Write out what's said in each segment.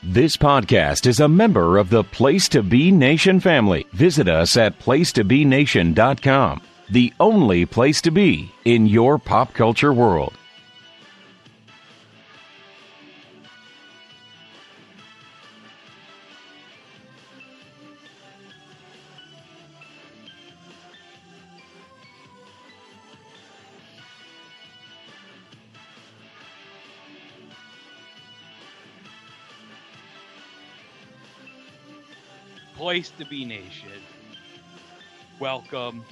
This podcast is a member of the Place to Be Nation family. Visit us at placetobenation.com, the only place to be in your pop culture world. Place to Be Nation. Welcome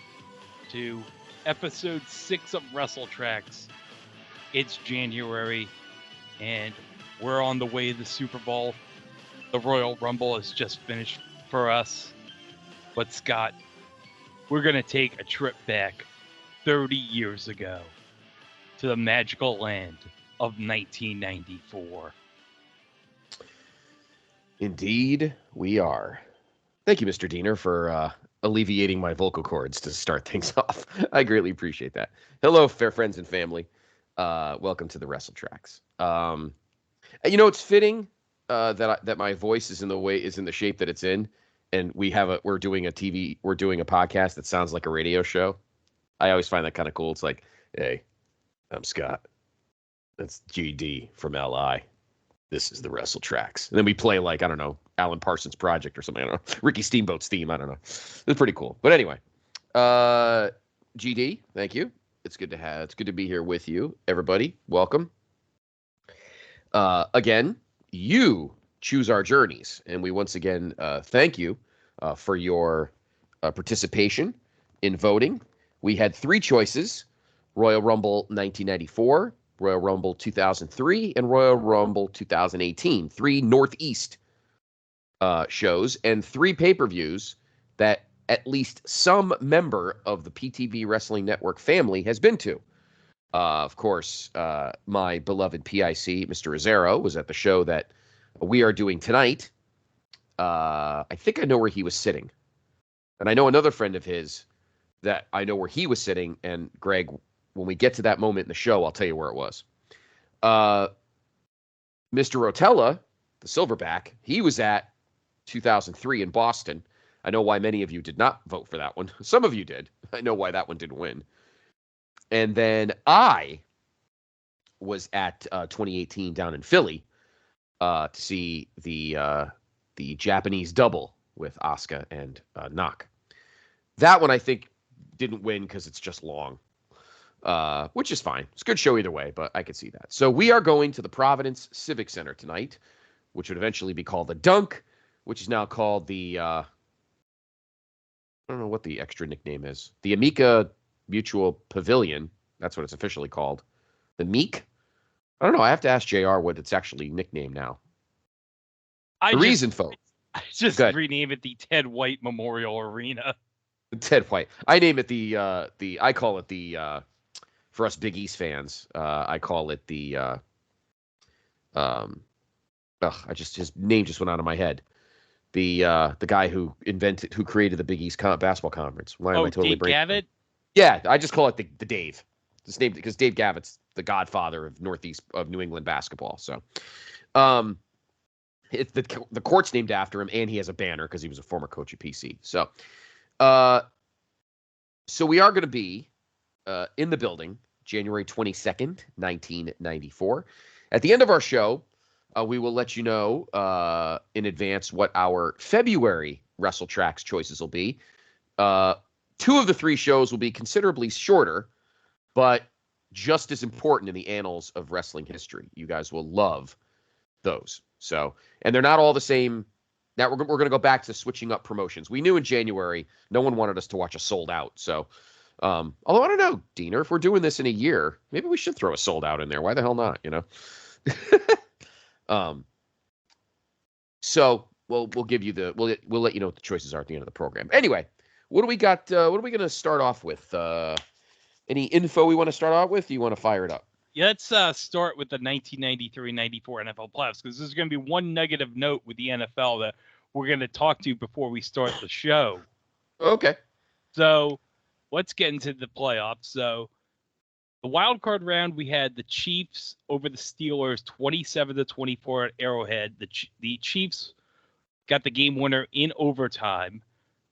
to episode 6 of WrestleTRAXX. It's January, and we're on the way to the Super Bowl. The Royal Rumble has just finished for us. But Scott, we're going to take a trip back 30 years ago to the magical land of 1994. Indeed, we are. Thank you, Mr. Diener, for alleviating my vocal cords to start things off. I greatly appreciate that. Hello, fair friends and family. Welcome to the WrestleTRAXX. It's fitting that my voice is in the shape that it's in, and we're doing a podcast that sounds like a radio show. I always find that kind of cool. It's like, hey, I'm Scott. That's GD from LI. This is the WrestleTRAXX. And then we play like, I don't know, Alan Parsons Project or something. I don't know. Ricky Steamboat's theme. I don't know. It's pretty cool. But anyway, GD, thank you. It's good to be here with you, everybody. Welcome. Again, you choose our journeys. And we once again thank you for your participation in voting. We had 3 choices: Royal Rumble 1994, Royal Rumble 2003, and Royal Rumble 2018. 3 Northeast shows and 3 pay-per-views that at least some member of the PTB Wrestling Network family has been to. Of course, my beloved PIC, Mr. Rizzero, was at the show that we are doing tonight. I think I know where he was sitting. And I know another friend of his that I know where he was sitting. And Greg, when we get to that moment in the show, I'll tell you where it was. Mr. Rotella, the Silverback, he was at 2003 in Boston. I know why many of you did not vote for that one. Some of you did. I know why that one didn't win. And then I was at 2018 down in Philly to see the Japanese double with Asuka and Nak. That one I think didn't win because it's just long. Which is fine. It's a good show either way, but I could see that. So we are going to the Providence Civic Center tonight, which would eventually be called the Dunk, which is now called the, I don't know what the extra nickname is. The Amica Mutual Pavilion. That's what it's officially called. The Meek? I don't know. I have to ask JR what it's actually nicknamed now. I just rename it the Ted White Memorial Arena. Ted White. I name it I call it the, for us Big East fans, I call it the, his name just went out of my head. The guy who created the Big East basketball conference. Why am I totally Dave Gavitt? Yeah, I just call it the Dave. It's named because Dave Gavitt's the godfather of New England basketball. So, it's the court's named after him, and he has a banner because he was a former coach at PC. So, we are going to be in the building January 22nd, 1994. At the end of our show, we will let you know in advance what our February WrestleTRAXX choices will be. 2 of the 3 shows will be considerably shorter, but just as important in the annals of wrestling history. You guys will love those. So, and they're not all the same. Now we're going to go back to switching up promotions. We knew in January no one wanted us to watch a Sold Out. So, although I don't know, Diener, if we're doing this in a year, maybe we should throw a Sold Out in there. Why the hell not? So we'll give you we'll let you know what the choices are at the end of the program. Anyway, what do we got? What are we going to start off with? Any info we want to start off with? Do you want to fire it up? Yeah, let's start with the 1993-94 NFL playoffs, because there's going to be one negative note with the NFL that we're going to talk to before we start the show. Okay. So let's get into the playoffs. So The wild card round, we had the Chiefs over the Steelers, 27-24 at Arrowhead. The Chiefs got the game winner in overtime.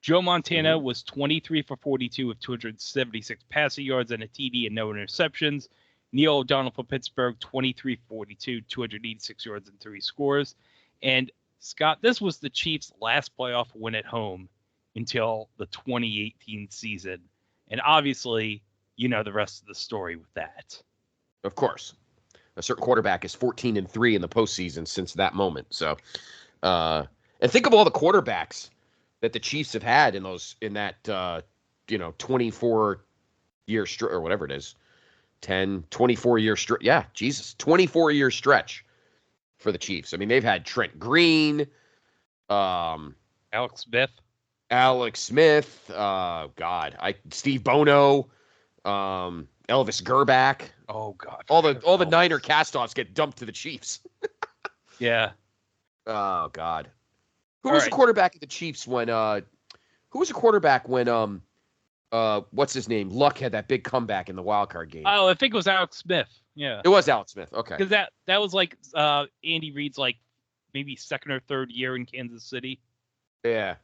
Joe Montana was 23 for 42 with 276 passing yards and a TD and no interceptions. Neil O'Donnell for Pittsburgh, 23-42, 286 yards and 3 scores. And Scott, this was the Chiefs' last playoff win at home until the 2018 season. And obviously, you know the rest of the story with that. Of course. A certain quarterback is 14-3 in the postseason since that moment. So, and think of all the quarterbacks that the Chiefs have had in that 24-year stretch, or whatever it is, 24-year stretch. Yeah, Jesus, 24-year stretch for the Chiefs. I mean, they've had Trent Green, Alex Smith, Steve Bono, Elvis Gerback. Oh God, all the Niner castoffs get dumped to the Chiefs. Yeah. Oh God. Who was the quarterback of the Chiefs when what's his name? Luck had that big comeback in the wild card game. Oh, I think it was Alex Smith. Yeah. It was Alex Smith. Okay. Because that was like Andy Reid's like maybe second or third year in Kansas City. Yeah.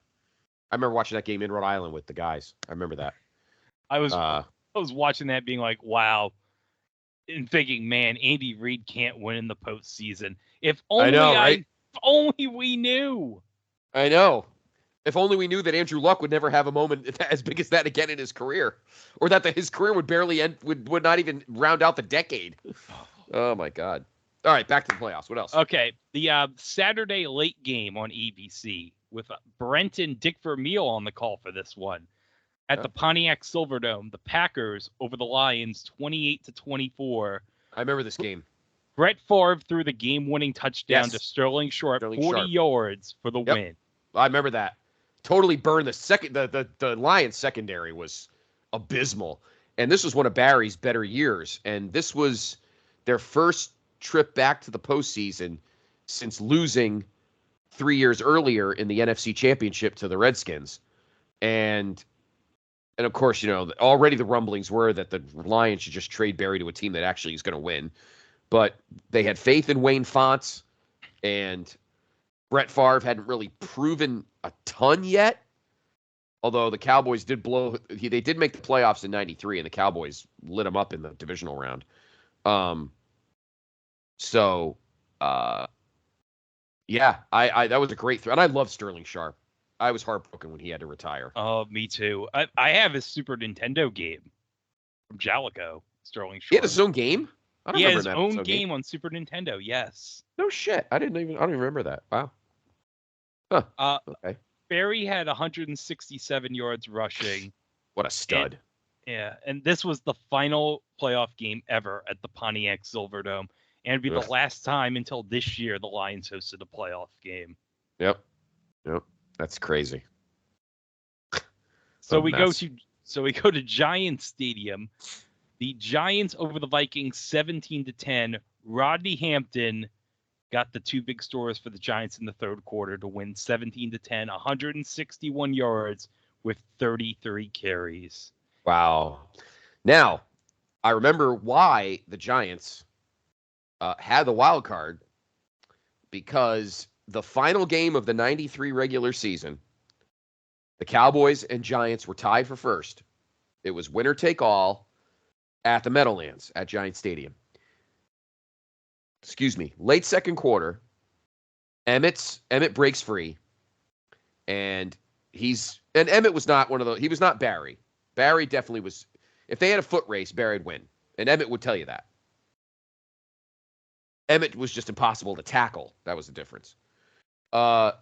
I remember watching that game in Rhode Island with the guys. I remember that. I was watching that being like, wow, and thinking, man, Andy Reid can't win in the postseason. If only if only we knew. I know. If only we knew that Andrew Luck would never have a moment as big as that again in his career, or that his career would barely end, would not even round out the decade. Oh my God! All right, back to the playoffs. What else? Okay, the Saturday late game on ABC with Brent and Dick Vermeil on the call for this one at the Pontiac Silverdome. The Packers over the Lions, 28-24. I remember this game. Brett Favre threw the game-winning touchdown to Sterling Sharp, 40 yards for the win. I remember that. Totally burned the Lions secondary was abysmal. And this was one of Barry's better years. And this was their first trip back to the postseason since losing 3 years earlier in the NFC Championship to the Redskins. And of course, already the rumblings were that the Lions should just trade Barry to a team that actually is going to win. But they had faith in Wayne Fontes, and Brett Favre hadn't really proven a ton yet. Although the Cowboys did they did make the playoffs in '93, and the Cowboys lit them up in the divisional round. That was a great throw, and I love Sterling Sharp. I was heartbroken when he had to retire. Oh, me too. I have his Super Nintendo game from Jalico, Sterling Sharp. He had his own game? He had his own game on Super Nintendo, yes. No shit. I don't even remember that. Wow. Huh. Okay. Barry had 167 yards rushing. What a stud. And this was the final playoff game ever at the Pontiac Silverdome. And it'd be the last time until this year the Lions hosted a playoff game. Yep. That's crazy. So we go to Giants Stadium. The Giants over the Vikings 17-10. Rodney Hampton got the two big scores for the Giants in the third quarter to win 17-10, 161 yards with 33 carries. Wow. Now, I remember why the Giants had the wild card, because the final game of the 93 regular season, the Cowboys and Giants were tied for first. It was winner take all at the Meadowlands at Giant Stadium. Late second quarter, Emmett breaks free, and Emmett was not he was not Barry. Barry definitely was. If they had a foot race, Barry'd win, and Emmett would tell you that. Emmett was just impossible to tackle. That was the difference. I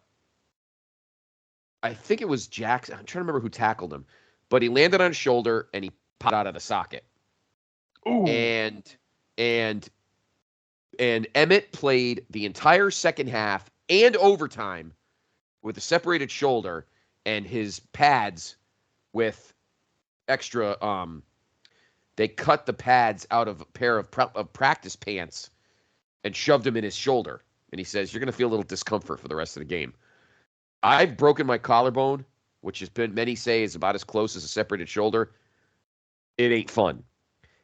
think it was Jackson. I'm trying to remember who tackled him, but he landed on his shoulder and he popped out of the socket. Ooh. And Emmett played the entire second half and overtime with a separated shoulder and his pads with extra. They cut the pads out of a pair of practice pants and shoved them in his shoulder. And he says, "You're going to feel a little discomfort for the rest of the game." I've broken my collarbone, which has been, many say, is about as close as a separated shoulder. It ain't fun.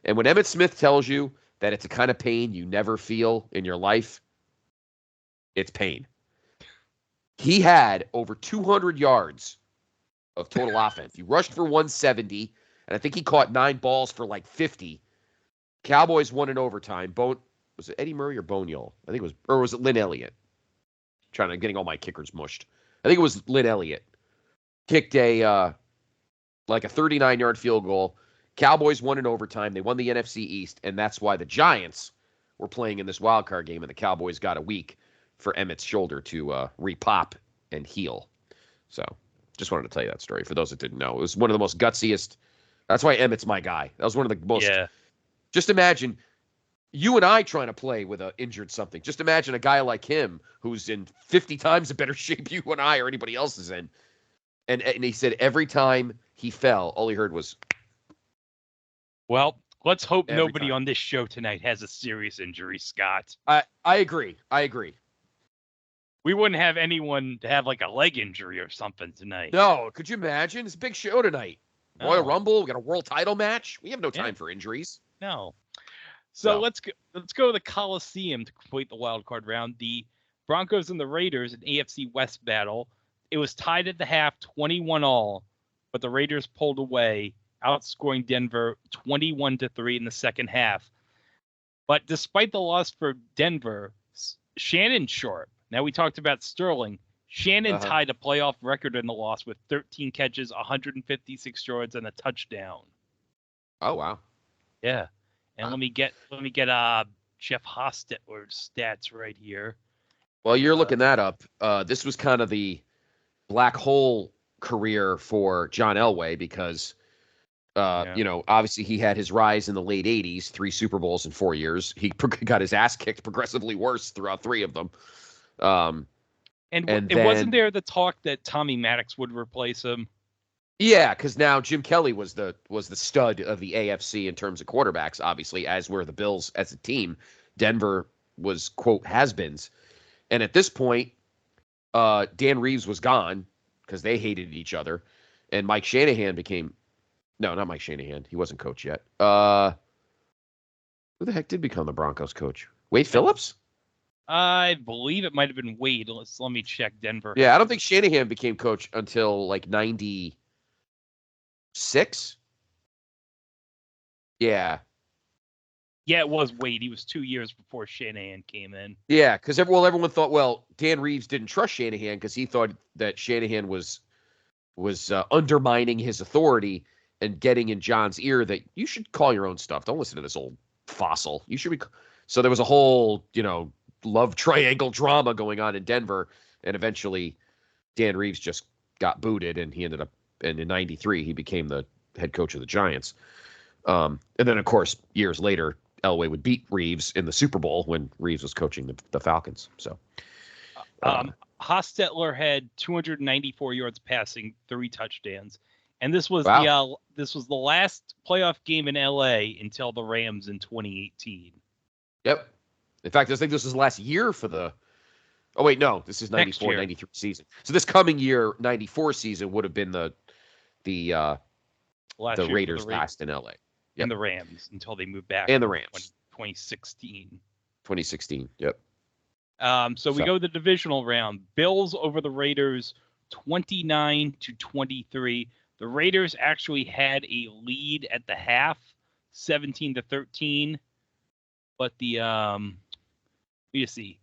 And when Emmitt Smith tells you that it's a kind of pain you never feel in your life, it's pain. He had over 200 yards of total offense. He rushed for 170, and I think he caught 9 balls for like 50. Cowboys won in overtime. Was it Eddie Murray or Boniol? I think it was, or was it Lynn Elliott? Getting all my kickers mushed. I think it was Lynn Elliott. Kicked a 39-yard field goal. Cowboys won in overtime. They won the NFC East, and that's why the Giants were playing in this wild card game, and the Cowboys got a week for Emmitt's shoulder to repop and heal. So just wanted to tell you that story for those that didn't know. It was one of the most gutsiest. That's why Emmitt's my guy. That was one of the most. Yeah. Just imagine you and I trying to play with an injured something. Just imagine a guy like him who's in 50 times the better shape you and I or anybody else is in. And he said every time he fell, all he heard was. Well, let's hope nobody on this show tonight has a serious injury, Scott. I agree. We wouldn't have anyone to have like a leg injury or something tonight. No, could you imagine? It's a big show tonight. Royal Rumble, we got a world title match. We have no time for injuries. No. So let's go to the Coliseum to complete the wild card round. The Broncos and the Raiders, an AFC West battle. It was tied at the half, 21-all, but the Raiders pulled away, outscoring Denver 21-3 in the second half. But despite the loss for Denver, Shannon Sharp. Now we talked about Sterling. Shannon tied a playoff record in the loss with 13 catches, 156 yards, and a touchdown. Oh wow! Yeah, and let me get Jeff Hostetler's stats right here. Well, you're looking that up. This was kind of the black hole career for John Elway because, obviously he had his rise in the late '80s, 3 Super Bowls in 4 years. He got his ass kicked progressively worse throughout 3 of them. And then, wasn't there the talk that Tommy Maddox would replace him? Yeah, because now Jim Kelly was the stud of the AFC in terms of quarterbacks, obviously, as were the Bills as a team. Denver was, quote, has-beens. And at this point, Dan Reeves was gone because they hated each other. And Mike Shanahan became... No, not Mike Shanahan. He wasn't coach yet. Who the heck did become the Broncos coach? Wade Phillips? I believe it might have been Wade. Let me check Denver. Yeah, I don't think Shanahan became coach until like 96. Yeah. Yeah, it was Wade. He was 2 years before Shanahan came in. Yeah, because everyone thought, Dan Reeves didn't trust Shanahan because he thought that Shanahan was undermining his authority and getting in John's ear that you should call your own stuff. Don't listen to this old fossil. You should be. So there was a whole, love triangle drama going on in Denver, and eventually Dan Reeves just got booted, and he ended up, and in '93 he became the head coach of the Giants. And then, of course, years later, Elway would beat Reeves in the Super Bowl when Reeves was coaching the Falcons. So, Hostetler had 294 yards passing, 3 touchdowns, and this was the last playoff game in LA until the Rams in 2018. Yep. In fact, I think this is the last year for the. Oh wait, no, this is 94, 93 season. So this coming year, 94 season would have been the Raiders last in LA. Yep. And the Rams until they moved back. And the Rams. 2016. 2016. Yep. So we go the divisional round. Bills over the Raiders, 29-23. The Raiders actually had a lead at the half, 17-13. But you see,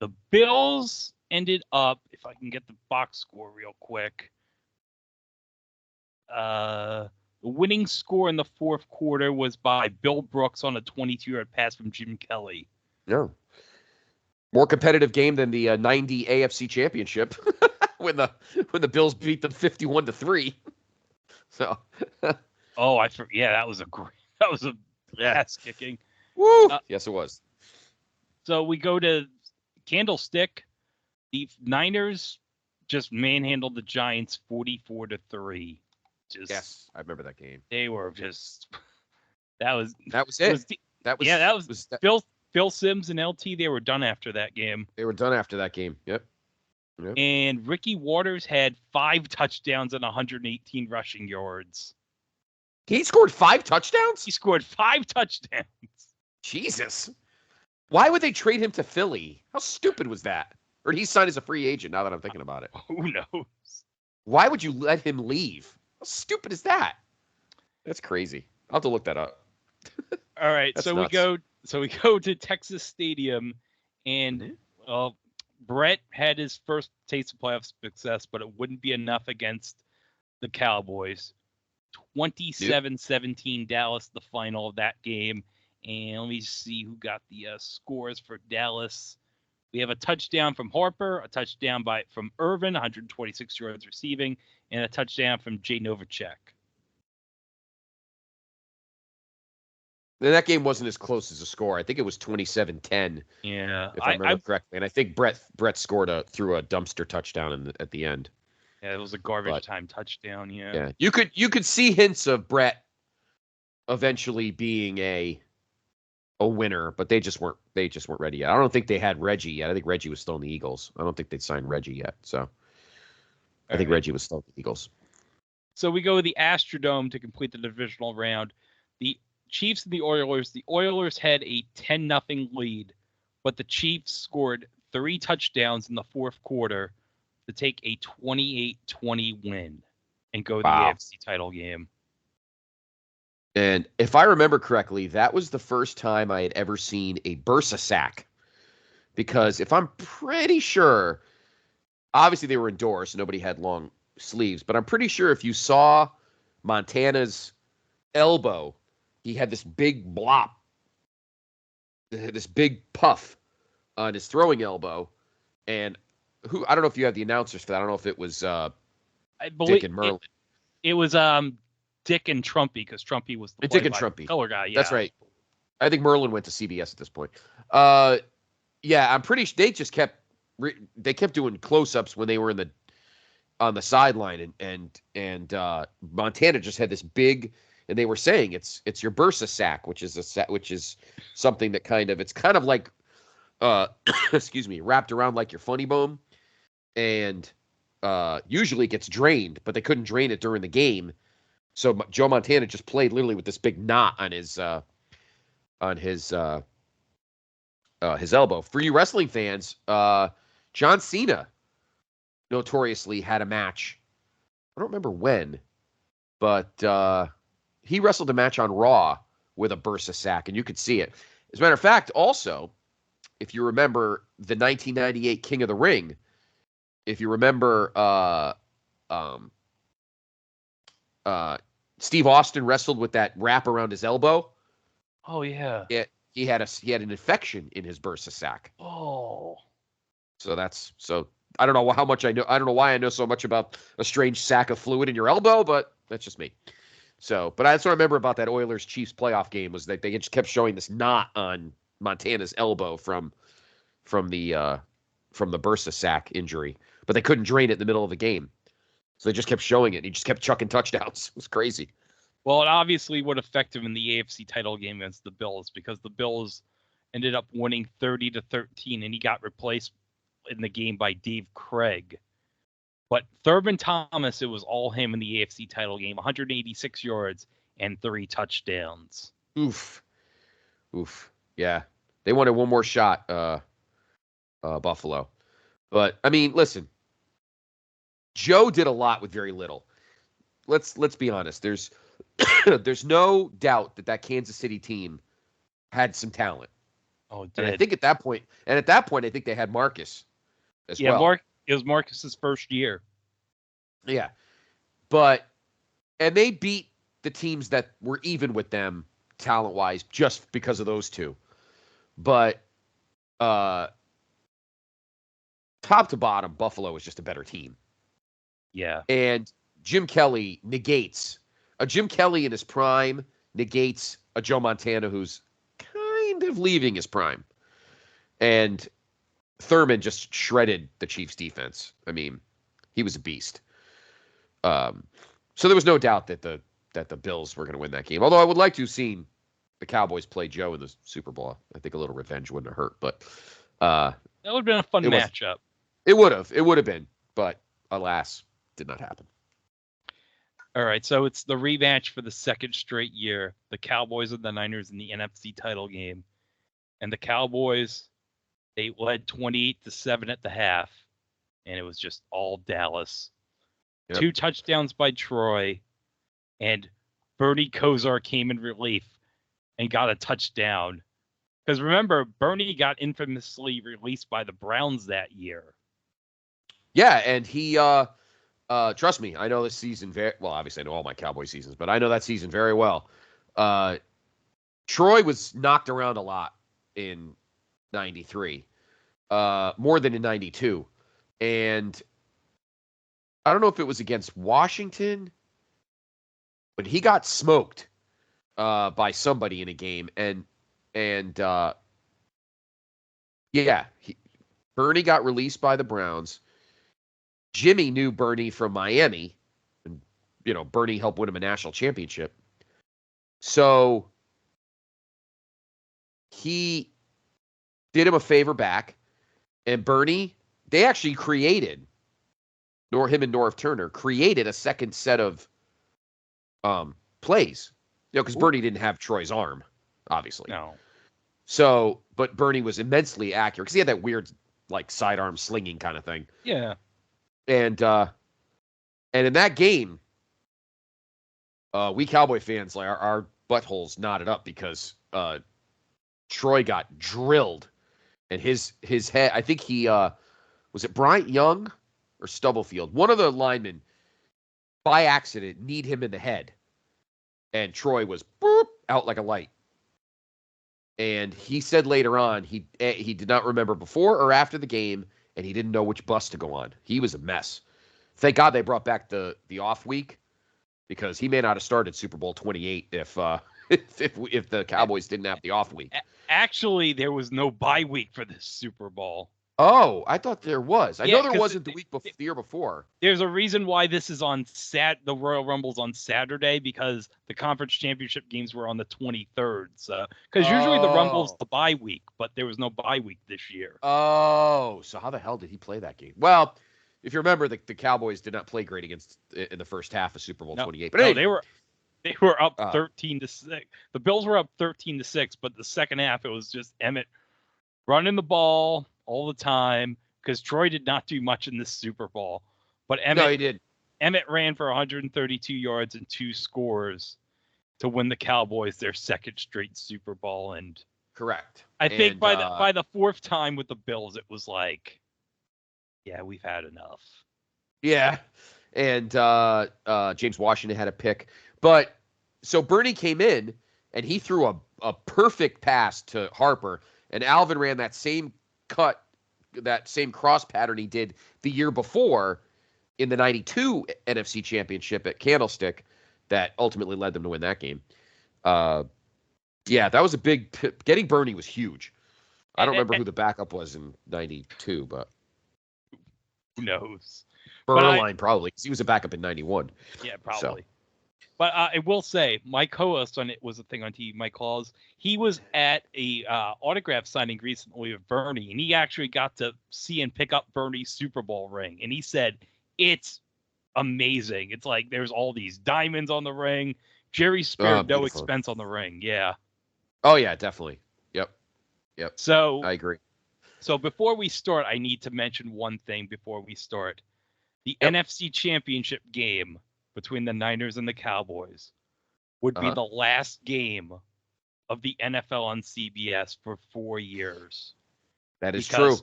the Bills ended up, if I can get the box score real quick, the winning score in the fourth quarter was by Bill Brooks on a 22-yard pass from Jim Kelly. No. More competitive game than the 90 AFC Championship when the Bills beat them 51-3. So. That was a ass kicking. Woo! Yes, it was. So we go to Candlestick. The Niners just manhandled the Giants 44-3. Yes, I remember that game. They were just. That was it. That was Phil Simms and LT. They were done after that game. Yep. And Ricky Waters had 5 touchdowns and 118 rushing yards. He scored 5 touchdowns? He scored 5 touchdowns. Jesus. Why would they trade him to Philly? How stupid was that? Or did he sign as a free agent now that I'm thinking about it? Who knows? Why would you let him leave? How stupid is that? That's crazy. I'll have to look that up. All right, That's so nuts. we go to Texas Stadium, and Brett had his first taste of playoff success, but it wouldn't be enough against the Cowboys. 27-17 Dallas, the final of that game. And let me see who got the scores for Dallas. We have a touchdown from Harper, a touchdown from Irvin, 126 yards receiving, and a touchdown from Jay Novacek. That game wasn't as close as a score. I think it was 27-10. Yeah, if I remember correctly. And I think Brett scored threw a dumpster touchdown at the end. Yeah, it was a garbage time touchdown. Yeah, you could see hints of Brett eventually being a winner, but they just weren't ready yet. I don't think they had Reggie yet. I think Reggie was still in the Eagles. I don't think they'd signed Reggie yet. So I think Reggie was still in the Eagles. So we go to the Astrodome to complete the divisional round. The Chiefs and the Oilers had a 10-0 lead, but the Chiefs scored 3 touchdowns in the fourth quarter to take a 28-20 win and go to the AFC title game. And if I remember correctly, that was the first time I had ever seen a Bursa sack. Because if I'm pretty sure, obviously they were indoors, so nobody had long sleeves, but I'm pretty sure if you saw Montana's elbow, he had this big blop, this big puff on his throwing elbow. And I don't know if you have the announcers for that. I don't know if it was I believe Dick and Merlin. It was Dick and Trumpy, because Trumpy was the Dick and Trumpy color guy. Yeah, that's right. I think Merlin went to CBS at this point. Yeah, I'm pretty sure they just kept doing close-ups when they were on the sideline, and Montana just had this big, and they were saying it's your Bursa sack, which is something that it's kind of like excuse me, wrapped around like your funny bone, and usually it gets drained, but they couldn't drain it during the game. So Joe Montana just played literally with this big knot on his elbow. For you wrestling fans, John Cena notoriously had a match. I don't remember when, but he wrestled a match on Raw with a Bursa sack, and you could see it. As a matter of fact, also, if you remember the 1998 King of the Ring, if you remember Steve Austin wrestled with that wrap around his elbow. Oh yeah. He had an infection in his Bursa sack. Oh. So I don't know how much I know. I don't know why I know so much about a strange sack of fluid in your elbow, but that's just me. So, but that's what I remember about that Oilers Chiefs playoff game, was that they just kept showing this knot on Montana's elbow from the Bursa sack injury, but they couldn't drain it in the middle of the game. So they just kept showing it. He just kept chucking touchdowns. It was crazy. Well, it obviously would affect him in the AFC title game against the Bills, because the Bills ended up winning 30-13, and he got replaced in the game by Dave Craig. But Thurman Thomas, it was all him in the AFC title game, 186 yards and 3 touchdowns. Oof. Yeah. They wanted one more shot, Buffalo. But, I mean, listen. Joe did a lot with very little. Let's be honest. There's no doubt that Kansas City team had some talent. Oh, and I think at that point, I think they had Marcus as well. Yeah, it was Marcus's first year. Yeah, and they beat the teams that were even with them talent-wise just because of those two. But top to bottom, Buffalo was just a better team. Yeah. And Jim Kelly negates a Jim Kelly in his prime negates a Joe Montana who's kind of leaving his prime. And Thurman just shredded the Chiefs defense. I mean, he was a beast. So there was no doubt that the Bills were going to win that game. Although I would like to have seen the Cowboys play Joe in the Super Bowl. I think a little revenge wouldn't have hurt, but that would have been a fun matchup. It would have been, but alas, did not happen. All right, so it's the rematch for the second straight year. The Cowboys and the Niners in the NFC title game. And the Cowboys, they led 28-7 at the half, and it was just all Dallas. Yep. 2 touchdowns by Troy, and Bernie Kosar came in relief and got a touchdown. Because remember, Bernie got infamously released by the Browns that year. Yeah, and he, trust me, I know this season very well. Obviously, I know all my Cowboy seasons, but I know that season very well. Troy was knocked around a lot in '93, more than in '92, and I don't know if it was against Washington, but he got smoked by somebody in a game, and Bernie got released by the Browns. Jimmy knew Bernie from Miami, and Bernie helped win him a national championship. So he did him a favor back, and Bernie, they actually created, him and Norv Turner created a second set of plays. Because Bernie didn't have Troy's arm, obviously. No. So, but Bernie was immensely accurate because he had that weird, like, sidearm slinging kind of thing. Yeah. And in that game, we Cowboy fans, like, our buttholes knotted up because Troy got drilled, and his head. I think he was it Bryant Young or Stubblefield, one of the linemen, by accident, kneed him in the head, and Troy was out like a light. And he said later on he did not remember before or after the game, and he didn't know which bus to go on. He was a mess. Thank God they brought back the off week, because he may not have started Super Bowl 28 if the Cowboys didn't have the off week. Actually, there was no bye week for this Super Bowl. Oh, I thought there was. I know there wasn't the year before. There's a reason why this is on the Royal Rumble's on Saturday, because the conference championship games were on the 23rd. So, because usually the Rumble's the bye week, but there was no bye week this year. Oh, so how the hell did he play that game? Well, if you remember, the Cowboys did not play great in the first half of Super Bowl 28. But anyway, they were up 13-6. The Bills were up 13-6, but the second half it was just Emmett running the ball all the time, because Troy did not do much in this Super Bowl. But he did. Emmett ran for 132 yards and 2 scores to win the Cowboys their second straight Super Bowl. And correct. I think by the fourth time with the Bills, it was like, yeah, we've had enough. Yeah. And James Washington had a pick. But so Bernie came in and he threw a perfect pass to Harper, and Alvin ran that same cross pattern he did the year before in the 92 NFC Championship at Candlestick that ultimately led them to win that game. Yeah, that was a big getting Bernie was huge. I don't remember who the backup was in 92, but who knows? Berline probably, because he was a backup in 91. Yeah, probably. So. But I will say, my co-host on it was a thing on TV, Mike Claus. He was at a autograph signing recently of Bernie, and he actually got to see and pick up Bernie's Super Bowl ring. And he said, it's amazing. It's like there's all these diamonds on the ring. Jerry spared no expense on the ring. Yeah. Oh, yeah, definitely. Yep. So I agree. So before we start, I need to mention one thing before we start. The NFC Championship game between the Niners and the Cowboys would be the last game of the NFL on CBS for 4 years. That is true.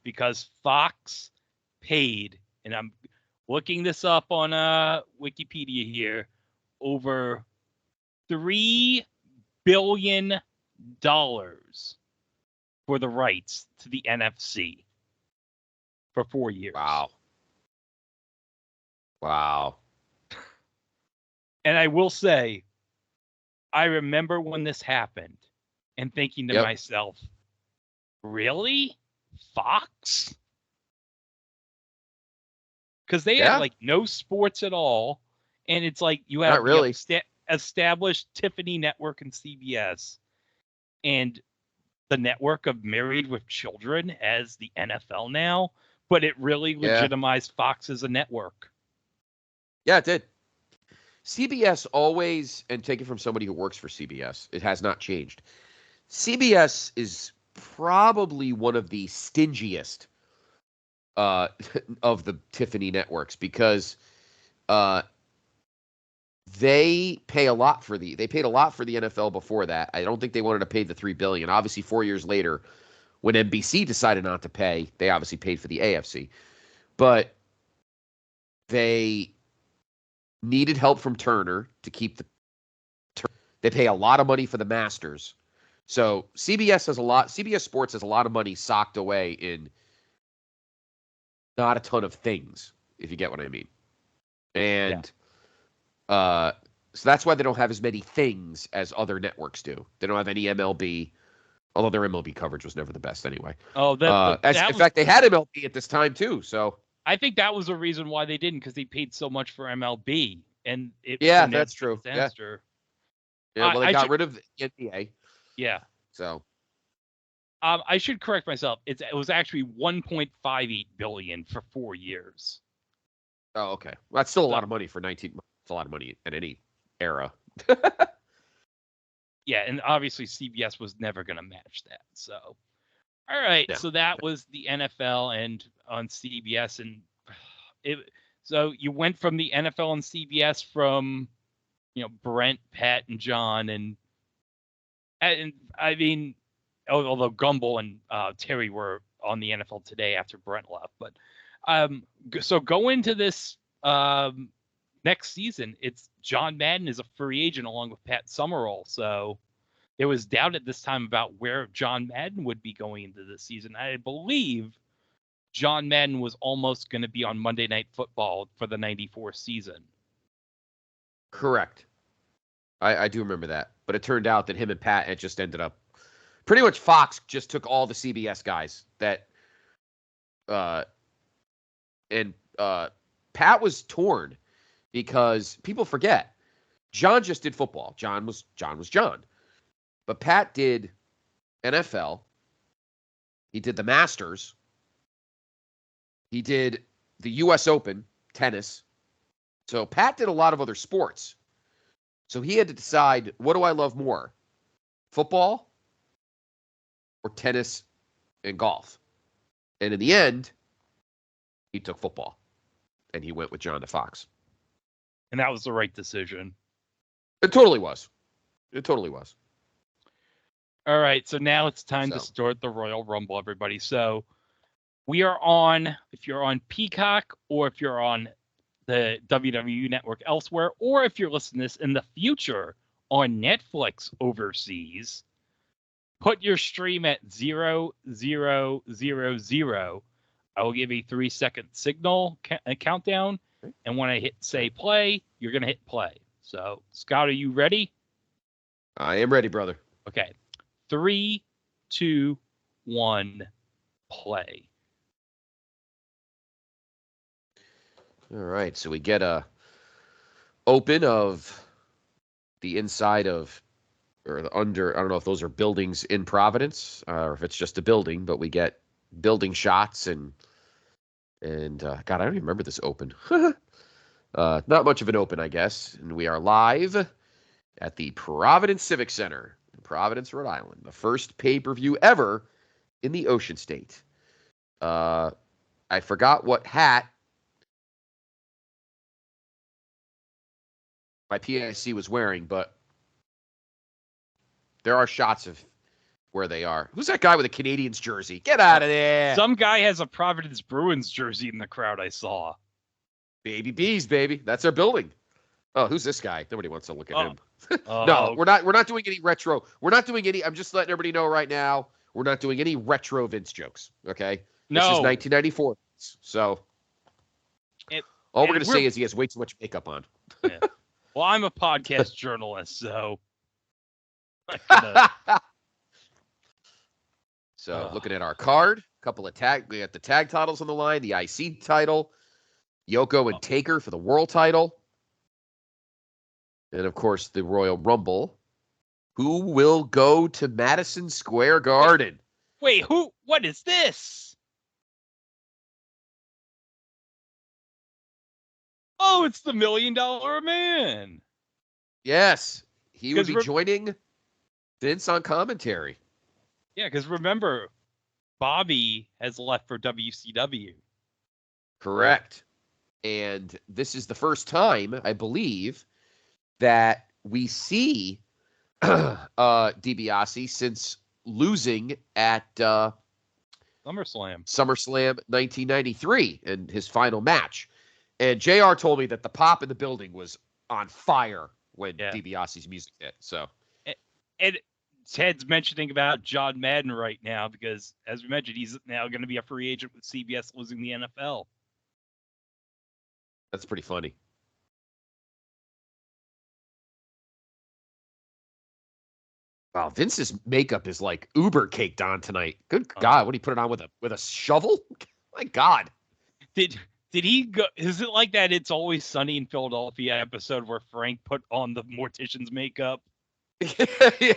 Because Fox paid, and I'm looking this up on Wikipedia here, over $3 billion for the rights to the NFC for 4 years. Wow. And I will say, I remember when this happened and thinking to myself, really? Fox? Because they had like no sports at all. And it's like you had established Tiffany Network and CBS and the network of Married with Children as the NFL now. But it really legitimized Fox as a network. Yeah, it did. CBS always, and take it from somebody who works for CBS, it has not changed. CBS is probably one of the stingiest of the Tiffany networks because they pay a lot for they paid a lot for the NFL before that. I don't think they wanted to pay the $3 billion. Obviously, 4 years later, when NBC decided not to pay, they obviously paid for the AFC. But they needed help from Turner to keep the. They pay a lot of money for the Masters, so CBS has a lot. CBS Sports has a lot of money socked away in not a ton of things, if you get what I mean. And so that's why they don't have as many things as other networks do. They don't have any MLB, although their MLB coverage was never the best anyway. In fact, they had MLB at this time too. So I think that was the reason why they didn't, because they paid so much for MLB, and that's true. Disaster. Yeah, well, they got rid of the NBA. Yeah. So I should correct myself. It was actually $1.58 billion for 4 years. Oh, okay. Well, that's still a lot of money for 19 months. It's a lot of money in any era. Yeah, and obviously CBS was never going to match that. So, all right. So that was the NFL and on CBS, and so you went from the NFL and CBS from, Brent, Pat, and John, and I mean, although Gumbel and Terry were on the NFL today after Brent left, but so go into this next season. It's John Madden is a free agent along with Pat Summerall. So there was doubt at this time about where John Madden would be going into the season. I believe John Madden was almost going to be on Monday Night Football for the '94 season. Correct. I do remember that. But it turned out that him and Pat had just ended up pretty much Fox just took all the CBS guys that and Pat was torn because people forget John just did football. John was John. But Pat did NFL. He did the Masters. He did the US Open, tennis. So Pat did a lot of other sports. So he had to decide, what do I love more? Football or tennis and golf? And in the end, he took football. And he went with John to Fox. And that was the right decision. It totally was. It totally was. All right, so now it's time to start the Royal Rumble, everybody. So we are on, if you're on Peacock or if you're on the WWE Network elsewhere, or if you're listening to this in the future on Netflix overseas, put your stream at 0000. I will give a 3-second signal countdown, and when I hit say play, you're going to hit play. So, Scott, are you ready? I am ready, brother. Okay. 3, 2, 1, play. All right, so we get a open of the inside of, or the under, I don't know if those are buildings in Providence, or if it's just a building, but we get building shots and God, I don't even remember this open. Not much of an open, I guess. And we are live at the Providence Civic Center in Providence, Rhode Island, the first pay-per-view ever in the Ocean State. I forgot what hat my PIC was wearing, but there are shots of where they are. Who's that guy with a Canadians jersey? Get out of there. Some guy has a Providence Bruins jersey in the crowd I saw. Baby Bees, baby. That's our building. Oh, who's this guy? Nobody wants to look at him. No, we're not doing any retro. We're not doing any. I'm just letting everybody know right now. We're not doing any retro Vince jokes. Okay. No. This is 1994. So all we're going to say is he has way too much makeup on. Yeah. Well, I'm a podcast journalist, so. So looking at our card, a couple of we got the tag titles on the line, the IC title, Yoko and Taker for the world title, and of course the Royal Rumble. Who will go to Madison Square Garden? Wait, who? What is this? Oh, it's the $1 Million Man. Yes, he would 'Cause be joining Vince on commentary. Yeah, because remember, Bobby has left for WCW. Correct. And this is the first time, I believe, that we see DiBiase since losing at SummerSlam. SummerSlam 1993 in his final match. And JR told me that the pop in the building was on fire when DiBiase's music hit. So, and Ted's mentioning about John Madden right now because, as we mentioned, he's now going to be a free agent with CBS losing the NFL. That's pretty funny. Wow, Vince's makeup is like uber caked on tonight. Good God, what did he put it on with a shovel? My God. Did he go? Is it like that It's Always Sunny in Philadelphia episode where Frank put on the mortician's makeup? Yeah.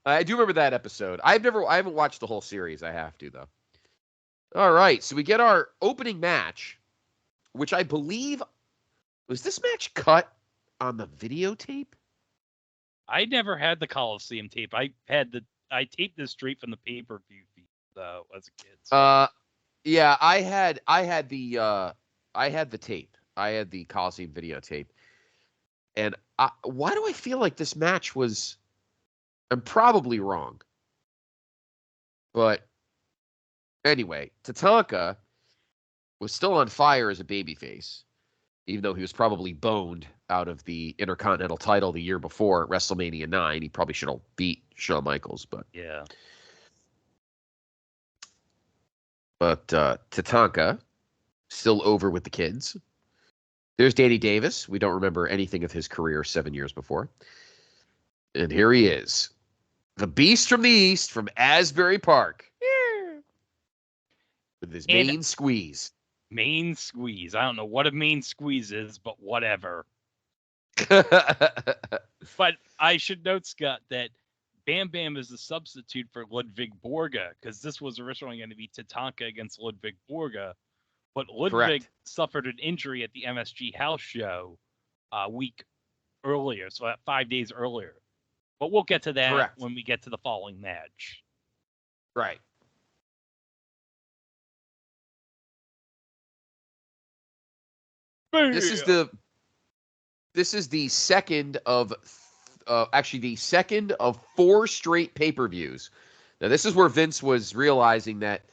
I do remember that episode. I haven't watched the whole series. I have to, though. All right, so we get our opening match, which I believe was this match cut on the videotape? I never had the Coliseum tape. I taped this straight from the pay-per-view feed as a kid. So. Yeah, I had the tape. I had the Coliseum videotape. And why do I feel like this match was? I'm probably wrong. But anyway, Tatanka was still on fire as a babyface, even though he was probably boned out of the Intercontinental title the year before WrestleMania 9. He probably should have beat Shawn Michaels, but yeah. But Tatanka still over with the kids. There's Danny Davis. We don't remember anything of his career 7 years before. And here he is. The Beast from the East from Asbury Park. Yeah. With his main squeeze. Main squeeze. I don't know what a main squeeze is, but whatever. But I should note, Scott, that Bam Bam is the substitute for Ludwig Borga, because this was originally going to be Tatanka against Ludwig Borga. But Ludwig suffered an injury at the MSG house show a week earlier, so 5 days earlier. But we'll get to that when we get to the following match. Right. Bam! This is the second of the second of 4 straight pay-per-views. Now, this is where Vince was realizing that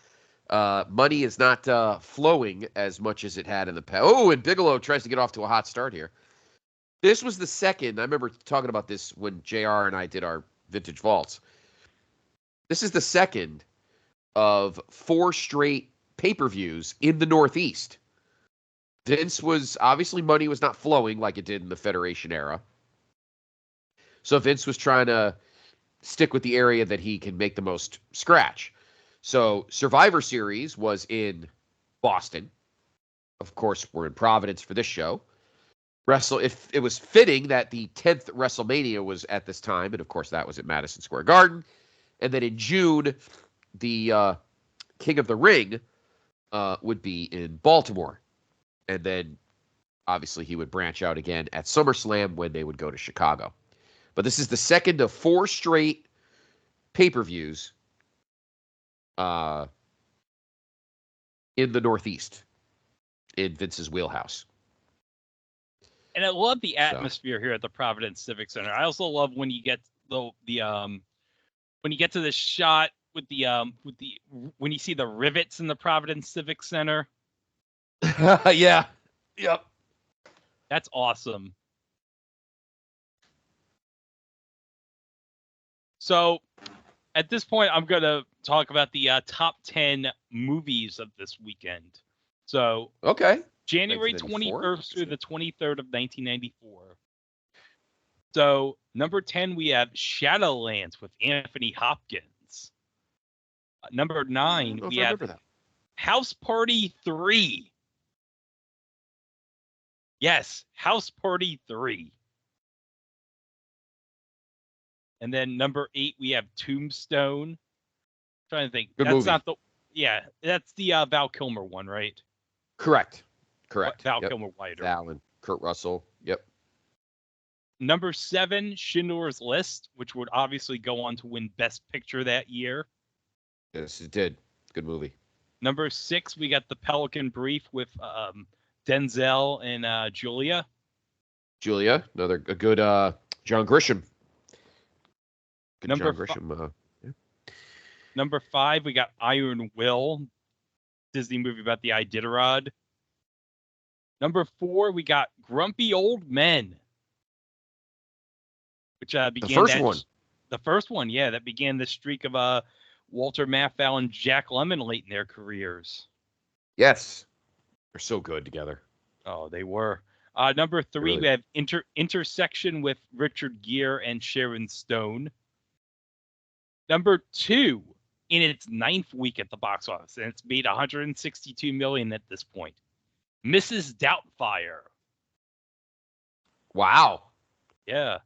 money is not flowing as much as it had in the past. Oh, and Bigelow tries to get off to a hot start here. This was the second. I remember talking about this when JR and I did our Vintage Vaults. This is the second of 4 straight pay-per-views in the Northeast. Vince was, obviously money was not flowing like it did in the Federation era. So Vince was trying to stick with the area that he can make the most scratch. So Survivor Series was in Boston. Of course, we're in Providence for this show. If it was fitting that the 10th WrestleMania was at this time, and of course that was at Madison Square Garden. And then in June, the King of the Ring would be in Baltimore. And then, obviously, he would branch out again at SummerSlam when they would go to Chicago. But this is the second of 4 straight pay-per-views in the Northeast, in Vince's wheelhouse. And I love the atmosphere here at the Providence Civic Center. I also love when you get when you get to the shot with when you see the rivets in the Providence Civic Center. Yeah. Yep. That's awesome. So, at this point, I'm going to talk about the top 10 movies of this weekend. So, January 21st through the 23rd of 1994. So, number 10, we have Shadowlands with Anthony Hopkins. Number 9, we have House Party 3. Yes, House Party 3. And then number 8, we have Tombstone. I'm trying to think. Good movie. That's the Val Kilmer one, right? Correct. Correct. Val Yep. Kilmer White. Val and Kurt Russell. Yep. Number 7, Schindler's List, which would obviously go on to win Best Picture that year. Yes, it did. Good movie. Number 6, we got The Pelican Brief with Denzel and Julia. Julia, a good John Grisham. Good Number John Grisham. Number 5, we got Iron Will, Disney movie about the Iditarod. Number 4, we got Grumpy Old Men, which began the first one. The first one, yeah, that began the streak of Walter Matthau and Jack Lemmon late in their careers. Yes, they're so good together. Oh, they were. Number 3, really? We have Intersection with Richard Gere and Sharon Stone. Number 2, in its 9th week at the box office, and it's made $162 million at this point, Mrs. Doubtfire. Wow. Yeah.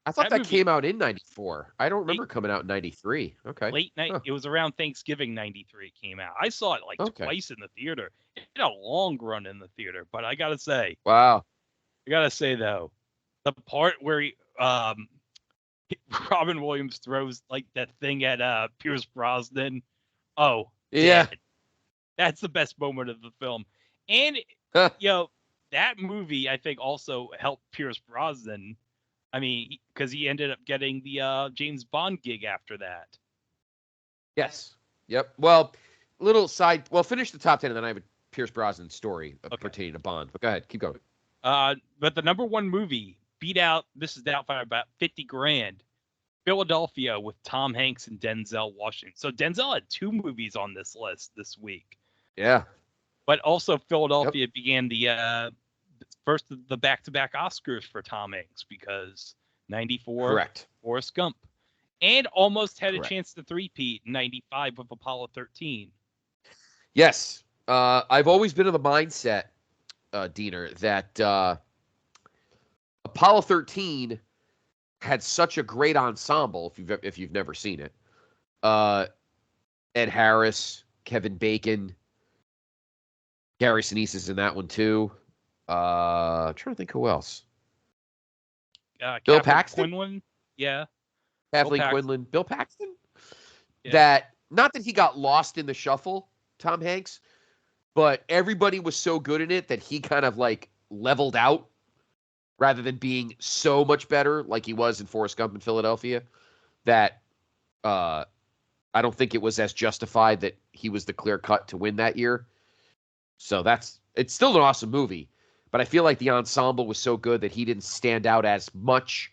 I thought that movie came out in 94. I don't remember coming out in 93. Okay. Late night. Huh. It was around Thanksgiving 93 it came out. I saw it twice in the theater. It had a long run in the theater, but I got to say. Wow. I got to say, though, the part where Robin Williams throws that thing at Pierce Brosnan. Oh, yeah. Dead. That's the best moment of the film. And, that movie, I think, also helped Pierce Brosnan. I mean, because he ended up getting the James Bond gig after that. Yes. Yep. Well, finish the top 10, and then I have a Pierce Brosnan story pertaining to Bond. But go ahead. Keep going. But the number 1 movie beat out Mrs. Doubtfire about $50,000. Philadelphia with Tom Hanks and Denzel Washington. So Denzel had 2 movies on this list this week. Yeah. But also Philadelphia began the first of the back-to-back Oscars for Tom Hanks because 94, correct, Forrest Gump, and almost had a chance to three-peat in 95 with Apollo 13. Yes. I've always been of the mindset, Diener, that Apollo 13 had such a great ensemble, if you've never seen it. Ed Harris, Kevin Bacon, Gary Sinise is in that one too. I'm trying to think who else. Bill Paxton? Quinlan? Yeah. Kathleen Quinlan. Bill Paxton? Yeah. That, not that he got lost in the shuffle, Tom Hanks, but everybody was so good in it that he kind of leveled out rather than being so much better like he was in Forrest Gump in Philadelphia, that I don't think it was as justified that he was the clear cut to win that year. So it's still an awesome movie, but I feel like the ensemble was so good that he didn't stand out as much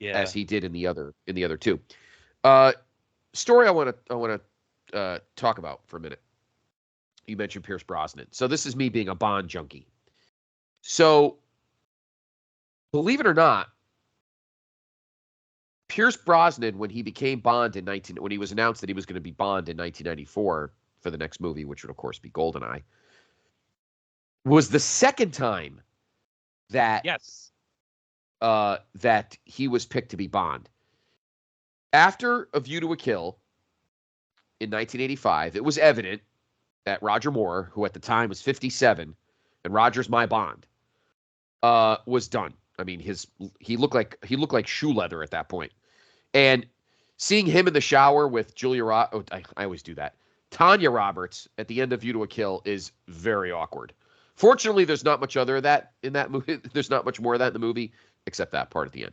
as he did in the other two. Story I want to talk about for a minute. You mentioned Pierce Brosnan. So this is me being a Bond junkie. So believe it or not, Pierce Brosnan, when he became Bond when he was announced that he was going to be Bond in 1994 for the next movie, which would of course be GoldenEye, was the second time that that he was picked to be Bond. After A View to a Kill in 1985, it was evident that Roger Moore, who at the time was 57, and Roger's my Bond, was done. I mean, he looked like shoe leather at that point. And seeing him in the shower with I always do that. Tanya Roberts at the end of View to a Kill is very awkward. Fortunately, there's not much other of that in that movie. There's not much more of that in the movie, except that part at the end.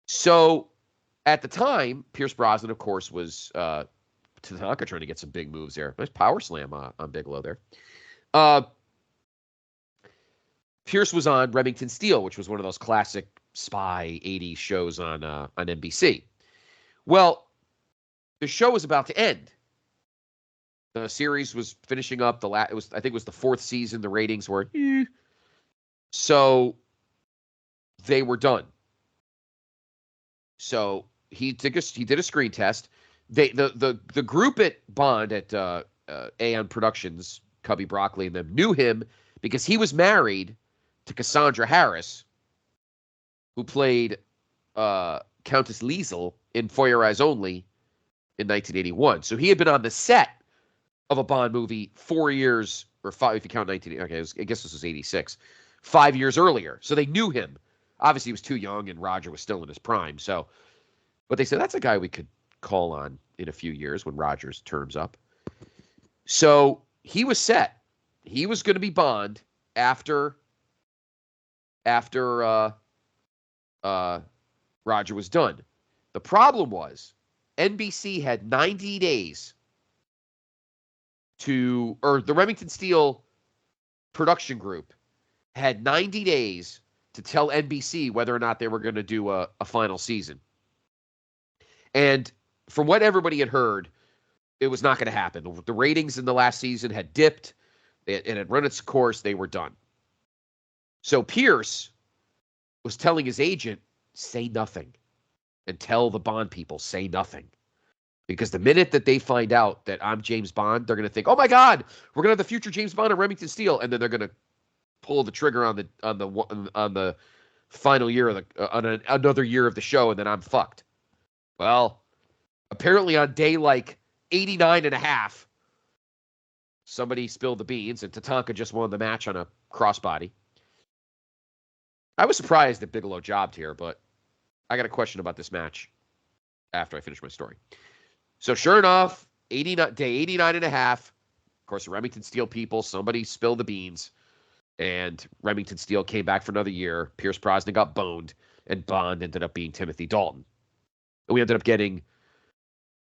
So, at the time, Pierce Brosnan, of course, was Tatanka trying to get some big moves there. Nice power slam on Bigelow there. Pierce was on Remington Steele, which was one of those classic spy 80s shows on NBC. Well, the show was about to end. The series was finishing up. I think it was the 4th season. The ratings were so they were done. So he did a screen test. The group at Bond at Aeon Productions, Cubby Broccoli and them, knew him because he was married to Cassandra Harris, who played Countess Liesel in For Your Eyes Only in 1981. So he had been on the set of a Bond movie 4 years or 5 if you count 19. Okay, I guess this was 86. 5 years earlier. So they knew him. Obviously, he was too young, and Roger was still in his prime. So, but they said, that's a guy we could call on in a few years when Roger's term's up. So he was set. He was going to be Bond after Roger was done. The problem was NBC had 90 days or the Remington Steele production group had 90 days to tell NBC whether or not they were going to do a final season. And from what everybody had heard, it was not going to happen. The ratings in the last season had dipped. It had run its course. They were done. So Pierce was telling his agent, say nothing. And tell the Bond people, say nothing. Because the minute that they find out that I'm James Bond, they're going to think, oh my God, we're going to have the future James Bond and Remington Steele. And then they're going to pull the trigger on the final year of another year of the show, and then I'm fucked. Well, apparently on day like 89 and a half, somebody spilled the beans, and Tatanka just won the match on a crossbody. I was surprised that Bigelow jobbed here, but I got a question about this match after I finish my story. So sure enough, day 89 and a half, of course, the Remington Steele people, somebody spilled the beans, and Remington Steele came back for another year. Pierce Brosnan got boned, and Bond ended up being Timothy Dalton. And we ended up getting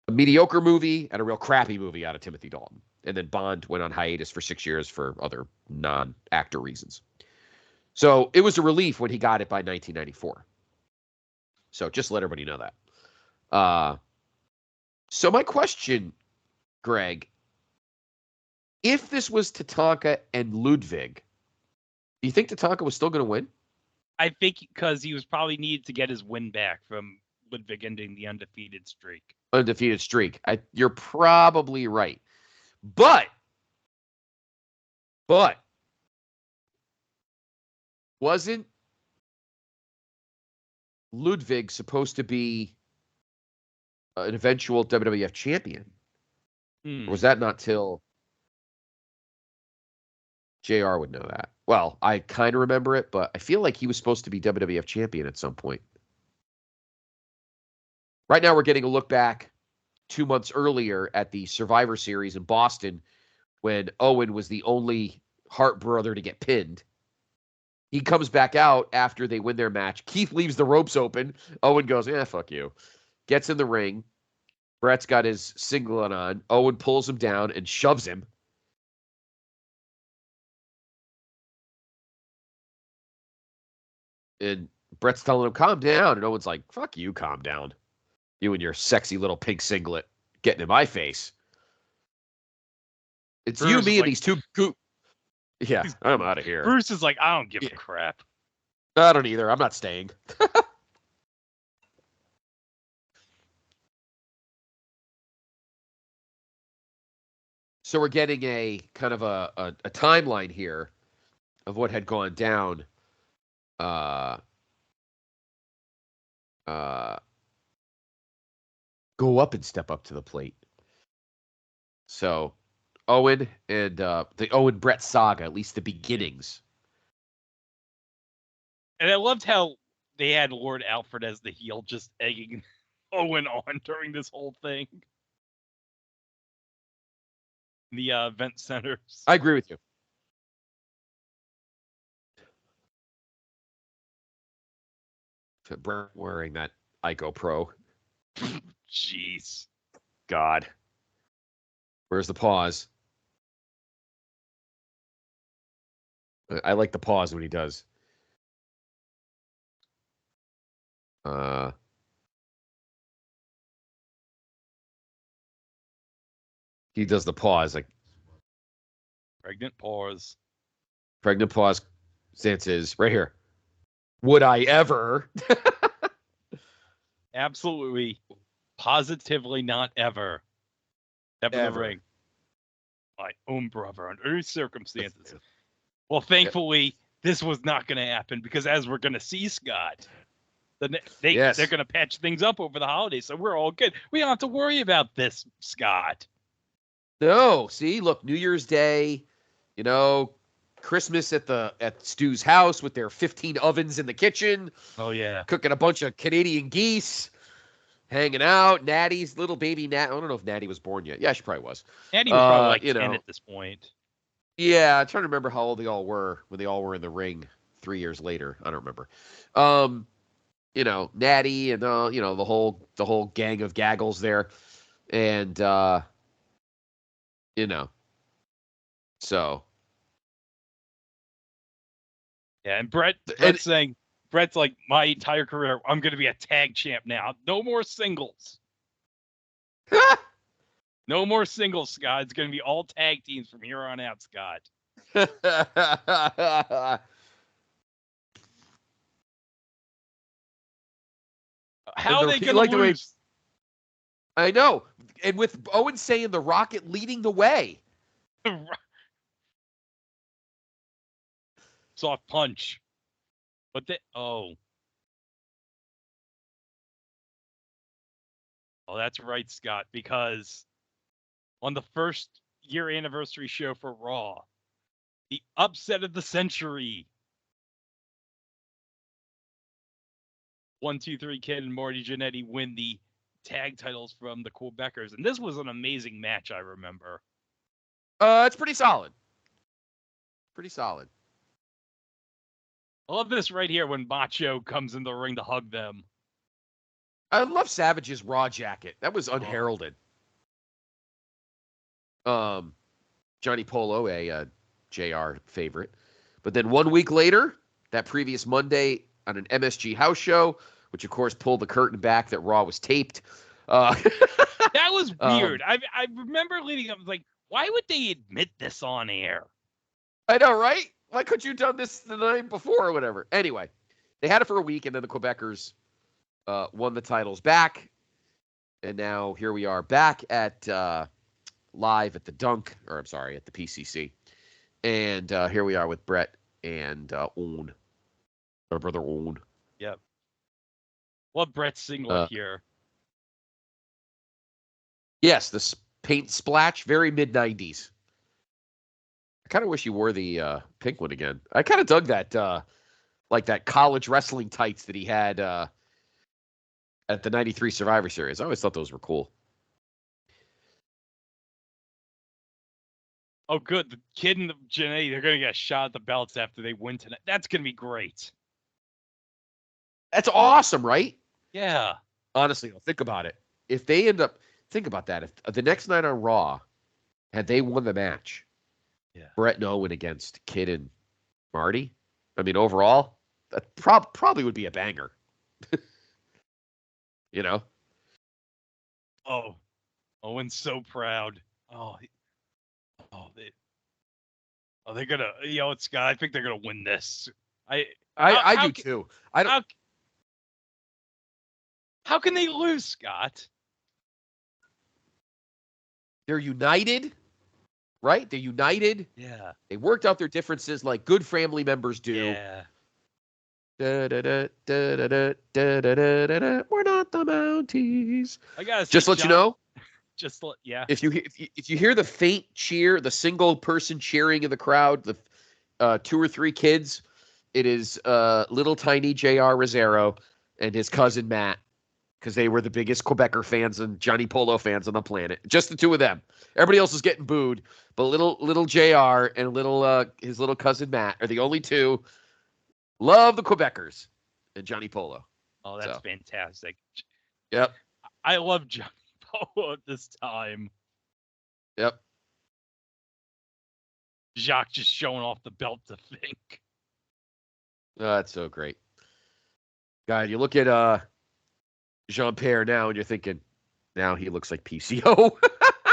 a mediocre movie and a real crappy movie out of Timothy Dalton. And then Bond went on hiatus for 6 years for other non-actor reasons. So it was a relief when he got it by 1994. So just let everybody know that. So my question, Greg, if this was Tatanka and Ludwig, do you think Tatanka was still going to win? I think because he was probably needed to get his win back from Ludwig ending the undefeated streak. You're probably right. But wasn't Ludwig supposed to be an eventual WWF champion? Or was that not till JR would know that? Well, I kind of remember it, but I feel like he was supposed to be WWF champion at some point. Right now, we're getting a look back 2 months earlier at the Survivor Series in Boston when Owen was the only Hart brother to get pinned. He comes back out after they win their match. Keith leaves the ropes open. Owen goes, fuck you. Gets in the ring. Brett's got his singlet on. Owen pulls him down and shoves him. And Brett's telling him, calm down. And Owen's like, fuck you, calm down. You and your sexy little pink singlet getting in my face. It's Bruce you, me, and like, these two Yeah, I'm out of here. Bruce is like, I don't give a crap. I don't either. I'm not staying. So we're getting a kind of a timeline here of what had gone down. Go up and step up to the plate. So Owen and the Owen Brett saga, at least the beginnings. And I loved how they had Lord Alfred as the heel, just egging Owen on during this whole thing. The event centers. I agree with you. Brett wearing that Ico Pro. Jeez. God. Where's the pause? I like the pause when he does. He does the pause, like Pregnant pause. Pregnant pause. Stance is right here. Would I ever? Absolutely. Positively not ever. Step in the ring. My own brother under any circumstances. Well, thankfully, this was not going to happen because as we're going to see, Scott, they're going to patch things up over the holidays, so we're all good. We don't have to worry about this, Scott. No, see, look, New Year's Day, Christmas at Stu's house with their 15 ovens in the kitchen, Oh yeah. cooking a bunch of Canadian geese, hanging out. Natty's little baby Nat. I don't know if Natty was born yet. Yeah, she probably was. Natty was probably like 10 at this point. Yeah, I'm trying to remember how old they all were when they all were in the ring 3 years later. I don't remember. Natty and the whole gang of gaggles there, and so. Yeah, and Brett's like, my entire career, I'm going to be a tag champ now. No more singles. No more singles, Scott. It's going to be all tag teams from here on out, Scott. How are they going to lose? I know. And with Owen saying the Rocket leading the way. Soft punch. But that's right, Scott, because on the first year anniversary show for Raw, the upset of the century, 1, 2, 3 Kid and Marty Jannetty win the tag titles from the Quebecers. And this was an amazing match, I remember. It's pretty solid. Pretty solid. I love this right here when Macho comes in the ring to hug them. I love Savage's Raw jacket. That was unheralded. Johnny Polo, a JR favorite. But then 1 week later, that previous Monday on an MSG house show, which of course pulled the curtain back that Raw was taped. That was weird. I remember leading up, I was like, why would they admit this on air? I know, right? Why couldn't you have done this the night before or whatever? Anyway, they had it for a week, and then the Quebecers won the titles back. And now here we are back at live at the Dunk, or I'm sorry, at the PCC. And here we are with Brett and Owen, our brother Owen. Yep. Love Brett's singlet here. Yes, the paint splash, very mid-90s. I kind of wish you wore the pink one again. I kind of dug that, like that college wrestling tights that he had at the 93 Survivor Series. I always thought those were cool. Oh, good. The Kid and the Janae, they're going to get a shot at the belts after they win tonight. That's going to be great. That's awesome, right? Yeah. Honestly, think about it. If they end up, think about that. If the next night on Raw, had they won the match, Brett and Owen against Kid and Marty, I mean, overall, that probably would be a banger. You know? Oh, Owen's so proud. They're gonna, Scott, I think they're gonna win this. I do too. How can they lose, Scott? They're united, right? They're united. Yeah. They worked out their differences like good family members do. Yeah. We're not the Mounties. I gotta just let you know. Yeah. If you hear the faint cheer, the single person cheering in the crowd, the 2 or 3 kids, it is little tiny J.R. Rosero and his cousin Matt, because they were the biggest Quebecer fans and Johnny Polo fans on the planet. Just the 2 of them. Everybody else is getting booed, but little J.R. and his little cousin Matt are the only 2. Love the Quebecers and Johnny Polo. Oh, that's fantastic. Yep. I love Johnny Polo at this time. Yep. Jacques just showing off the belt to think. Oh, that's so great. God, you look at Jean-Pierre now and you're thinking, now he looks like PCO. Oh,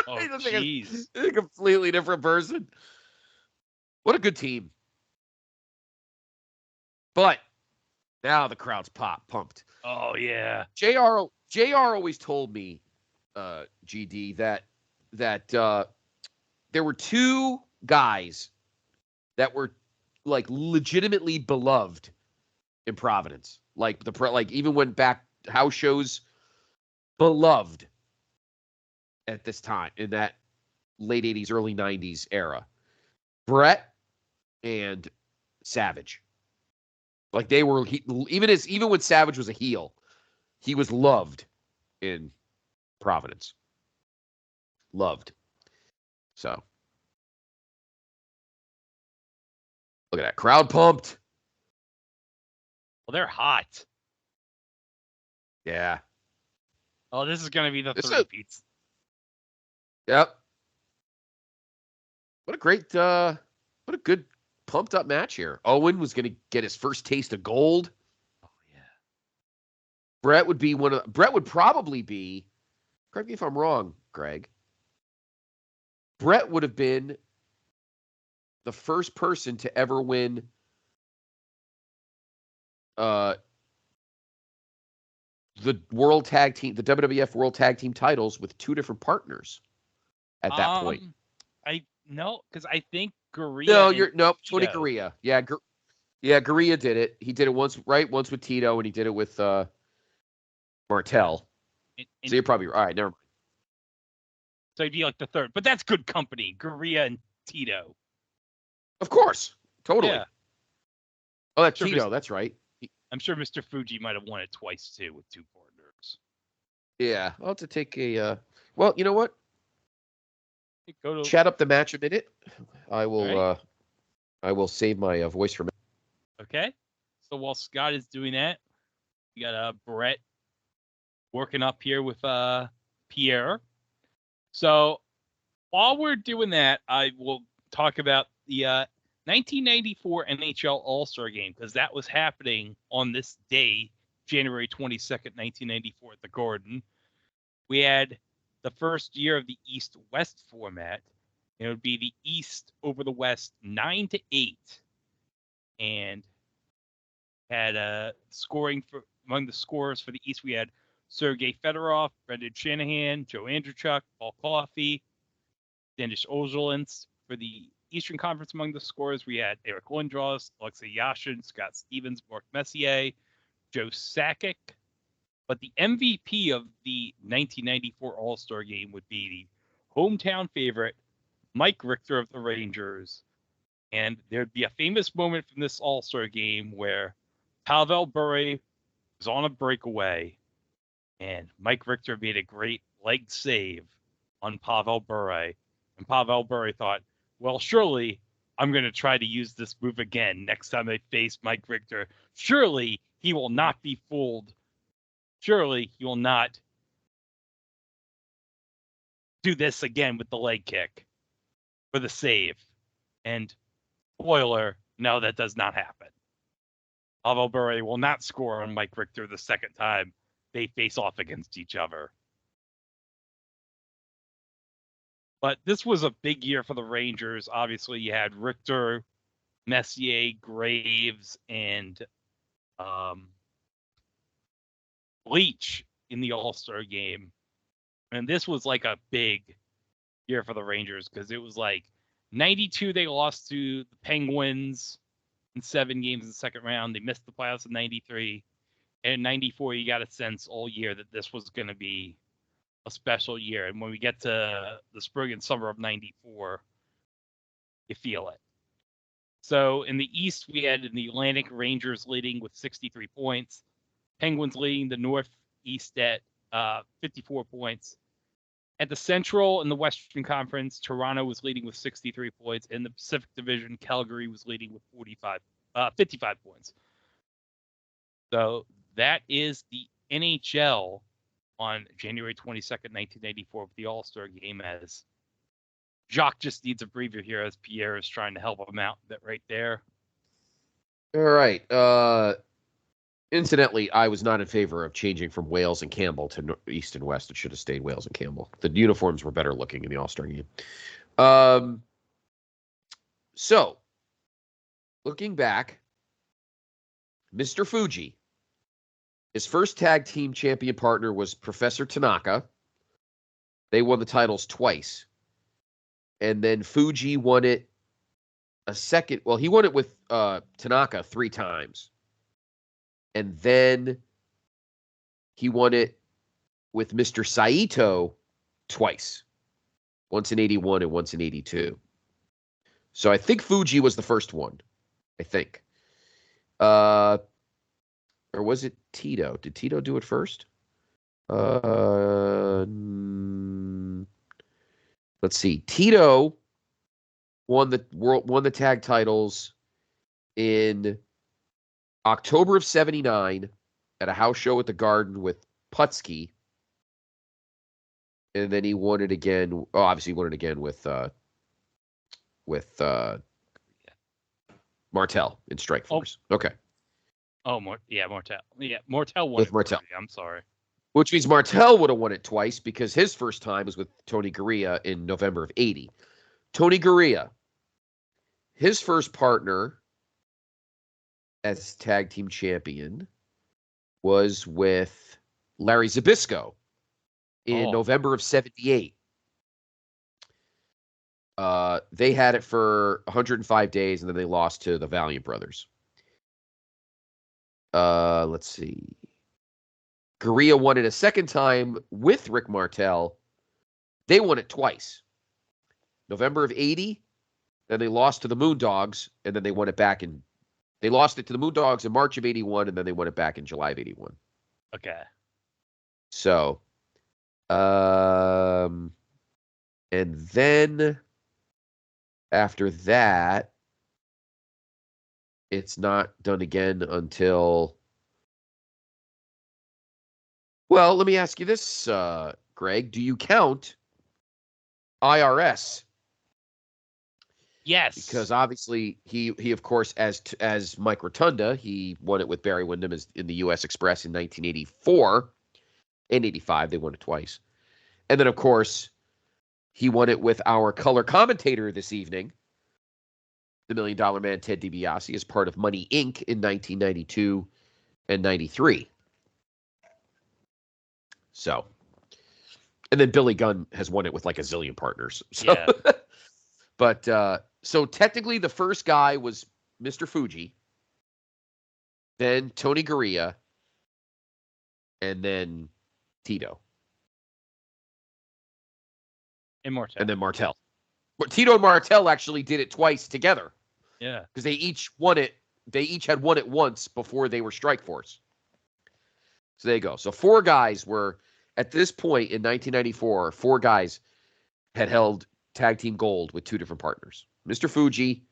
jeez. A completely different person. What a good team. But now the crowd's pumped. Oh, yeah. JR always told me, GD, that there were 2 guys that were like legitimately beloved in Providence. Like even when back house shows, beloved at this time in that late 80s, early 90s era. Brett and Savage. Like they were, even when Savage was a heel, he was loved in Providence. Loved. So, look at that. Crowd pumped. Well, they're hot. Yeah. Oh, this is going to be the This three is- peats. Yep. What a great, what a good pumped up match here. Owen was going to get his first taste of gold. Oh, yeah. Brett would probably be, correct me if I'm wrong, Greg. Brett would have been the first person to ever win the World Tag Team, the WWF World Tag Team titles with two different partners at that point. No, because I think Gurria. Tony Gurria. Yeah, Gurria did it. He did it once with Tito, and he did it with Martel. So you're probably all right. Never mind. So he'd be like the third, but that's good company. Gurria and Tito. Of course, totally. Yeah. Oh, that's Tito. That's right. I'm sure Mr. Fuji might have won it twice too with two partners. Yeah, I'll have to take a. Well, you know what? Chat up the match a minute. I will. Right. I will save my voice for a minute. Okay. So while Scott is doing that, we got Brett working up here with Pierre. So while we're doing that, I will talk about the 1994 NHL All-Star Game, because that was happening on this day, January 22nd, 1994 at the Garden. We had the first year of the East-West format. It would be the East over the West 9-8, and had scoring among the scorers for the East. We had Sergei Fedorov, Brendan Shanahan, Joe Andrewchuk, Paul Coffey, Denis Ozolins. For the Eastern Conference among the scorers, we had Eric Lindros, Alexei Yashin, Scott Stevens, Mark Messier, Joe Sakic. But the MVP of the 1994 All-Star Game would be the hometown favorite, Mike Richter of the Rangers. And there'd be a famous moment from this All-Star Game where Pavel Bure was on a breakaway, and Mike Richter made a great leg save on Pavel Bure. And Pavel Bure thought, well, surely I'm going to try to use this move again next time I face Mike Richter. Surely he will not be fooled. Surely he will not do this again with the leg kick for the save. And spoiler, no, that does not happen. Pavel Bure will not score on Mike Richter the second time they face off against each other. But this was a big year for the Rangers. Obviously, you had Richter, Messier, Graves, and Leach in the All-Star Game. And this was like a big year for the Rangers, because it was like 92, they lost to the Penguins in 7 games in the second round. They missed the playoffs in 93. And in 94, you got a sense all year that this was going to be a special year. And when we get to the spring and summer of 94, you feel it. So in the East, we had in the Atlantic, Rangers leading with 63 points. Penguins leading the Northeast at 54 points. At the Central and the Western Conference, Toronto was leading with 63 points. In the Pacific Division, Calgary was leading with 55 points. So that is the NHL on January 22nd, 1994, with the All-Star Game, as Jacques just needs a breather here as Pierre is trying to help him out right there. All right. Incidentally, I was not in favor of changing from Wales and Campbell to East and West. It should have stayed Wales and Campbell. The uniforms were better looking in the All-Star Game. So, looking back, Mr. Fuji, his first tag team champion partner was Professor Tanaka. They won the titles twice. And then Fuji won it a second. Well, he won it with Tanaka 3 times. And then he won it with Mr. Saito twice. Once in 81 and once in 82. So I think Fuji was the first one. I think. Or was it Tito? Did Tito do it first? Let's see. Tito won the tag titles in October of 79 at a house show at the Garden with Putski. And then he won it again. Oh, obviously he won it again with Martel in Strikeforce. Oh. Okay. Oh, Martel. Yeah, Martel won with it. Martel. I'm sorry. Which means Martel would have won it twice because his first time was with Tony Gurria in November of 80. Tony Gurria, his first partner as tag team champion was with Larry Zbyszko in November of 78. They had it for 105 days, and then they lost to the Valiant Brothers. Let's see. Gurria won it a second time with Rick Martel. They won it twice. November of 80, then they lost to the Moondogs, and then they won it back in... They lost it to the Moondogs in March of 81, and then they won it back in July of 81. Okay. So, and then after that, it's not done again until... Well, let me ask you this, Greg. Do you count IRS? Yes. Because obviously he of course, as Mike Rotunda, he won it with Barry Windham in the U.S. Express in 1984 and 85. They won it twice. And then, of course, he won it with our color commentator this evening, the $1 Million Man, Ted DiBiase, as part of Money, Inc. in 1992 and 93. So, and then Billy Gunn has won it with like a zillion partners. So, yeah. But, so technically the first guy was Mr. Fuji, then Tony Gurria, and then Tito. And Martel. And then Martel. But Tito and Martel actually did it twice together. Yeah. Because they each won it. They each had won it once before they were Strikeforce. So there you go. So four guys were, at this point in 1994, four guys had held tag team gold with two different partners. Mr. Fuji,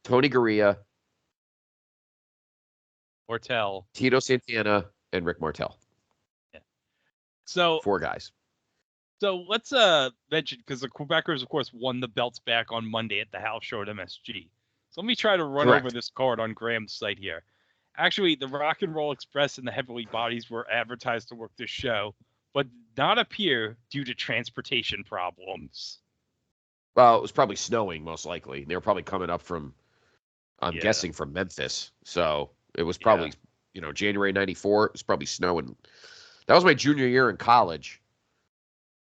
Tony Gurria, Martel, Tito Santana, and Rick Martel. Yeah. So four guys. So let's mention, because the Quebecers, of course, won the belts back on Monday at the house show at MSG. So let me try to run over this card on Graham's site here. Actually, the Rock and Roll Express and the Heavyweight Bodies were advertised to work this show, but not appear due to transportation problems. Well, it was probably snowing, most likely. They were probably coming up from, I'm guessing, from Memphis. So it was probably, January 94. It was probably snowing. That was my junior year in college.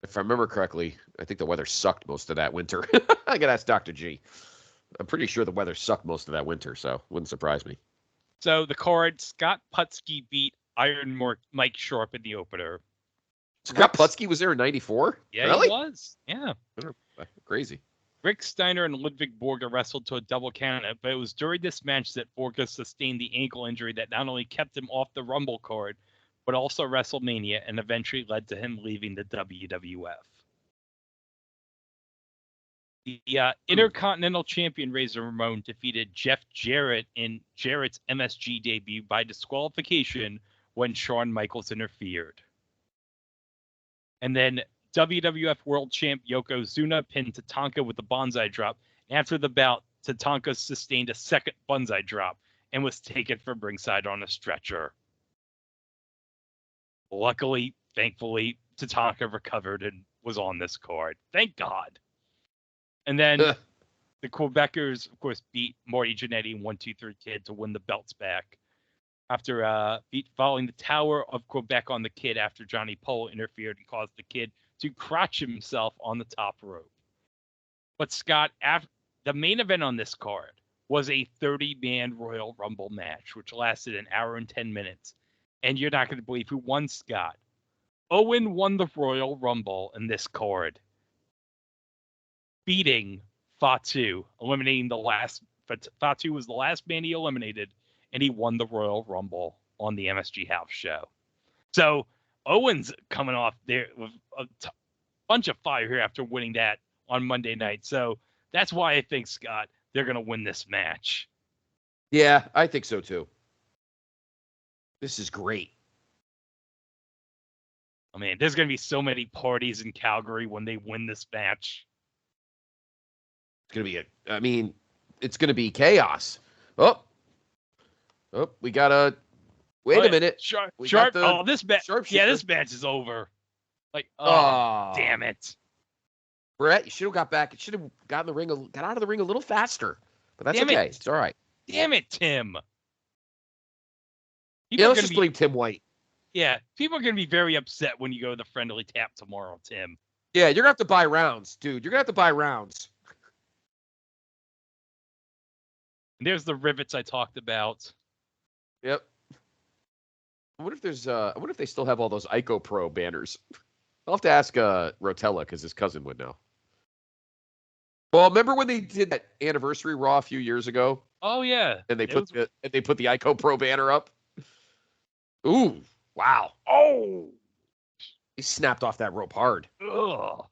If I remember correctly, I think the weather sucked most of that winter. I gotta ask Dr. G. I'm pretty sure the weather sucked most of that winter, so wouldn't surprise me. So the card, Scott Putski beat Iron Mike Sharp in the opener. Scott Putski was there in 94? Yeah, really? He was. Yeah. Crazy. Rick Steiner and Ludwig Borga wrestled to a double count, but it was during this match that Borga sustained the ankle injury that not only kept him off the Rumble card, but also WrestleMania, and eventually led to him leaving the WWF. The Intercontinental Champion Razor Ramon defeated Jeff Jarrett in Jarrett's MSG debut by disqualification when Shawn Michaels interfered. And then WWF World Champ Yokozuna pinned Tatanka with a Banzai drop. After the bout, Tatanka sustained a second Banzai drop and was taken from ringside on a stretcher. Luckily, thankfully, Tatanka recovered and was on this card. Thank God. And then the Quebecers, of course, beat Marty Jannetty and 1-2-3 Kid to win the belts back. After following the Tower of Quebec on the Kid after Johnny Pole interfered and caused the Kid to crotch himself on the top rope. But Scott, the main event on this card was a 30-man Royal Rumble match, which lasted an hour and 10 minutes. And you're not going to believe who won, Scott. Owen won the Royal Rumble in this card, beating Fatu, eliminating the last. Fatu was the last man he eliminated, and he won the Royal Rumble on the MSG House show. So Owens coming off there with a bunch of fire here after winning that on Monday night. So that's why I think, Scott, they're going to win this match. Yeah, I think so too. This is great. Oh, man, there's going to be so many parties in Calgary when they win this match. It's going to be it's going to be chaos. Oh, we got a, wait a minute. Sharp. This match. Yeah, this match is over. Like, damn it. Brett, you should have got back. You should have got out of the ring a little faster. But that's okay. It's all right. Damn it, Tim. Let's just blame Tim White. Yeah, people are going to be very upset when you go to the friendly tap tomorrow, Tim. Yeah, you're going to have to buy rounds, dude. You're going to have to buy rounds. And there's the rivets I talked about. Yep. I wonder if they still have all those Ico Pro banners. I'll have to ask Rotella because his cousin would know. Well, remember when they did that anniversary Raw a few years ago? Oh yeah. And they put the Ico Pro banner up. Ooh, wow. Oh, he snapped off that rope hard. Ugh.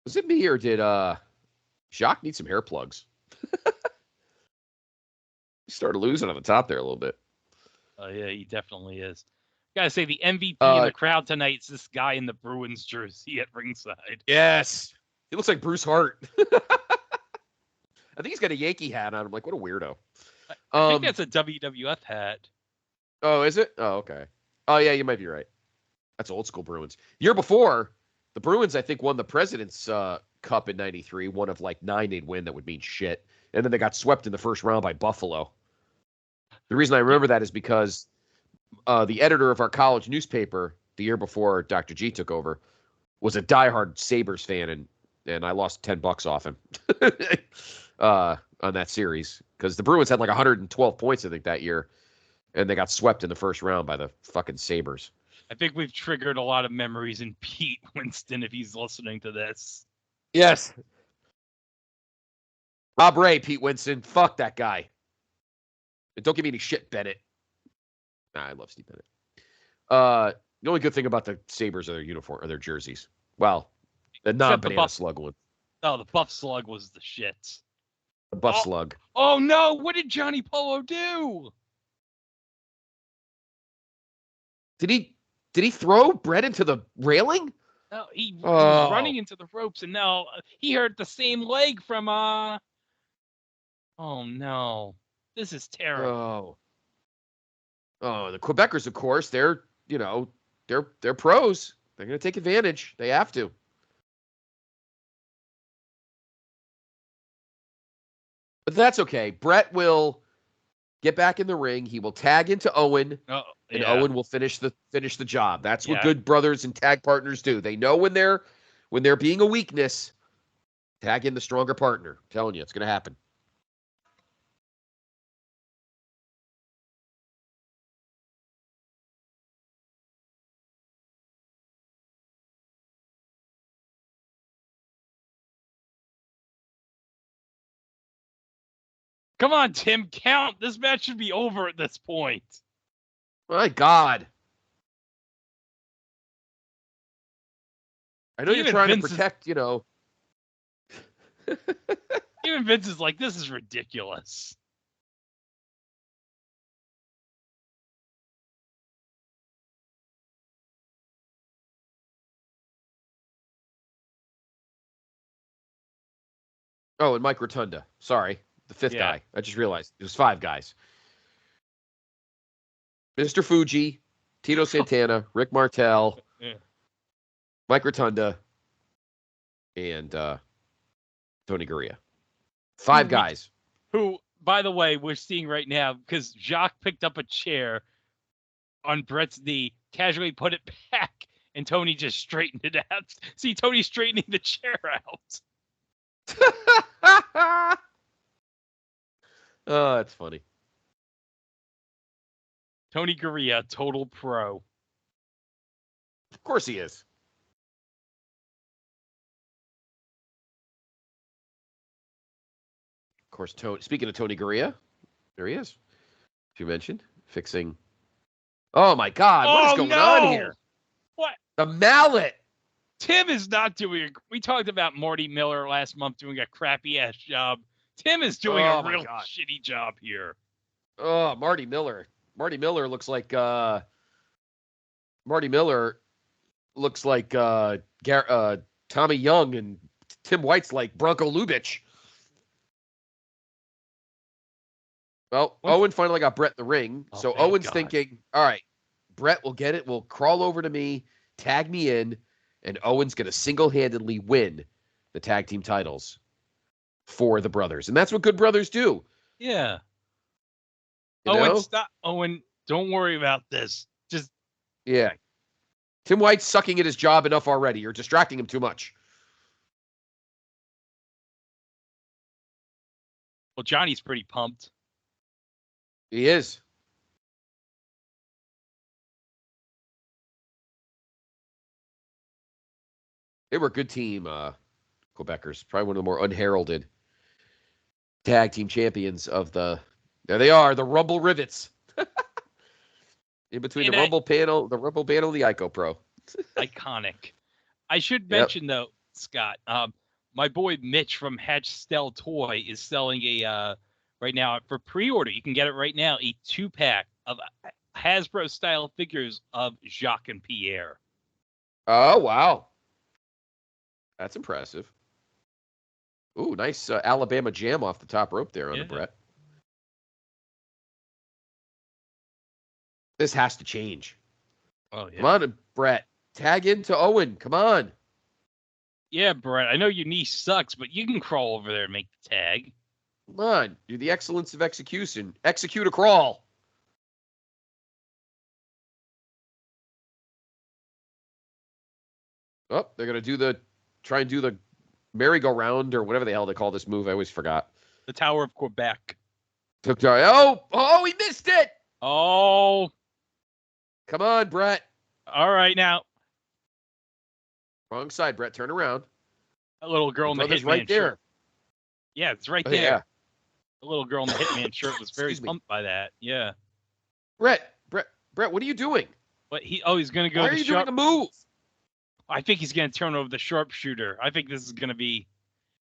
Was it me or did Jacques need some hair plugs? He started losing on the top there a little bit. Oh yeah, he definitely is. Gotta say, the MVP in the crowd tonight is this guy in the Bruins jersey at ringside. Yes. He looks like Bruce Hart. I think he's got a Yankee hat on. I'm like, what a weirdo. I think that's a WWF hat. Oh, is it? Oh, okay. Oh, yeah, you might be right. That's old school Bruins. Year before, the Bruins, I think, won the President's Cup in 93. One of like 9 they'd win that would mean shit. And then they got swept in the first round by Buffalo. The reason I remember that is because the editor of our college newspaper, the year before Dr. G took over, was a diehard Sabres fan, and I lost $10 off him on that series because the Bruins had like 112 points, I think, that year, and they got swept in the first round by the fucking Sabres. I think we've triggered a lot of memories in Pete Winston if he's listening to this. Yes. Rob Ray, Pete Winston. Fuck that guy. And don't give me any shit, Bennett. Nah, I love Steve Bennett. The only good thing about the Sabres are their uniform or their jerseys. Well, the non-banana slug one. Oh, the Buff Slug was the shit. The Buff Slug. Oh no! What did Johnny Polo do? Did he throw Brett into the railing? No, he was running into the ropes, and now he hurt the same leg from Oh no! This is terrible. Oh, the Quebecers, of course, they're pros. They're going to take advantage. They have to. But that's okay. Brett will get back in the ring. He will tag into Owen, and Owen will finish the job. That's what good brothers and tag partners do. They know when they're being a weakness, tag in the stronger partner. I'm telling you, it's going to happen. Come on, Tim, count. This match should be over at this point. My God. I know you're trying to protect, Even Vince is like, this is ridiculous. Oh, and Mike Rotunda. Sorry. The fifth guy. I just realized it was 5 guys. Mr. Fuji, Tito Santana, Rick Martel, Mike Rotunda, and Tony Gurria. 5 guys. Who, by the way, we're seeing right now, because Jacques picked up a chair on Brett's knee, casually put it back, and Tony just straightened it out. See, Tony straightening the chair out. Oh, that's funny. Tony Gurria, total pro. Of course he is. course, speaking of Tony Gurria, there he is. You mentioned fixing. Oh my God! What is going on here? What? The mallet. Tim is not doing. We talked about Marty Miller last month doing a crappy ass job. Tim is doing a real shitty job here. Oh, Marty Miller. Marty Miller looks like Tommy Young, and Tim White's like Bronco Lubitsch. Well, Owen finally got Brett in the ring. Oh, so Owen's thinking, all right, Brett will get it. Will crawl over to me, tag me in, and Owen's going to single-handedly win the tag team titles for the brothers. And that's what good brothers do. Yeah. You Owen, know? stop. Owen, don't worry about this. Just. Yeah. Tim White's sucking at his job enough already. You're distracting him too much. Well, Johnny's pretty pumped. He is. They were a good team, Quebecers. Probably one of the more unheralded tag team champions of the... There they are, the Rumble Rivets. In between the Rumble panel, the Ico Pro. Iconic. I should mention, though, Scott, my boy Mitch from Hatchstell Toy is selling a... right now, for pre-order, you can get it right now, a 2-pack of Hasbro-style figures of Jacques and Pierre. Oh, wow. That's impressive. Ooh, nice Alabama jam off the top rope there on the Brett. This has to change. Oh, yeah. Come on, Brett. Tag into Owen. Come on. Yeah, Brett, I know your knee sucks, but you can crawl over there and make the tag. Come on, do the excellence of execution. Execute a crawl. Oh, they're gonna try and do the merry-go-round or whatever the hell they call this move. I always forgot. The Tower of Quebec. Oh, he missed it. Oh, come on, Brett. All right, now. Wrong side, Brett. Turn around. A little girl in the Hitman right there. shirt. Yeah, it's right there. Yeah. The little girl in the Hitman shirt was very pumped by that. Yeah. Brett, what are you doing? But he's going to go. Why are you doing a move? I think he's going to turn over the sharpshooter. I think this is going to be.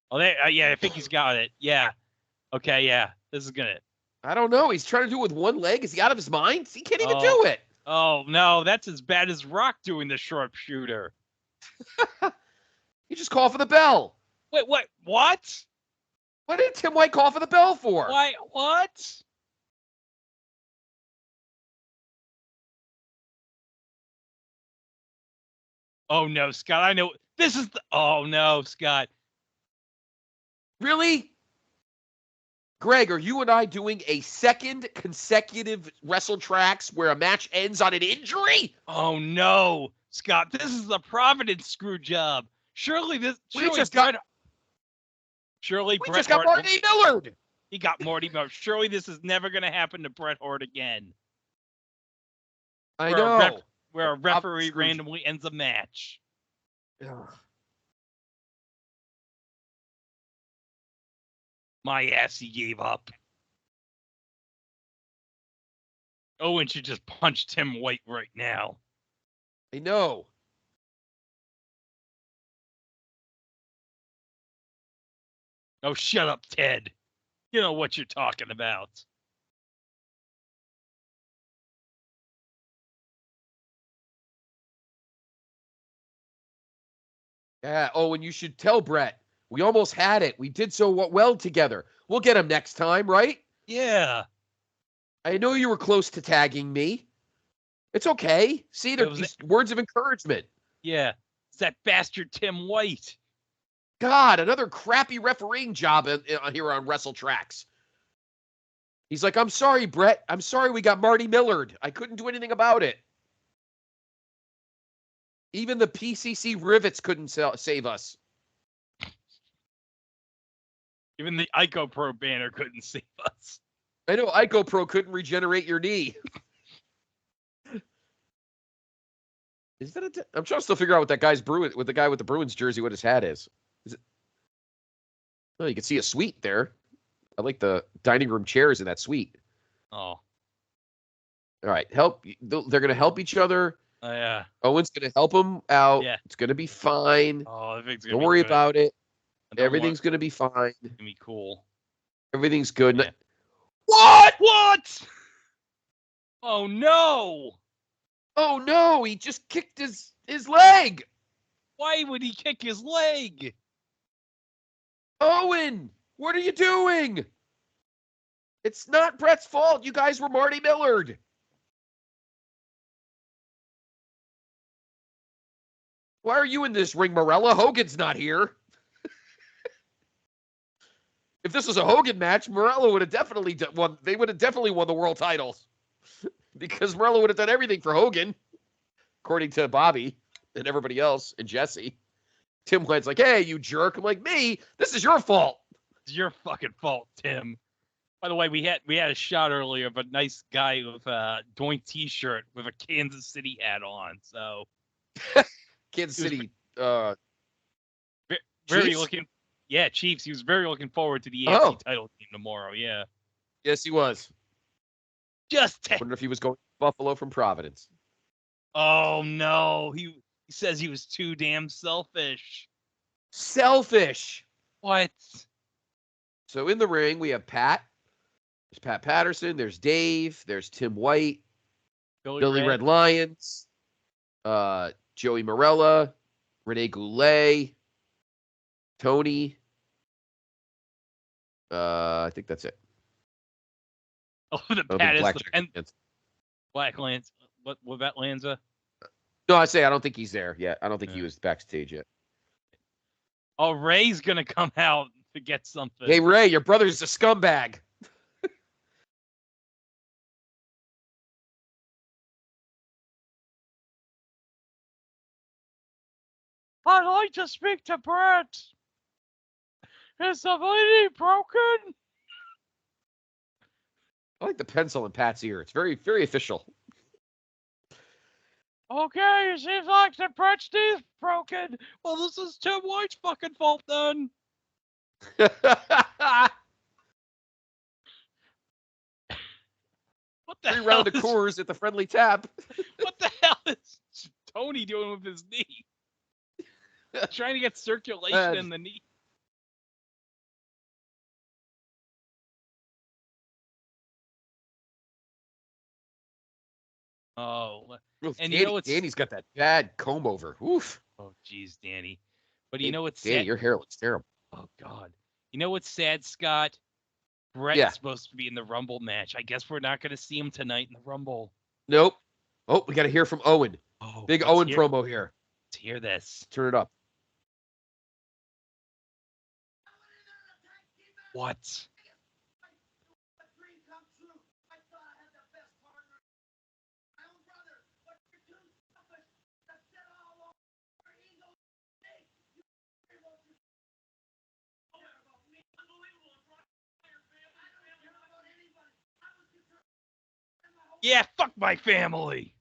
Oh, I think he's got it. Yeah. Okay, yeah. This is going to. I don't know. He's trying to do it with one leg. Is he out of his mind? He can't even do it. Oh, no. That's as bad as Rock doing the sharpshooter. You just call for the bell. Wait, what? What? What did Tim White call for the bell for? Why? What? Oh, no, Scott. I know. This is the... Oh, no, Scott. Really? Greg, are you and I doing a second consecutive WrestleTRAXX where a match ends on an injury? Oh, no, Scott. This is the Providence screw job. Surely this... We just got Marty Millard. He got Marty Millard. Surely this is never going to happen to Bret Hart again. I know. Where a referee randomly ends a match. Ugh. My ass, he gave up. Owen should just punch Tim White right now. I know. Oh, shut up, Ted. You know what you're talking about. Yeah, and you should tell Brett. We almost had it. We did so well together. We'll get him next time, right? Yeah. I know you were close to tagging me. It's okay. See, these words of encouragement. Yeah. It's that bastard Tim White. God, another crappy refereeing job here on WrestleTRAXX. He's like, I'm sorry, Brett. I'm sorry we got Marty Millard. I couldn't do anything about it. Even the PCC rivets couldn't save us. Even the Ico Pro banner couldn't save us. I know Ico Pro couldn't regenerate your knee. Is that I'm trying to still figure out what that guy's with the guy with the Bruins jersey, what his hat is. Is it? Oh, you can see a suite there. I like the dining room chairs in that suite. Oh. All right, they're going to help each other. Oh, yeah. Owen's going to help him out. Yeah. It's going to be fine. Oh, everything's gonna Don't be worry good. about it. Everything's going to be fine. It's gonna be cool. Everything's good. Yeah. What? Oh no! Oh no, he just kicked his leg. Why would he kick his leg? Owen, what are you doing? It's not Brett's fault. You guys were Marty Millard. Why are you in this ring, Morella? Hogan's not here. If this was a Hogan match, Morella would have definitely won. They would have definitely won the world titles because Morella would have done everything for Hogan, according to Bobby and everybody else and Jesse. Tim White's like, "Hey, you jerk!" I'm like, "Me? This is your fault." It's your fucking fault, Tim. By the way, we had a shot earlier of a nice guy with a Doink T-shirt with a Kansas City hat on. So Kansas City. Very Chiefs? looking. Yeah, Chiefs. He was very looking forward to the AFC title game tomorrow. Yeah. Yes, he was. Just. Wonder if he was going to Buffalo from Providence. Oh no, he says he was too damn selfish. Selfish. What? So in the ring, we have Pat. There's Pat Patterson. There's Dave. There's Tim White. Billy Red Lions. Joey Morella. Rene Goulet. Tony. I think that's it. Oh, the Pat is Black the Jack Lanza. Black Lance. What about Lanza? No, I don't think he's there yet. I don't think he was backstage yet. Oh, Ray's gonna come out to get something. Hey, Ray, your brother's a scumbag. I'd like to speak to Brett. Is the lady broken? I like the pencil in Pat's ear. It's very, very official. Okay, it seems like the Brett's teeth broken. Well, this is Tim White's fucking fault then. What the Free hell round of is, Coors at the friendly tap. what the hell is Tony doing with his knee? Trying to get circulation in the knee. Oh, and you know what's Danny's got that bad comb over. Oof. Oh, geez, Danny. But you know what's Danny, sad? your hair looks terrible. Oh God. You know what's sad, Scott? Brett's supposed to be in the Rumble match. I guess we're not going to see him tonight in the Rumble. Nope. Oh, we got to hear from Owen. Oh, big Owen promo here. Let's hear this. Turn it up. What? Yeah, fuck my family.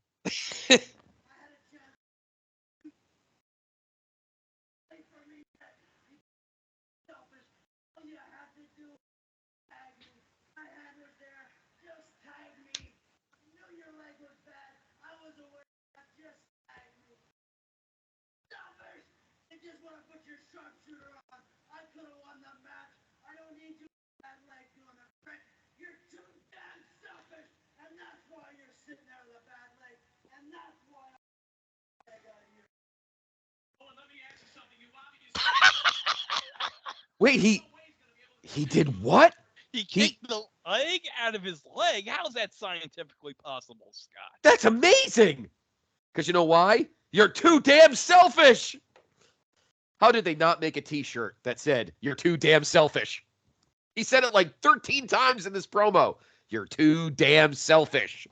Wait, he did what? He kicked the leg out of his leg. How's that scientifically possible, Scott? That's amazing. Because you know why? You're too damn selfish. How did they not make a T-shirt that said, "You're too damn selfish"? He said it like 13 times in this promo. You're too damn selfish.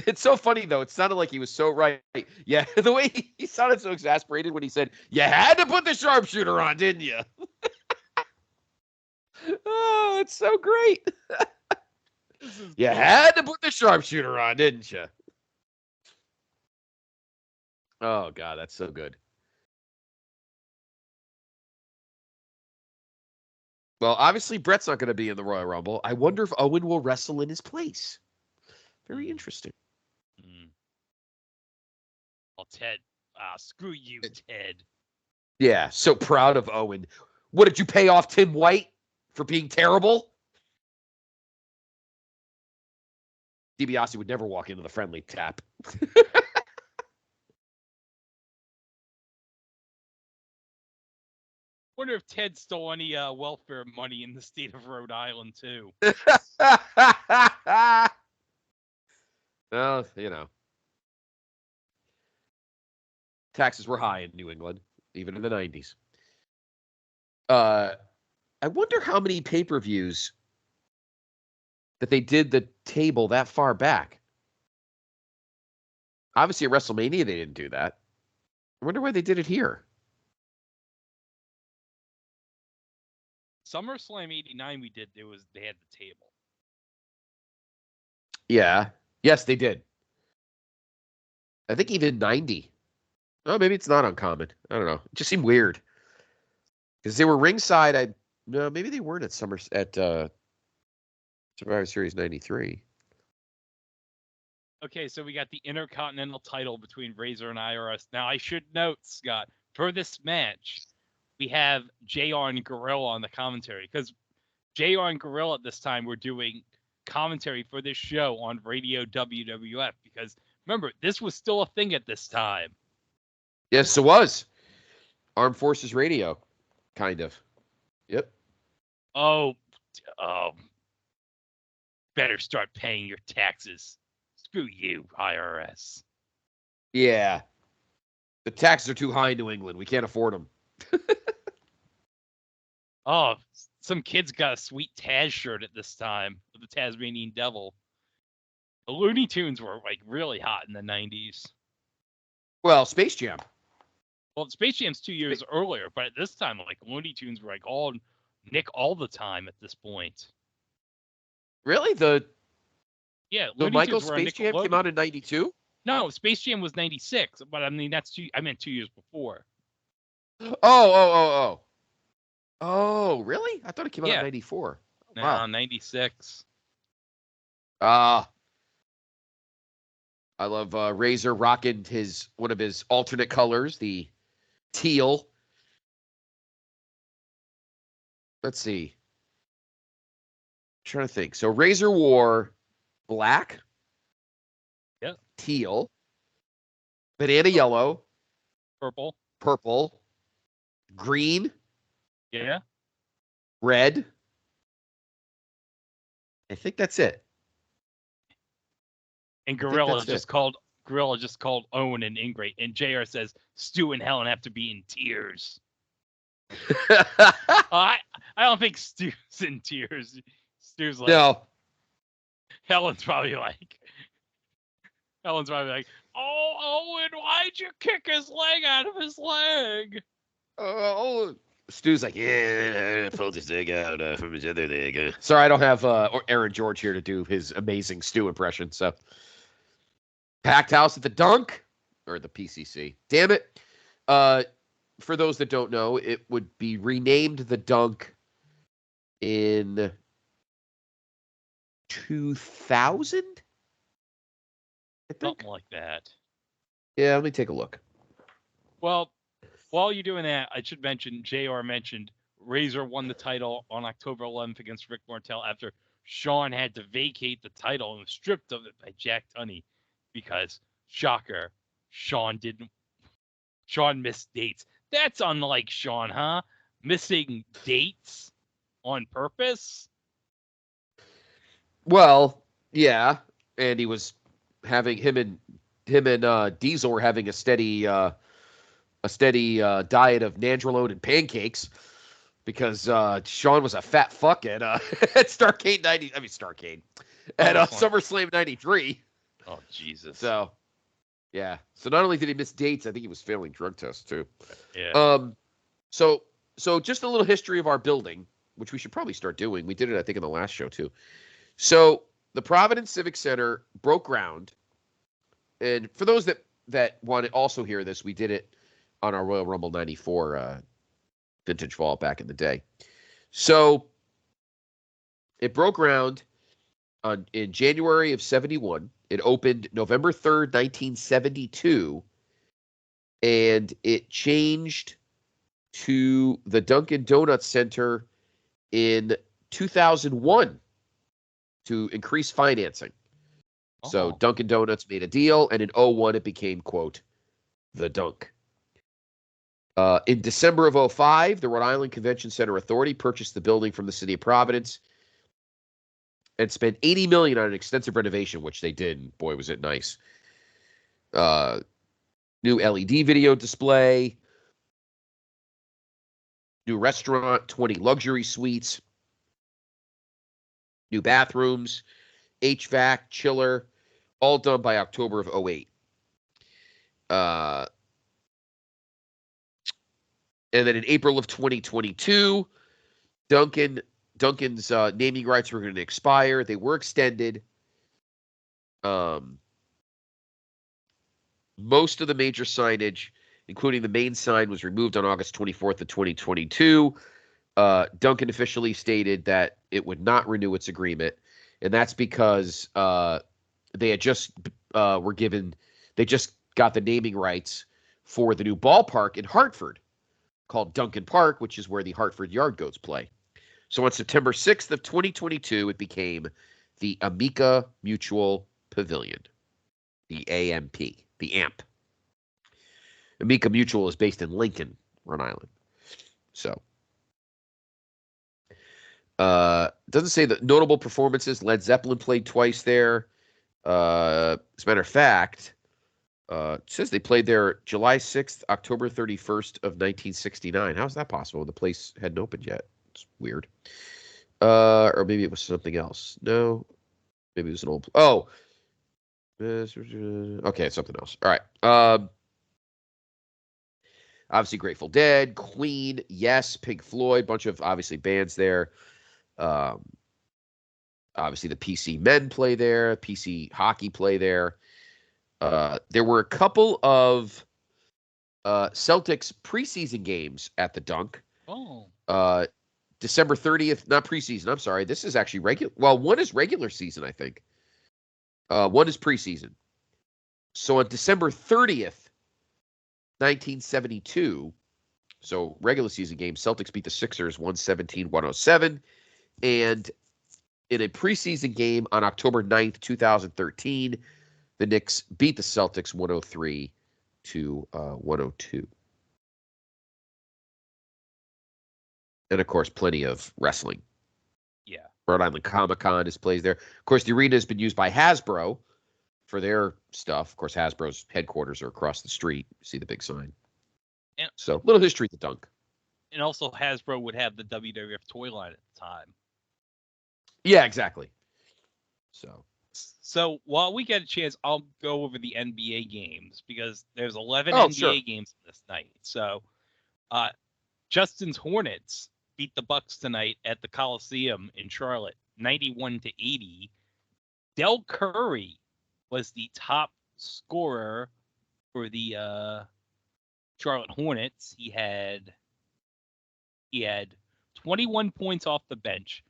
It's so funny, though. It sounded like he was so right. Yeah, the way he sounded so exasperated when he said, "You had to put the sharpshooter on, didn't you?" Oh, it's so great. You had to put the sharpshooter on, didn't you? Oh, God, that's so good. Well, obviously Brett's not going to be in the Royal Rumble. I wonder if Owen will wrestle in his place. Very interesting. Well, Ted, screw you, Ted. Yeah, so proud of Owen. What, did you pay off Tim White for being terrible? DiBiase would never walk into the friendly tap. Wonder if Ted stole any welfare money in the state of Rhode Island too. Well, taxes were high in New England, even in the 90s. I wonder how many pay-per-views that they did the table that far back. Obviously, at WrestleMania, they didn't do that. I wonder why they did it here. SummerSlam '89 they had the table. Yeah. Yes, they did. I think even 90. Oh, maybe it's not uncommon. I don't know. It just seemed weird. Because they were ringside. No, maybe they weren't at Survivor Series 93. Okay, so we got the Intercontinental title between Razor and IRS. Now, I should note, Scott, for this match, we have JR and Gorilla on the commentary. Because JR and Gorilla at this time were doing commentary for this show on Radio WWF. Because, remember, this was still a thing at this time. Yes, it was. Armed Forces Radio, kind of. Yep. Oh, better start paying your taxes. Screw you, IRS. Yeah. The taxes are too high in New England. We can't afford them. Oh, some kids got a sweet Taz shirt at this time of the Tasmanian Devil. The Looney Tunes were like really hot in the 90s. Well, Space Jam. Well, Space Jam's 2 years earlier, but at this time, like Looney Tunes were like all Nick all the time at this point. Really? The Michael Space Jam came out in 92? No, Space Jam was 96, but I mean I meant 2 years before. Oh. Oh, really? I thought it came out in 94. No, wow. 96. I love Razor rocking one of his alternate colors, the teal. Let's see. I'm trying to think. So Razor wore black, teal, banana yellow, purple, green, red. I think that's it. And Gorilla just called Owen an ingrate, and JR says Stu and Helen have to be in tears. I don't think Stu's in tears. Stu's like, no. Helen's probably like, oh, Owen, why'd you kick his leg out of his leg? Stu's like, yeah, I pulled his leg out from his other leg. Sorry, I don't have Aaron George here to do his amazing Stu impression. So, packed house at the Dunk or the PCC. Damn it! For those that don't know, it would be renamed the Dunk in 2000. Something like that. Yeah, let me take a look. Well, while you're doing that, I should mention, JR mentioned Razor won the title on October 11th against Rick Martel after Shawn had to vacate the title and was stripped of it by Jack Tunney because, shocker, Shawn missed dates. That's unlike Shawn, huh? Missing dates on purpose? Well, yeah, and he was having him and Diesel were having a steady diet of nandrolone and pancakes because Shawn was a fat fuck at SummerSlam 93. Oh, Jesus. So, yeah. So not only did he miss dates, I think he was failing drug tests too. Yeah. So just a little history of our building, which we should probably start doing. We did it, I think, in the last show too. So the Providence Civic Center broke ground. And for those that want to also hear this, we did it on our Royal Rumble 94 Vintage Vault back in the day. So it broke ground in January of 71. It opened November 3rd, 1972, and it changed to the Dunkin' Donuts Center in 2001 to increase financing. So Dunkin' Donuts made a deal, and in 01 it became, quote, the Dunk. In December of 05, the Rhode Island Convention Center Authority purchased the building from the city of Providence and spent $80 million on an extensive renovation, which they did. And boy, was it nice. New LED video display, new restaurant, 20 luxury suites, new bathrooms, HVAC, chiller, all done by October of 08. And then in April of 2022, Dunkin's naming rights were going to expire. They were extended. Most of the major signage, including the main sign, was removed on August 24th of 2022. Dunkin' officially stated that it would not renew its agreement, and that's because they had just they just got the naming rights for the new ballpark in Hartford called Dunkin' Park, which is where the Hartford Yard Goats play. So on September 6th of 2022, it became the Amica Mutual Pavilion, the AMP, the AMP. Amica Mutual is based in Lincoln, Rhode Island. So, doesn't say the notable performances. Led Zeppelin played twice there. As a matter of fact, it says they played there July 6th, October 31st of 1969. How is that possible? The place hadn't opened yet. It's weird. Or maybe it was something else. No, maybe it was an old. Oh, okay, it's something else. All right. Obviously, Grateful Dead, Queen, Yes, Pink Floyd, bunch of obviously bands there. Obviously, the PC Men play there. PC Hockey play there. There were a couple of Celtics preseason games at the Dunk. December 30th, not preseason. I'm sorry. This is actually regular. Well, one is regular season, I think. One is preseason. So on December 30th, 1972, so regular season game, Celtics beat the Sixers 117-107. And in a preseason game on October 9th, 2013, the Knicks beat the Celtics 103-102. And, of course, plenty of wrestling. Yeah. Rhode Island Comic-Con plays there. Of course, the arena has been used by Hasbro for their stuff. Of course, Hasbro's headquarters are across the street. You see the big sign. And, so, little history at the Dunk. And also, Hasbro would have the WWF toy line at the time. Yeah, exactly. So while we get a chance, I'll go over the NBA games because there's 11 NBA games this night. So, Justin's Hornets beat the Bucks tonight at the Coliseum in Charlotte, 91-80. Del Curry was the top scorer for the Charlotte Hornets. He had 21 points off the bench.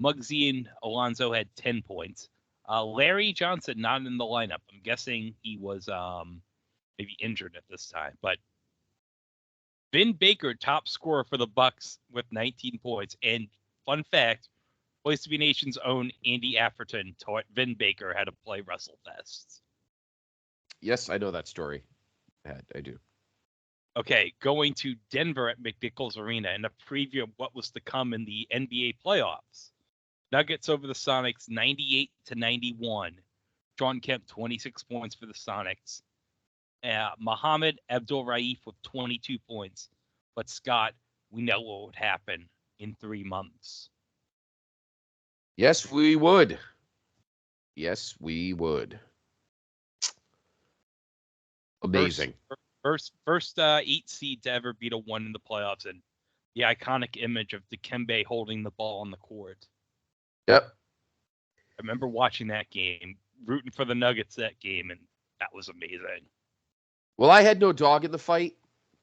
Muggsy and Alonzo had 10 points. Larry Johnson not in the lineup. I'm guessing he was maybe injured at this time. But Vin Baker, top scorer for the Bucks with 19 points. And fun fact, Place to Be Nation's own Andy Afferton taught Vin Baker how to play WrestleFest. Yes, I know that story. I do. Okay, going to Denver at McNichols Arena and a preview of what was to come in the NBA playoffs. Nuggets over the Sonics 98-91. John Kemp 26 points for the Sonics. Mohamed Abdul-Raif with 22 points. But Scott, we know what would happen in 3 months. Yes, we would. Yes, we would. Amazing. First 8 seed to ever beat a 1 in the playoffs, and the iconic image of Dikembe holding the ball on the court. Yep. I remember watching that game, rooting for the Nuggets that game, and that was amazing. Well, I had no dog in the fight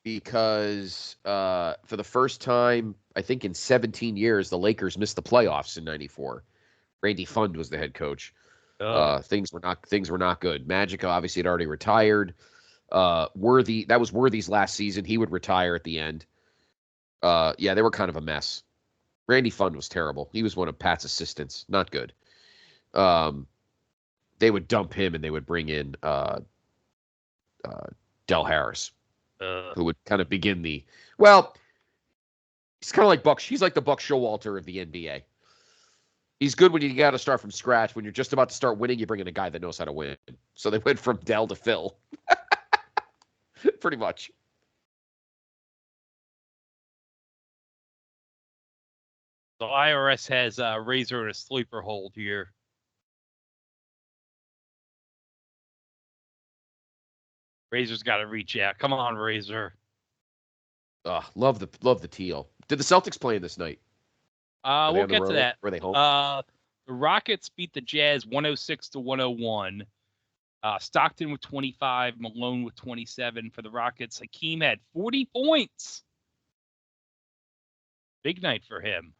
because for the first time I think in 17 years, the Lakers missed the playoffs in '94. Randy Fund was the head coach. Things were not good. Magic obviously had already retired. That was Worthy's last season. He would retire at the end. They were kind of a mess. Randy Fund was terrible. He was one of Pat's assistants. Not good. They would dump him and they would bring in Del Harris, who would kind of begin the. Well, he's kind of like Buck. He's like the Buck Showalter of the NBA. He's good when you got to start from scratch. When you're just about to start winning, you bring in a guy that knows how to win. So they went from Del to Phil. Pretty much. The IRS has Razor in a sleeper hold here. Razor's got to reach out. Come on, Razor. Love the teal. Did the Celtics play in this night? We'll get to that. Were they home? The Rockets beat the Jazz 106-101. Stockton with 25, Malone with 27 for the Rockets. Hakeem had 40 points. Big night for him.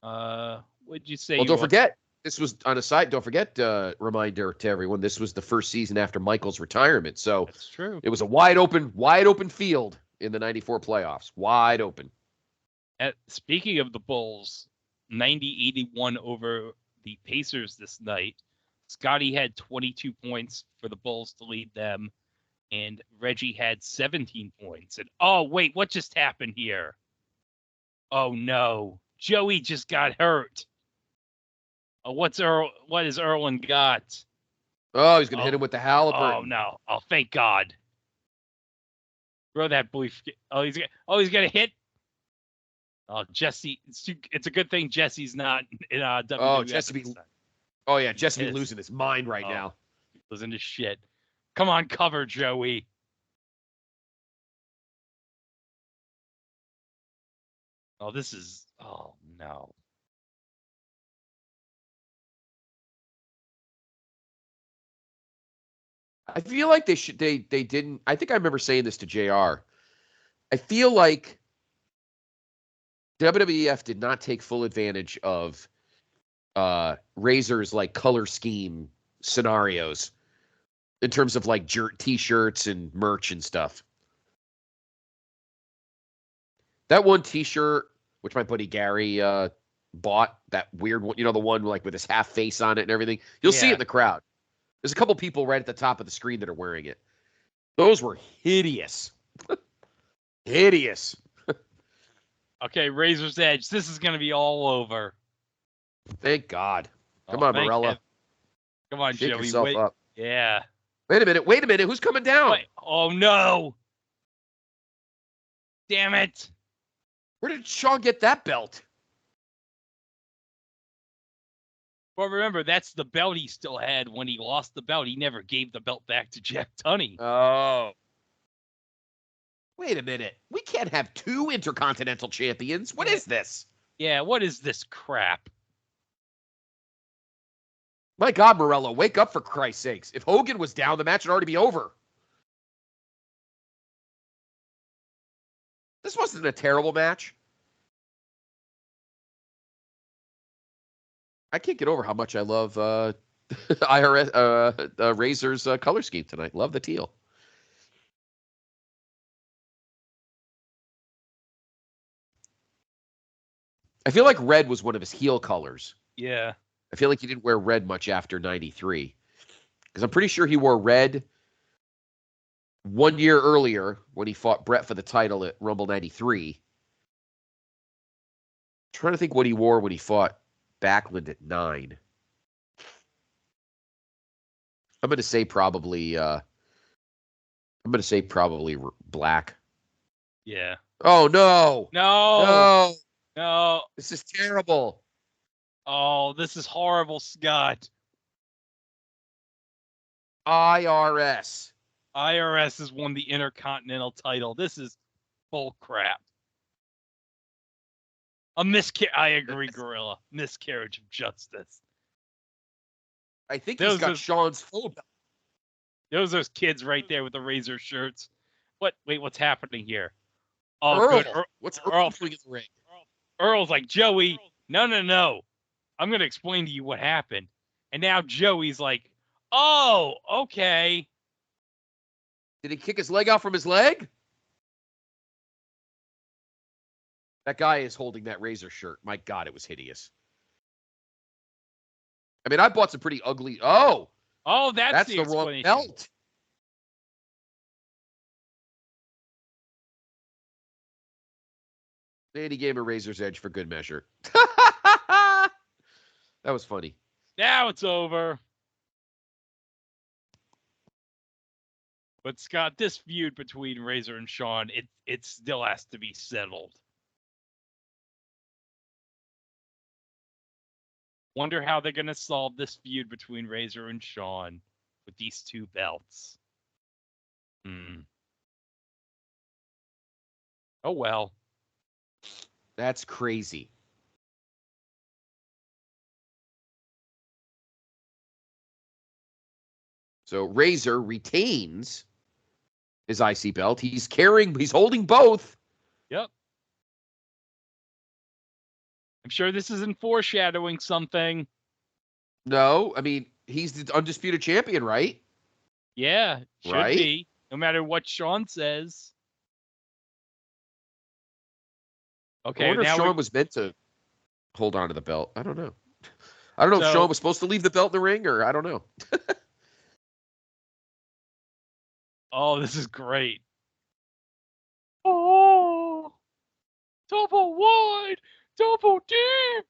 What'd you say? Well, don't forget, this was on a side. Don't forget, reminder to everyone, this was the first season after Michael's retirement. So that's true. It was a wide open field in the '94 playoffs. Wide open. Speaking of the Bulls, 90-81 over the Pacers this night. Scotty had 22 points for the Bulls to lead them, and Reggie had 17 points. And oh wait, what just happened here? Oh no, Joey just got hurt. What is Erwin got? Oh, he's gonna hit him with the Halliburton. Oh no! Oh, thank God. Throw that brief. Oh, he's gonna hit. Oh, Jesse. It's a good thing Jesse's not in WWF. Oh, Jesse be losing his mind right now. Losing his shit. Come on, cover, Joey. Oh, this is. Oh no. I feel like they didn't. I think I remember saying this to JR. I feel like WWF did not take full advantage of Razor's like color scheme scenarios in terms of like t-shirts and merch and stuff. That one t-shirt, which my buddy Gary bought, that weird one, the one like with his half face on it and everything. You'll see it in the crowd. There's a couple people right at the top of the screen that are wearing it. Those were hideous. Hideous. Okay, Razor's Edge. This is going to be all over. Thank God. Come on, Morella. Come on, Shake Joey. yourself up. Yeah. Wait a minute. Who's coming down? Wait. Oh, no. Damn it. Where did Shawn get that belt? Well, remember, that's the belt he still had when he lost the belt. He never gave the belt back to Jack Tunney. Oh. Wait a minute. We can't have two Intercontinental Champions. What is this? Yeah, what is this crap? My God, Morello, wake up for Christ's sakes. If Hogan was down, the match would already be over. This wasn't a terrible match. I can't get over how much I love Razor's color scheme tonight. Love the teal. I feel like red was one of his heel colors. Yeah. I feel like he didn't wear red much after '93. Because I'm pretty sure he wore red 1 year earlier when he fought Brett for the title at Rumble '93. Trying to think what he wore when he fought Backlund at 9. I'm going to say probably black. Yeah. Oh no. No. This is terrible. Oh, this is horrible, Scott. IRS has won the Intercontinental title. This is bull crap. I agree, Gorilla. Miscarriage of justice. I think he's got Shawn's full belt. Those kids right there with the Razor shirts. What's happening here? Oh, Earl. good. What's Earl doing in the ring? Earl's like, Joey, no. I'm going to explain to you what happened. And now Joey's like, oh, okay. Did he kick his leg out from his leg? That guy is holding that Razor shirt. My God, it was hideous. I mean, I bought some pretty ugly. Oh, that's the wrong explanation. belt. And he gave a Razor's Edge for good measure. That was funny. Now it's over. But Scott, this feud between Razor and Shawn, it still has to be settled. Wonder how they're going to solve this feud between Razor and Shawn with these two belts. Oh, well. That's crazy. So Razor retains his IC belt. He's holding both. Yep. I'm sure this isn't foreshadowing something. No, I mean, he's the undisputed champion, right? Yeah, should right? be. No matter what Shawn says. Okay, I wonder if Shawn was meant to hold on to the belt. I don't know. I don't know if Shawn was supposed to leave the belt in the ring, or I don't know. Oh, this is great. Oh, double wide, double deep.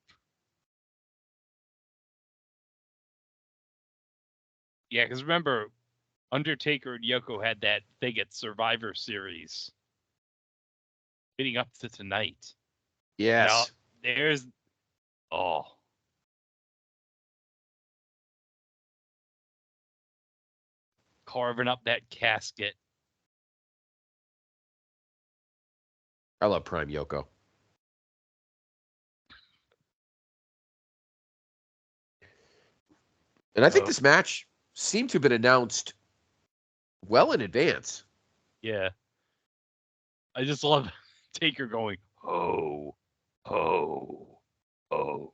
Yeah, because remember, Undertaker and Yoko had that thing at Survivor Series leading up to tonight. Yes. Now, there's... Oh. Carving up that casket. I love Prime Yoko. And I think this match seemed to have been announced well in advance. Yeah. I just love Taker going, oh, oh, oh.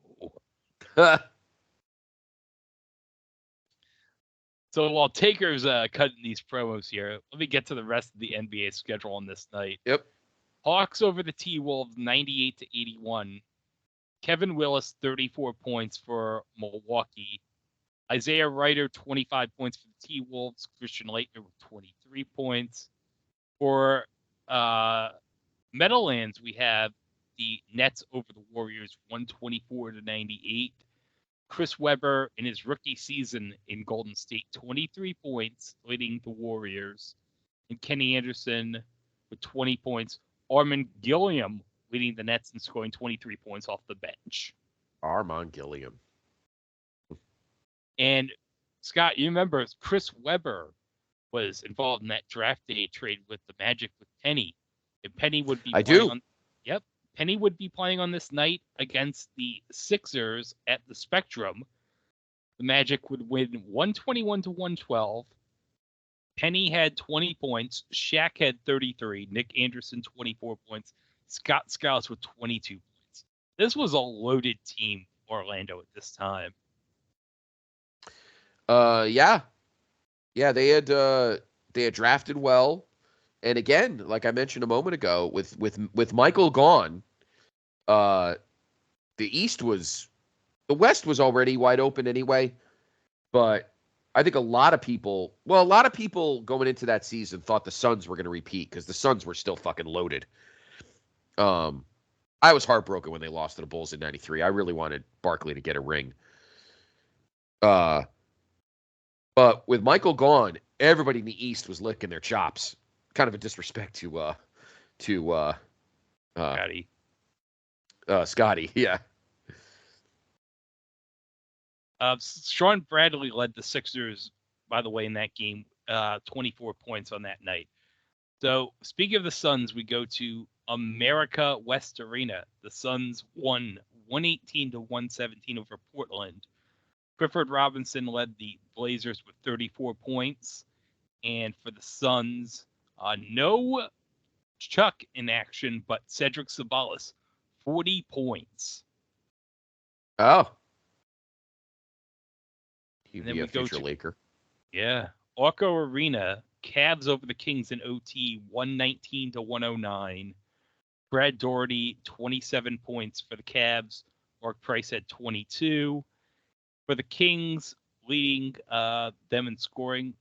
So while Taker's cutting these promos here, let me get to the rest of the NBA schedule on this night. Yep. Hawks over the T-Wolves 98-81. Kevin Willis 34 points for Milwaukee. Isaiah Ryder 25 points for the T-Wolves. Christian Laettner with 23 points. For Meadowlands, we have the Nets over the Warriors 124-98. Chris Webber in his rookie season in Golden State, 23 points, leading the Warriors. And Kenny Anderson with 20 points. Armand Gilliam leading the Nets and scoring 23 points off the bench. Armand Gilliam. And Scott, you remember Chris Webber was involved in that draft day trade with the Magic with Penny. And Penny would be Penny would be playing on this night against the Sixers at the Spectrum. The Magic would win 121-112. Penny had 20 points. Shaq had 33. Nick Anderson, 24 points. Scott Skiles with 22 points. This was a loaded team, Orlando, at this time. Yeah, they had drafted well, and again, like I mentioned a moment ago, with Michael gone, the West was already wide open anyway, but I think a lot of people going into that season thought the Suns were going to repeat because the Suns were still fucking loaded. I was heartbroken when they lost to the Bulls in '93. I really wanted Barkley to get a ring. But with Michael gone, everybody in the East was licking their chops. Kind of a disrespect to Scotty. Scotty, yeah. Sean Bradley led the Sixers, by the way, in that game, 24 points on that night. So, speaking of the Suns, we go to America West Arena. The Suns won 118-117 over Portland. Clifford Robinson led the Blazers with 34 points. And for the Suns, no Chuck in action, but Cedric Sabalas, 40 points. Oh. He'd And then be we a go future to Laker. Yeah. Arco Arena, Cavs over the Kings in OT, 119-109. Brad Doherty, 27 points for the Cavs. Mark Price had 22. For the Kings, leading them in scoring,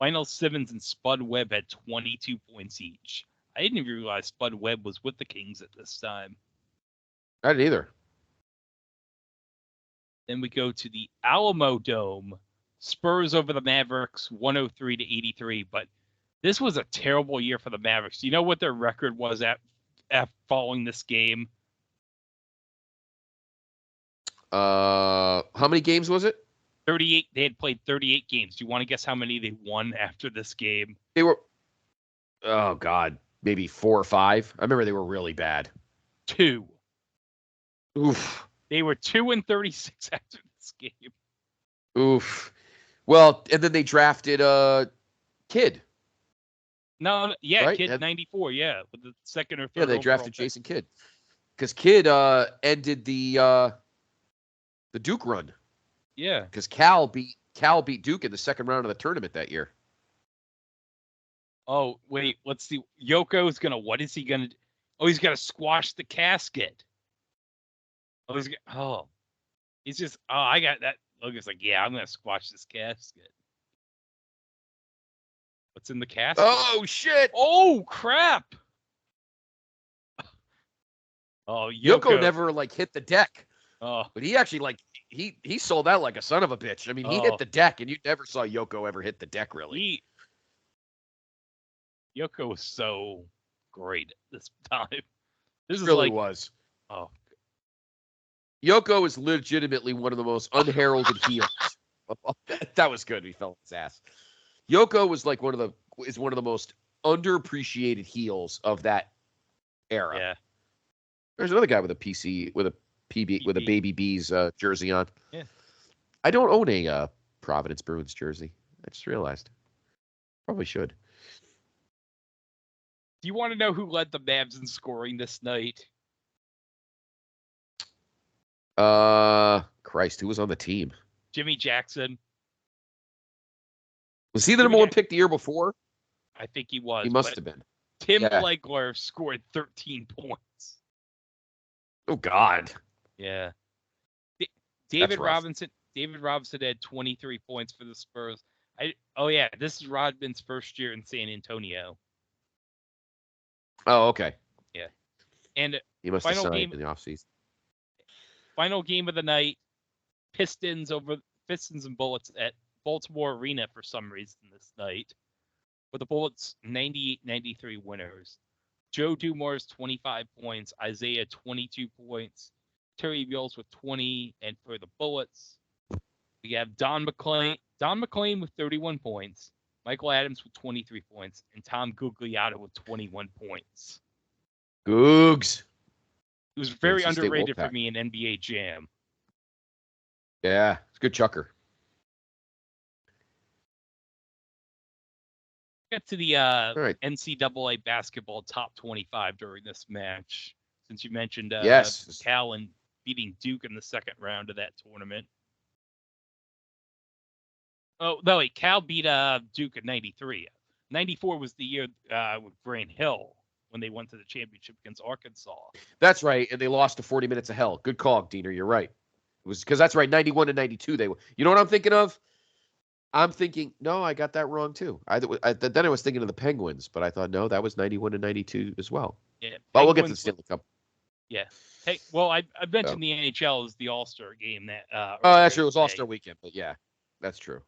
Lionel Simmons and Spud Webb had 22 points each. I didn't even realize Spud Webb was with the Kings at this time. I didn't either. Then we go to the Alamo Dome. Spurs over the Mavericks, 103-83. But this was a terrible year for the Mavericks. Do you know what their record was at following this game? How many games was it? 38. They had played 38 games. Do you want to guess how many they won after this game? They were, oh God, maybe 4 or 5. I remember they were really bad. 2. Oof. They were 2-36 after this game. Oof. Well, and then they drafted Kidd. No, yeah, right? Kidd 94, yeah, with the second or third. Yeah, they drafted Jason Kidd because Kidd ended the Duke run. Yeah, because Cal beat Duke in the second round of the tournament that year. Oh wait, let's see. Yoko's gonna. What is he gonna? Oh, he's gonna squash the casket. He's just. Oh, I got that. Logan's like, yeah, I'm gonna squash this casket. What's in the casket? Oh shit! Oh crap! Oh, Yoko never hit the deck. Oh, but he actually he sold out like a son of a bitch. I mean, he hit the deck, and you never saw Yoko ever hit the deck really. Yoko was so great at this time. This is really was. Oh, Yoko is legitimately one of the most unheralded heels. That was good. He fell on his ass. Yoko was one of the most underappreciated heels of that era. Yeah. There's another guy with a Baby Bees jersey on. Yeah. I don't own a Providence Bruins jersey. I just realized. Probably should. Do you want to know who led the Mavs in scoring this night? Christ, who was on the team? Jimmy Jackson. Was he the number one pick the year before? I think he was. He must have been. Tim Legler scored 13 points. Oh God. Yeah. David Robinson had 23 points for the Spurs. This is Rodman's first year in San Antonio. Oh, okay. Yeah. And he must have signed in the offseason. Final game of the night, Pistons and Bullets at Baltimore Arena for some reason this night. With the Bullets 98-93 winners. Joe Dumars 25 points, Isaiah 22 points, Terry Beals with 20, and for the Bullets, we have Don McClain with 31 points, Michael Adams with 23 points, and Tom Gugliotta with 21 points. Googs. He was very underrated for me in NBA Jam. Yeah, it's a good chucker. Get to the NCAA basketball top 25 during this match, since you mentioned Cal and beating Duke in the second round of that tournament. Oh, no, wait, Cal beat Duke in 93. 94 was the year with Grant Hill when they went to the championship against Arkansas. That's right, and they lost to 40 Minutes of Hell. Good call, Diener, you're right. It was because that's right, 91 and 92 they were. You know what I'm thinking of? I'm thinking, no, I got that wrong too. Then I was thinking of the Penguins, but I thought, no, that was 91 and 92 as well. Yeah. But we'll get to the Stanley Cup. Yeah. Hey, well, I mentioned the NHL is the All-Star game. That's true. It was All-Star weekend, but yeah, that's true.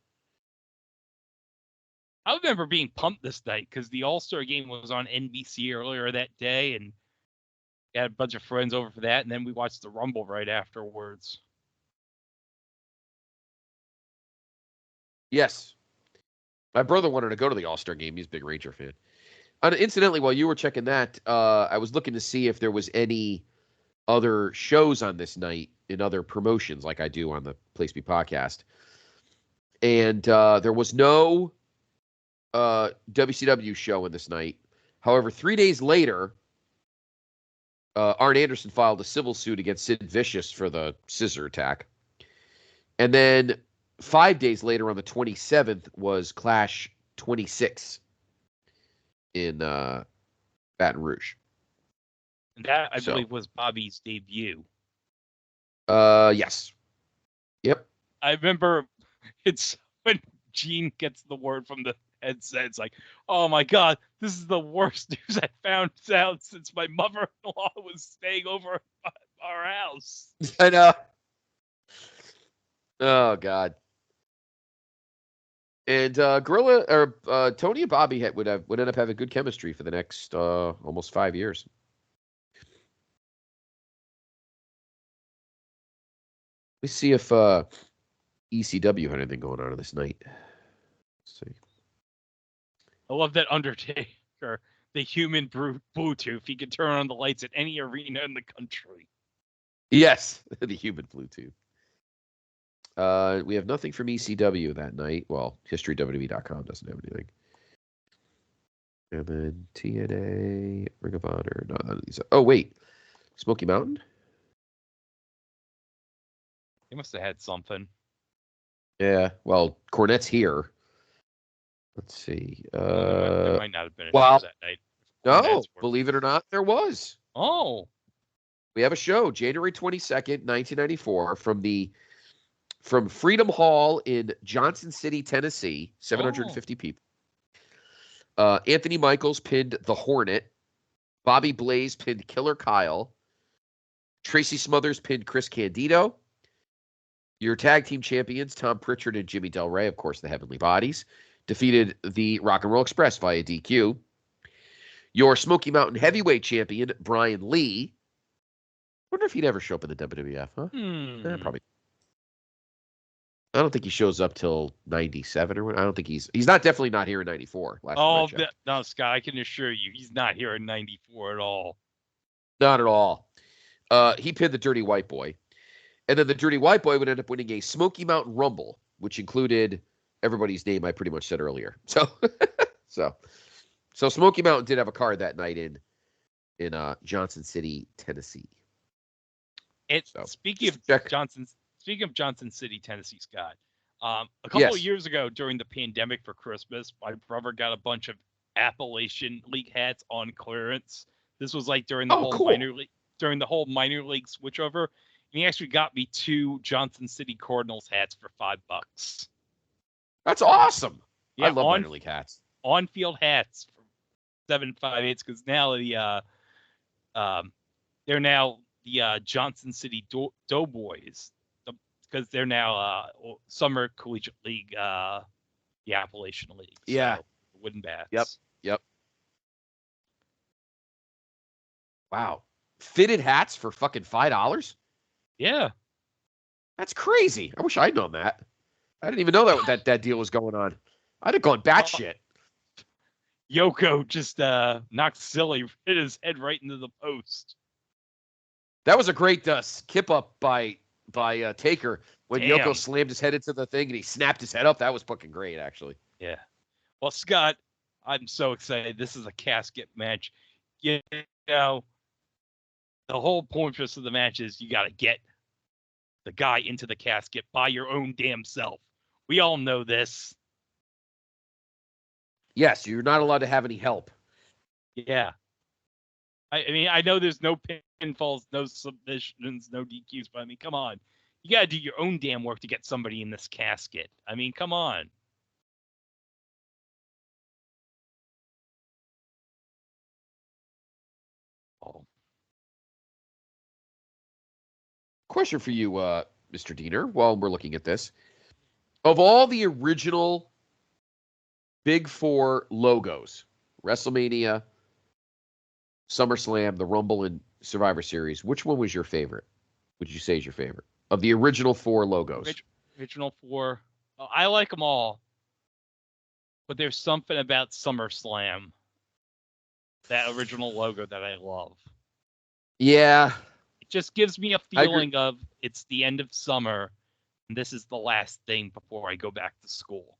I remember being pumped this night because the All-Star game was on NBC earlier that day, and I had a bunch of friends over for that, and then we watched the Rumble right afterwards. Yes. My brother wanted to go to the All-Star game. He's a big Ranger fan. Incidentally, while you were checking that, I was looking to see if there was any other shows on this night in other promotions like I do on the Place Be podcast. And there was no WCW show in this night. However, 3 days later, Arn Anderson filed a civil suit against Sid Vicious for the scissor attack. And then 5 days later, on the 27th, was Clash 26 in Baton Rouge. And that, I believe, was Bobby's debut. Yes. Yep. I remember it's when Gene gets the word from the headset. It's like, oh my God, this is the worst news I found out since my mother-in-law was staying over at our house. I know. Oh God. And Gorilla or Tony and Bobby would end up having good chemistry for the next almost 5 years. Let's see if ECW had anything going on this night. Let's see. I love that Undertaker, the human Bluetooth. He can turn on the lights at any arena in the country. Yes, the human Bluetooth. We have nothing from ECW that night. Well, HistoryWWE.com doesn't have anything. And then TNA, Ring of Honor. No, none of these. Oh, wait. Smoky Mountain? They must have had something. Yeah, well, Cornette's here. Let's see. There might not have been a well, show that night. No, believe it or not, there was. Oh. We have a show, January 22nd, 1994, from Freedom Hall in Johnson City, Tennessee, 750 people. Anthony Michaels pinned The Hornet. Bobby Blaze pinned Killer Kyle. Tracy Smothers pinned Chris Candido. Your tag team champions, Tom Pritchard and Jimmy Del Rey, of course, the Heavenly Bodies, defeated the Rock and Roll Express via DQ. Your Smoky Mountain Heavyweight champion, Brian Lee. I wonder if he'd ever show up in the WWF, huh? Probably. I don't think he shows up till 97 or what. I don't think he's definitely not here in 94. No, Scott, I can assure you, he's not here in 94 at all. Not at all. He pinned the Dirty White Boy. And then the Dirty White Boy would end up winning a Smoky Mountain Rumble, which included everybody's name I pretty much said earlier. So Smoky Mountain did have a card that night in Johnson City, Tennessee. Speaking of Johnson City, Tennessee, Scott, a couple of years ago during the pandemic for Christmas, my brother got a bunch of Appalachian League hats on clearance. This was like during the whole minor league switchover. And he actually got me 2 Johnson City Cardinals hats for $5. That's awesome. Yeah, I love minor league hats. On-field hats for 758s because now they're now the Johnson City Doughboys because they're now Summer Collegiate League, the Appalachian League. Yeah, so, wooden bats. Yep. Wow, fitted hats for fucking $5. Yeah. That's crazy. I wish I'd known that. I didn't even know that deal was going on. I'd have gone batshit. Yoko just knocked Silly, hit his head right into the post. That was a great skip up by Taker when Yoko slammed his head into the thing and he snapped his head up. That was fucking great, actually. Yeah. Well, Scott, I'm so excited. This is a casket match. You know, the whole point of the match is you got to get the guy into the casket by your own damn self. We all know this. Yes, you're not allowed to have any help. Yeah. I mean, I know there's no pinfalls, no submissions, no DQs, but I mean, come on. You got to do your own damn work to get somebody in this casket. I mean, come on. Oh. Question for you, Mr. Diener, while we're looking at this. Of all the original Big Four logos, WrestleMania, SummerSlam, the Rumble, and Survivor Series, which one was your favorite? Would you say is your favorite? Of the original 4 logos. Original 4. Oh, I like them all. But there's something about SummerSlam, that original logo, that I love. Yeah. It just gives me a feeling of it's the end of summer, and this is the last thing before I go back to school.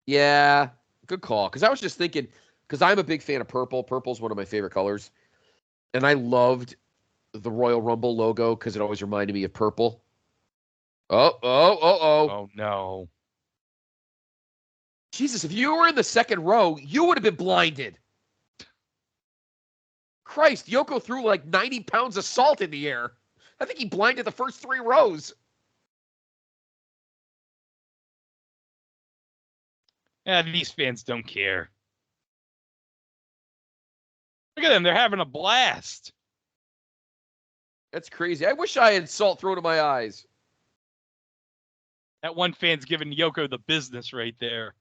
Yeah, good call. Because I was just thinking, because I'm a big fan of purple. Purple's one of my favorite colors. And I loved the Royal Rumble logo because it always reminded me of purple. Oh. Oh, no. Jesus, if you were in the second row, you would have been blinded. Christ, Yoko threw like 90 pounds of salt in the air. I think he blinded the first 3 rows. Yeah, these fans don't care. Look at them. They're having a blast. That's crazy. I wish I had salt thrown in my eyes. That one fan's giving Yoko the business right there.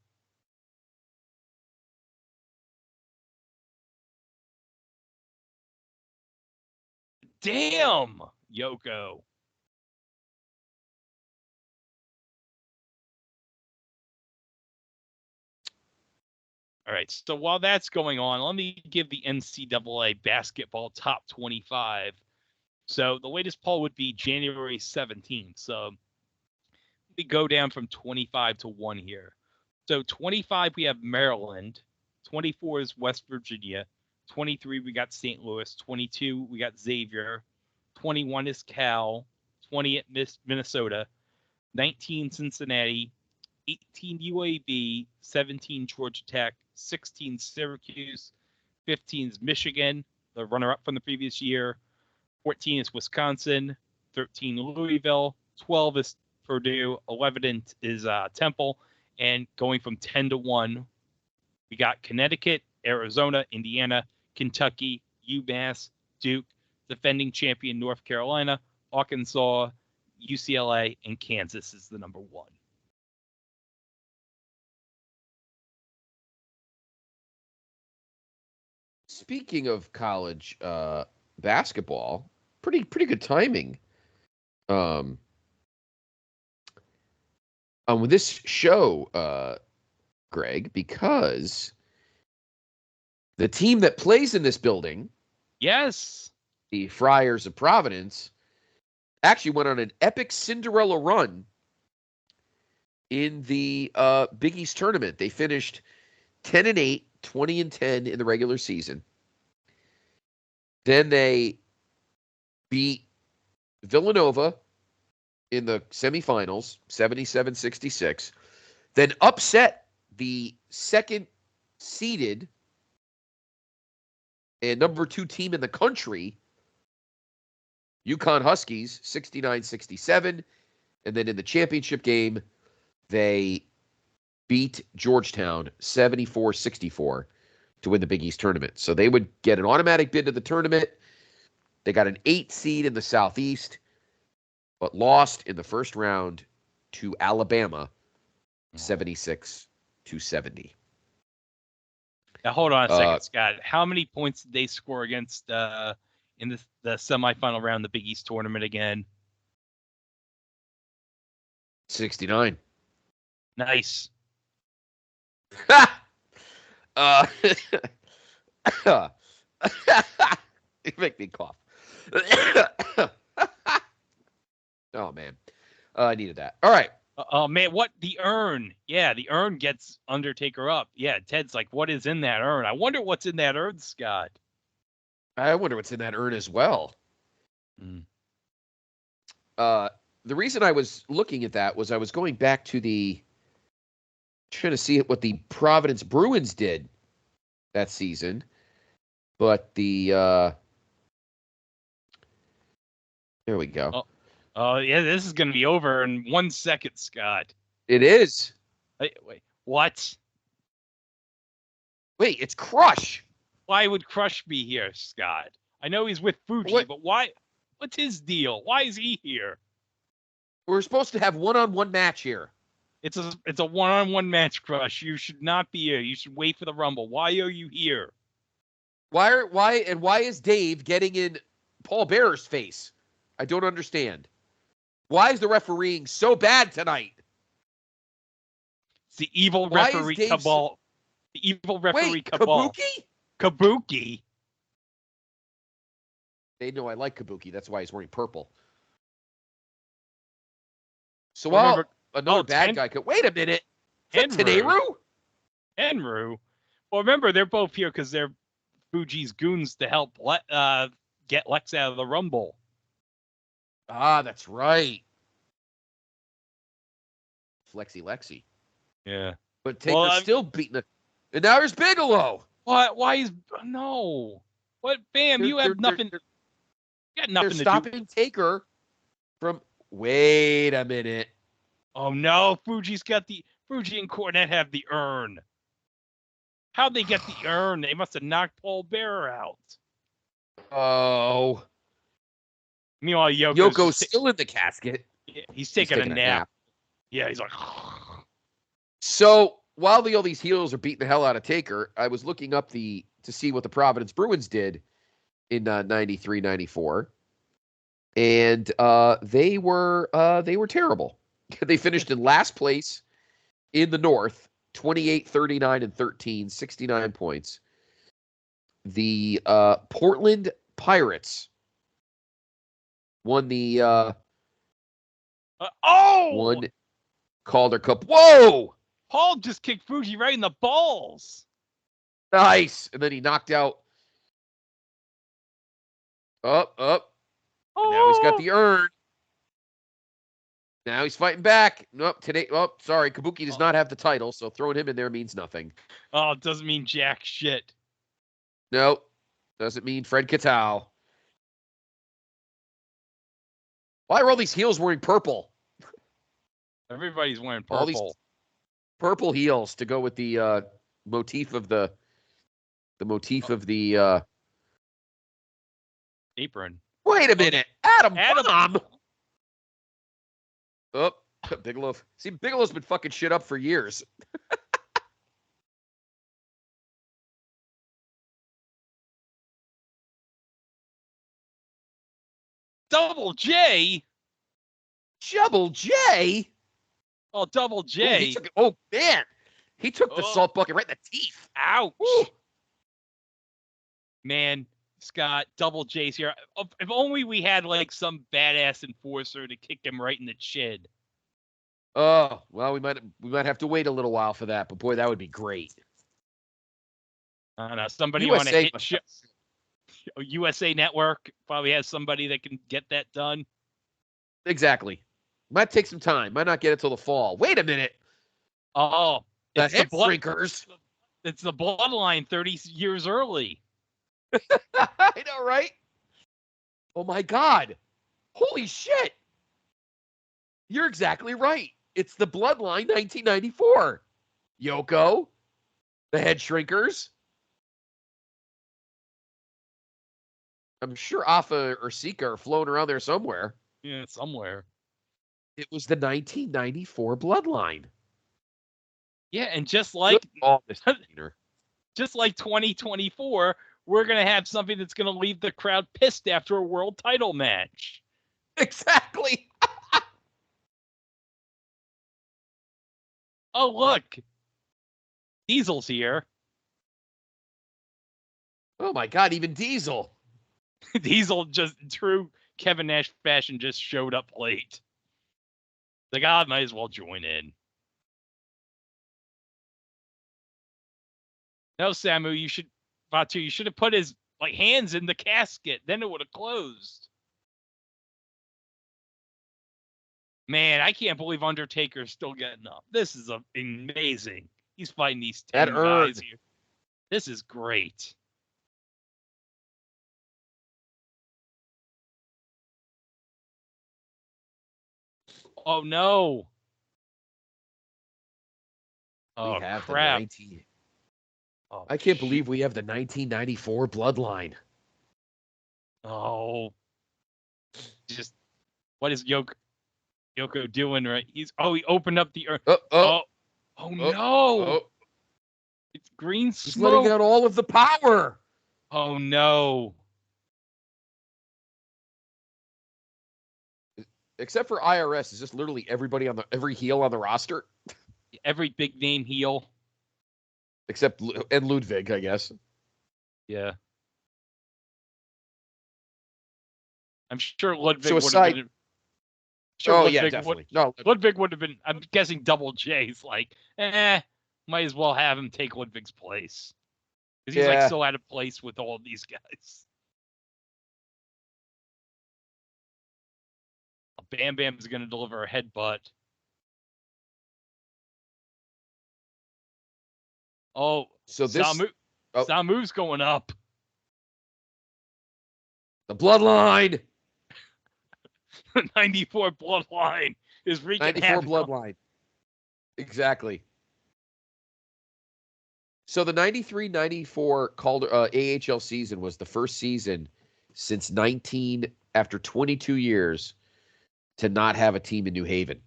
Damn, Yoko. All right, so while that's going on, let me give the NCAA basketball top 25. So the latest poll would be January 17th. So we go down from 25 to 1 here. So 25, we have Maryland. 24 is West Virginia. 23, we got St. Louis. 22, we got Xavier. 21 is Cal. 20 at Minnesota. 19, Cincinnati. 18, UAB. 17, Georgia Tech. 16, Syracuse. 15 is Michigan, the runner-up from the previous year. 14 is Wisconsin. 13, Louisville. 12 is Purdue. 11 is Temple. And going from 10 to 1, we got Connecticut, Arizona, Indiana, Kentucky, UMass, Duke, defending champion North Carolina, Arkansas, UCLA, and Kansas is the number 1. Speaking of college basketball, pretty good timing. With this show, Greg, because the team that plays in this building, Yes, the Friars of Providence, actually went on an epic Cinderella run in the Big East tournament. They finished 10-8, 20-10 in the regular season. Then they beat Villanova in the semifinals, 77-66. Then upset the second seeded and number 2 team in the country, UConn Huskies, 69-67. And then in the championship game, they beat Georgetown 74-64 to win the Big East tournament. So they would get an automatic bid to the tournament. They got an 8 seed in the Southeast, but lost in the first round to Alabama, 76-70. Now, hold on a second, Scott. How many points did they score against in the semifinal round of the Big East tournament again? 69. Nice. You make me cough. Oh, man. I needed that. All right. Oh, man, what? The urn. Yeah, the urn gets Undertaker up. Yeah, Ted's like, what is in that urn? I wonder what's in that urn, Scott. I wonder what's in that urn as well. The reason I was looking at that was I was going back to trying to see what the Providence Bruins did that season. But there we go. Oh, yeah, this is going to be over in 1 second, Scott. It is. Wait, what? Wait, it's Crush. Why would Crush be here, Scott? I know he's with Fuji, but why? What's his deal? Why is he here? We're supposed to have one-on-one match here. It's a one-on-one match, Crush. You should not be here. You should wait for the Rumble. Why are you here? Why is Dave getting in Paul Bearer's face? I don't understand. Why is the refereeing so bad tonight? It's the evil referee cabal. The evil referee cabal. Kabuki? Kabuki? They know I like Kabuki. That's why he's wearing purple. So while another bad guy could... Wait a minute. Is that Teneru? Tenru? Well, remember, they're both here because they're Fuji's goons to help get Lex out of the Rumble. Ah, that's right. Lexi. Yeah. But Taker's still beating it. And now there's Bigelow. What? Why is... No. What? Bam, you have nothing... You got nothing to do. They're stopping Taker from... Wait a minute. Oh, no. Fuji and Cornette have the urn. How'd they get the urn? They must have knocked Paul Bearer out. Oh. Meanwhile, Yoko's still in the casket. Yeah, he's taking a nap. Yeah, he's like... So, while all these heels are beating the hell out of Taker, I was looking up to see what the Providence Bruins did in 93, 94. And they were terrible. They finished in last place in the North, 28, 39, and 13, 69 points. The Portland Pirates won the won Calder Cup. Whoa! Paul just kicked Fuji right in the balls. Nice. And then he knocked out. Up. Oh. Now he's got the urn. Now he's fighting back. Nope. Today. Oh, sorry. Kabuki does not have the title, so throwing him in there means nothing. Oh, it doesn't mean jack shit. Nope. Doesn't mean Fred Katao. Why are all these heels wearing purple? Everybody's wearing purple. All these purple heels to go with the motif of the apron. Wait a minute. Adam Bomb. Oh, Bigelow. See, Bigelow's been fucking shit up for years. Double J? Double J? Oh, Double J. Oh, man. He took the salt bucket right in the teeth. Ouch. Ooh. Man, Scott, Double J's here. If only we had like some badass enforcer to kick him right in the chin. Oh, well, we might have to wait a little while for that, but boy, that would be great. I don't know. Somebody USA on a hit show. USA Network probably has somebody that can get that done. Exactly. Might take some time. Might not get it till the fall. Wait a minute. Oh, the head shrinkers. It's the Bloodline 30 years early. I know, right? Oh my God. Holy shit. You're exactly right. It's the Bloodline 1994. Yoko, the head shrinkers. I'm sure Afa or Sika are floating around there somewhere. Yeah, somewhere. It was the 1994 Bloodline. Yeah, and just like just like 2024, we're going to have something that's going to leave the crowd pissed after a world title match. Exactly. Oh, look. Diesel's here. Oh, my God. Even Diesel. Diesel just, true Kevin Nash fashion, just showed up late. Like, I might as well join in. No, Samu, you should have put his hands in the casket. Then it would have closed. Man, I can't believe Undertaker's still getting up. This is amazing. He's fighting these 10 guys here. This is great. Oh, no. Oh, we have crap. I can't believe we have the 1994 Bloodline. Oh. Just, what is Yoko doing, right? He opened up the earth. No. It's green smoke. He's letting out all of the power. Oh, no. Except for IRS, is just literally everybody every heel on the roster. Every big name heel. Except Ludwig, I guess. Yeah. I'm sure Ludwig would have been. Definitely. Ludwig would have been. I'm guessing Double J's might as well have him take Ludwig's place. Because he's like so out of place with all of these guys. Bam Bam's going to deliver a headbutt. Oh, so Samu's going up. The bloodline. The 94 bloodline is wreaking 94 havoc. bloodline. Exactly. So the 93-94 AHL season was the first season since after 22 years to not have a team in New Haven.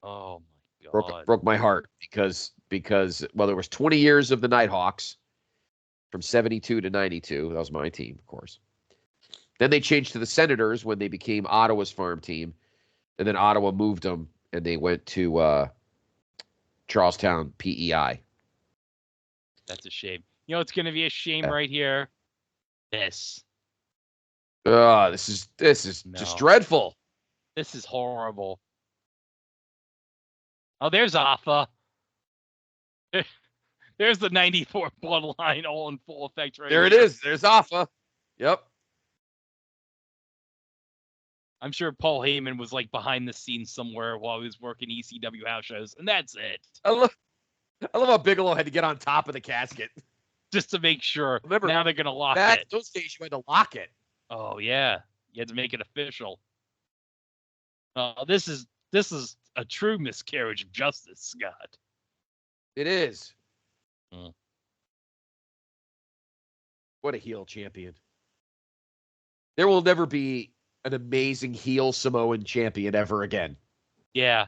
Oh my God. Broke my heart because there was 20 years of the Nighthawks from 72 to 92. That was my team, of course. Then they changed to the Senators when they became Ottawa's farm team. And then Ottawa moved them and they went to Charlestown, PEI. That's a shame. You know, it's going to be a shame right here. This is just dreadful. This is horrible. Oh, there's Alpha. There's the 94 bloodline all in full effect right there. It is. There's Alpha. Yep. I'm sure Paul Heyman was like behind the scenes somewhere while he was working ECW house shows, and that's it. I love how Bigelow had to get on top of the casket just to make sure. Remember, now they're gonna lock it. Those days you had to lock it. Oh yeah, you had to make it official. This is a true miscarriage of justice, Scott. It is. What a heel champion. There will never be an amazing heel Samoan champion ever again. Yeah,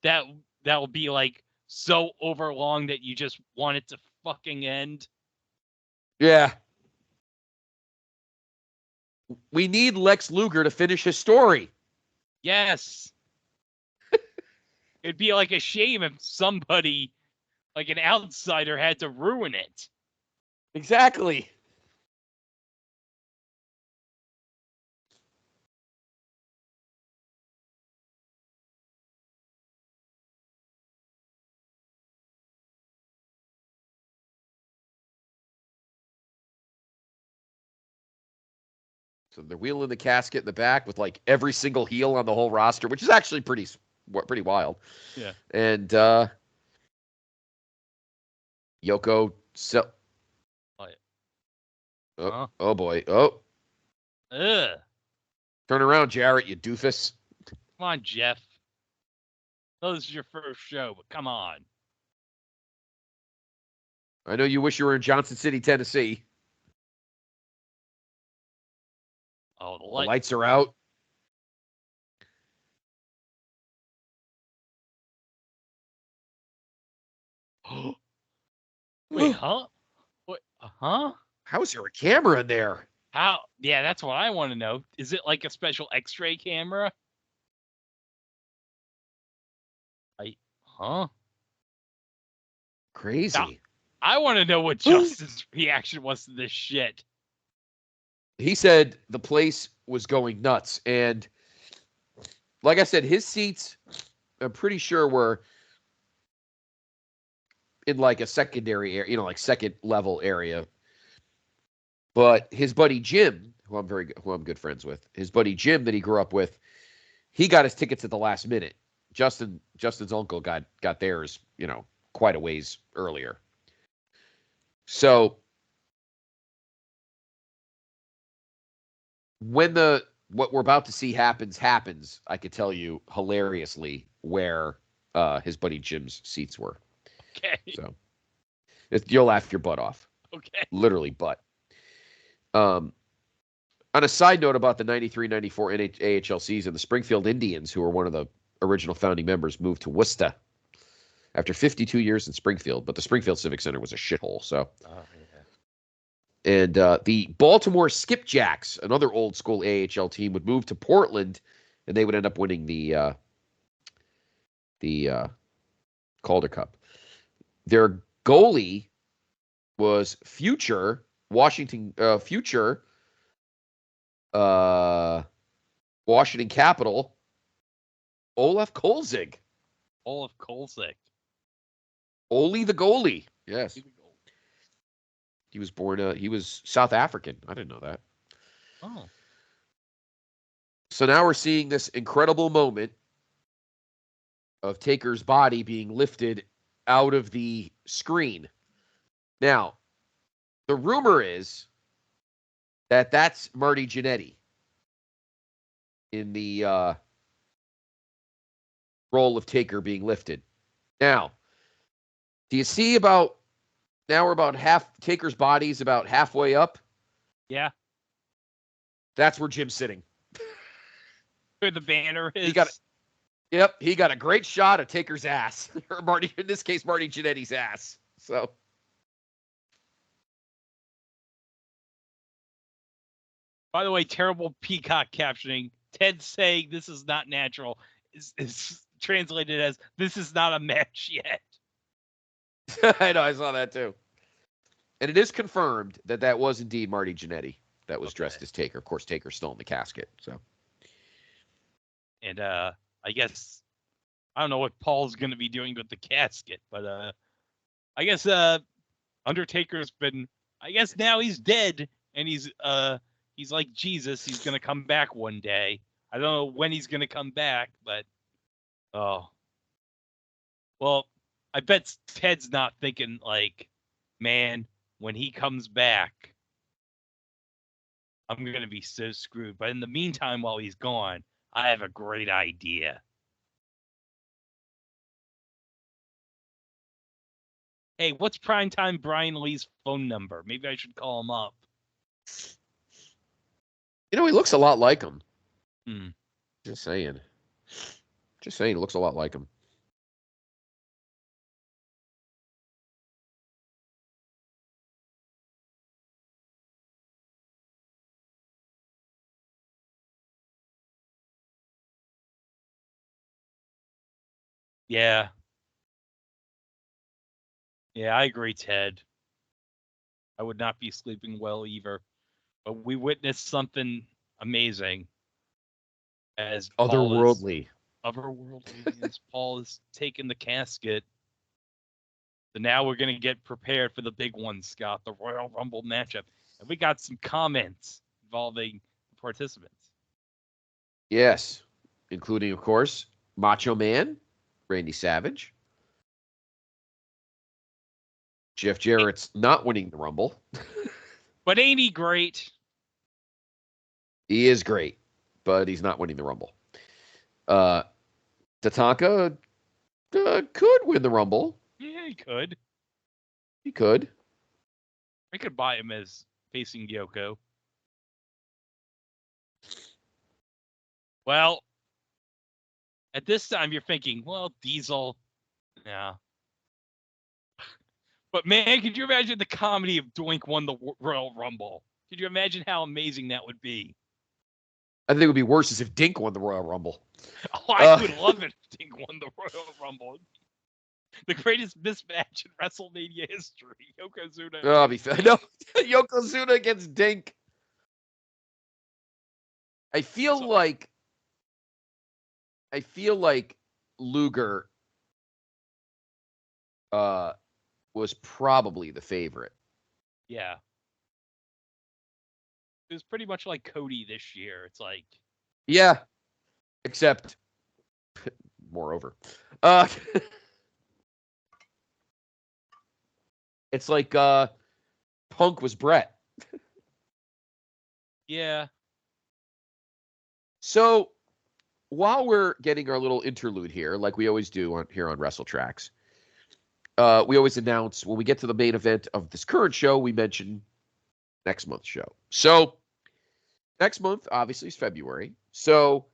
that will be like so overlong that you just want it to fucking end. Yeah. We need Lex Luger to finish his story. Yes. It'd be like a shame if somebody, like an outsider, had to ruin it. Exactly. So they're wheeling the casket in the back with like every single heel on the whole roster, which is actually pretty wild. Yeah. And Yoko. Oh boy. Oh. Ugh. Turn around, Jarrett, you doofus. Come on, Jeff. Oh, this is your first show, but come on. I know you wish you were in Johnson City, Tennessee. Oh, the lights are out. Wait, huh? What? Huh? How is there a camera in there? How? Yeah, that's what I want to know. Is it like a special X-ray camera? Huh? Crazy. Now, I want to know what Justin's reaction was to this shit. He said the place was going nuts. And like I said, his seats, I'm pretty sure, were in like a secondary area, like second level area. But his buddy Jim, who I'm good friends with, his buddy Jim that he grew up with, he got his tickets at the last minute. Justin's uncle got theirs, quite a ways earlier. So when what we're about to see happens, I could tell you hilariously where his buddy Jim's seats were. Okay. So you'll laugh your butt off. Okay. Literally butt. On a side note about the 93-94 AHL season, the Springfield Indians, who were one of the original founding members, moved to Worcester after 52 years in Springfield, but the Springfield Civic Center was a shithole. So, And the Baltimore Skipjacks, another old school AHL team, would move to Portland, and they would end up winning the Calder Cup. Their goalie was future Washington Capital Olaf Kolzig. Olaf Kolzig. Oli the goalie. Yes. He was born. He was South African. I didn't know that. Oh. So now we're seeing this incredible moment of Taker's body being lifted out of the screen. Now, the rumor is that that's Marty Jannetty in the role of Taker being lifted. Now, do you see about now we're about Taker's body's about halfway up? Yeah. That's where Jim's sitting. Where the banner is. He got a great shot of Taker's ass. Or Marty, in this case, Marty Jannetty's ass. So by the way, terrible Peacock captioning. Ted saying this is not natural is translated as this is not a match yet. I know, I saw that too. And it is confirmed that that was indeed Marty Jannetty that was dressed as Taker. Of course, Taker's still in the casket. So, and I guess I don't know what Paul's going to be doing with the casket, but I guess Undertaker's been. I guess now he's dead, and he's like Jesus. He's going to come back one day. I don't know when he's going to come back, but oh, well, I bet Ted's not thinking like, man, when he comes back, I'm going to be so screwed. But in the meantime, while he's gone, I have a great idea. Hey, what's primetime Brian Lee's phone number? Maybe I should call him up. you know, he looks a lot like him. Hmm. Just saying. Just saying, he looks a lot like him. Yeah. Yeah, I agree, Ted. I would not be sleeping well either. But we witnessed something amazing as Otherworldly. Otherworldly as Paul is taking the casket. So now we're going to get prepared for the big one, Scott, the Royal Rumble matchup. And we got some comments involving the participants. Yes. Including, of course, Macho Man, Randy Savage. Jeff Jarrett's not winning the Rumble. But ain't he great? He is great, but he's not winning the Rumble. Tatanka could win the Rumble. Yeah, he could. He could. I could buy him as facing Yoko. Well, at this time you're thinking, well, Diesel, yeah. But man, could you imagine the comedy of Doink won the Royal Rumble? Could you imagine how amazing that would be? I think it would be worse as if Dink won the Royal Rumble. Oh, I would love it if Dink won the Royal Rumble. The greatest mismatch in WrestleMania history. Yokozuna. Oh, be fair. No, Yokozuna against Dink. I feel like Luger was probably the favorite. Yeah. It was pretty much like Cody this year. It's like, yeah, except moreover. It's like Punk was Brett. yeah. So while we're getting our little interlude here, like we always do here on WrestleTRAXX, we always announce when we get to the main event of this current show, we mention next month's show. So next month, obviously, is February. So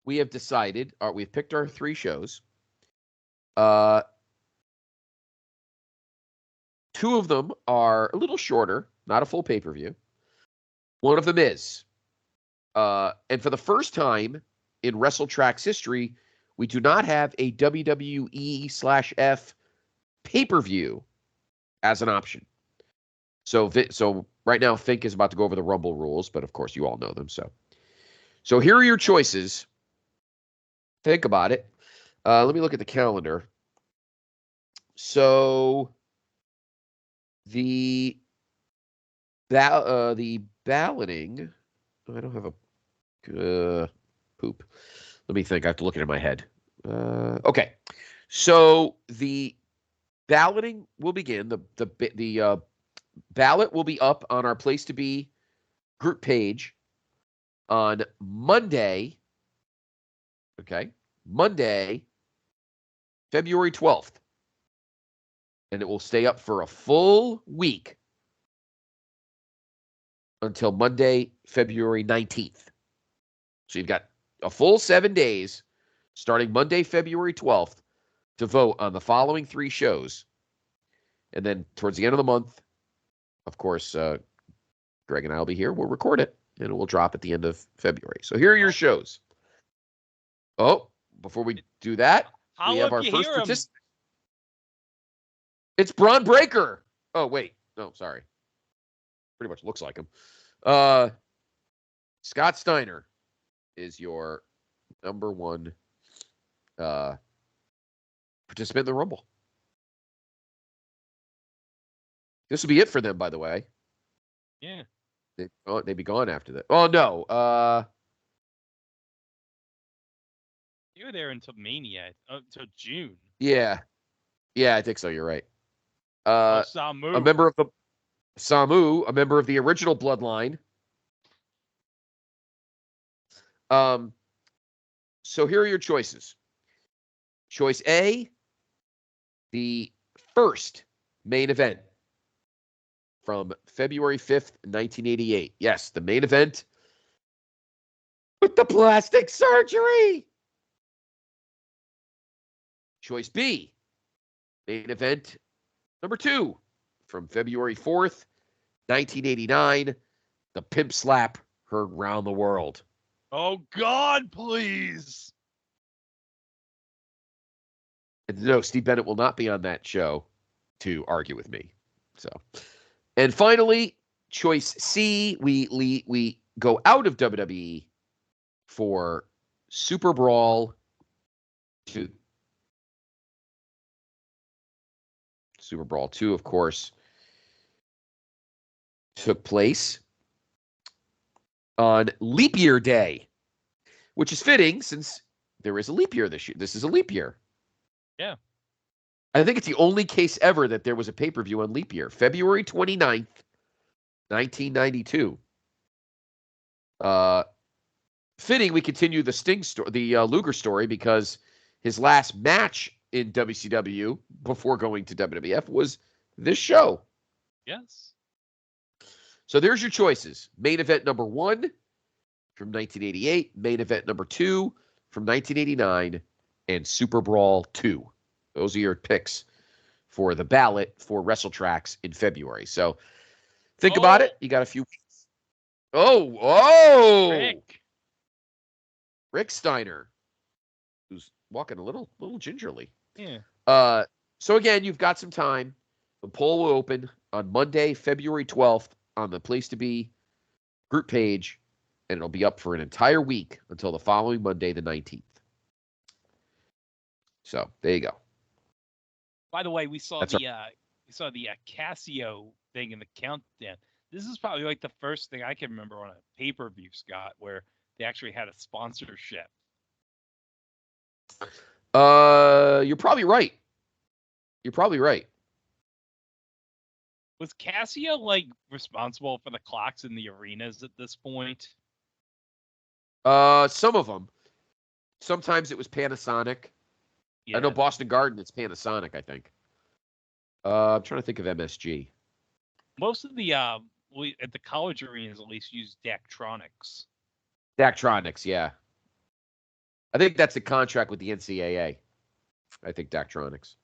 we have decided, we've picked our 3 shows. 2 of them are a little shorter, not a full pay-per-view. One of them is. And for the first time in WrestleTRAXX history, we do not have a WWE/F pay-per-view as an option. So right now, Fink is about to go over the Rumble rules, but of course you all know them. So here are your choices. Think about it. Let me look at the calendar. So The balloting. I don't have a poop. Let me think. I have to look it in my head. Okay, so the balloting will begin. The ballot will be up on our Place to Be group page on Monday. Okay, Monday, February 12th, and it will stay up for a full week until Monday, February 19th. So you've got a full 7 days starting Monday, February 12th to vote on the following 3 shows. And then towards the end of the month, of course, Greg and I will be here. We'll record it, and it will drop at the end of February. So here are your shows. Oh, before we do that, we have our first participant. It's Braun Breaker. Oh, wait. No, sorry. Pretty much looks like him. Scott Steiner is your number 1 participant in the Rumble. This will be it for them, by the way. Yeah. They'd be gone after that. Oh, no. You were there until Mania, until June. Yeah. Yeah, I think so. You're right. Samu. A member of the Samu, a member of the original Bloodline. So here are your choices. Choice A, the first main event from February 5th, 1988. Yes, the main event with the plastic surgery. Choice B, main event number 2 from February 4th, 1989. The pimp slap heard round the world. Oh, God, please. And no, Steve Bennett will not be on that show to argue with me. So, and finally, choice C, we go out of WWE for Super Brawl 2. Super Brawl 2, of course, took place on Leap Year Day, which is fitting since there is a leap year this year. This is a leap year. Yeah. I think it's the only case ever that there was a pay-per-view on leap year. February 29th, 1992. Fitting we continue the Sting story, the Luger story, because his last match in WCW before going to WWF was this show. Yes. So there's your choices. Main event number 1 from 1988, main event number 2 from 1989, and Super Brawl 2. Those are your picks for the ballot for WrestleTRAXX in February. So think about it. You got a few weeks. Rick Steiner, who's walking a little gingerly. Yeah. So again, you've got some time. The poll will open on Monday, February 12th on the Place to Be group page, and it'll be up for an entire week until the following Monday, the 19th. So there you go. By the way, we saw the Casio thing in the countdown. This is probably like the first thing I can remember on a pay-per-view, Scott, where they actually had a sponsorship. You're probably right. Was Casio like responsible for the clocks in the arenas at this point? Some of them. Sometimes it was Panasonic. Yeah. I know Boston Garden, it's Panasonic, I think. I'm trying to think of MSG. Most of the at the college arenas at least use Daktronics. Daktronics, yeah. I think that's a contract with the NCAA. I think Daktronics.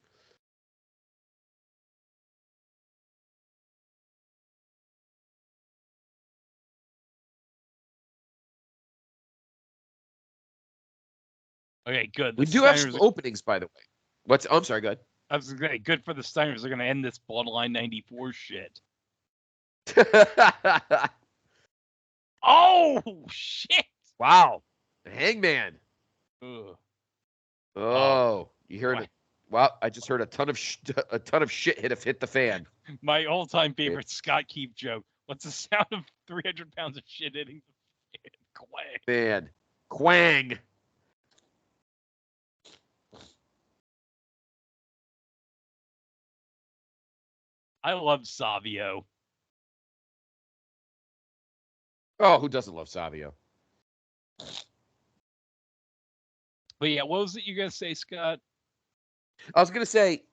Okay, good. We do have some openings, by the way. I'm sorry, go ahead. I was going to say, good for the Steiners. They're going to end this Bloodline 94 shit. Oh, shit. Wow. The Hangman. Ugh. Oh, you heard it. Wow, I just heard a ton of shit hit the fan. My all-time favorite Scott Keith joke. What's the sound of 300 pounds of shit hitting the fan? Quang. Man. Quang. I love Savio. Oh, who doesn't love Savio? But yeah, what was it you gonna say, Scott? I was going to say,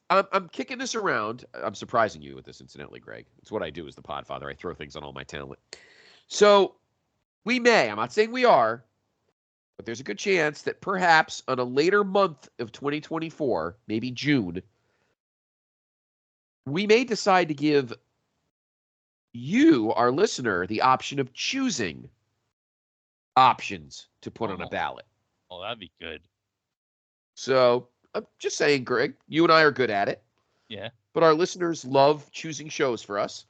I'm kicking this around. I'm surprising you with this, incidentally, Greg. It's what I do as the Podfather. I throw things on all my talent. So we may, I'm not saying we are, but there's a good chance that perhaps on a later month of 2024, maybe June, we may decide to give you, our listener, the option of choosing options to put on a ballot. Oh, that'd be good. So I'm just saying, Greg, you and I are good at it. Yeah. But our listeners love choosing shows for us.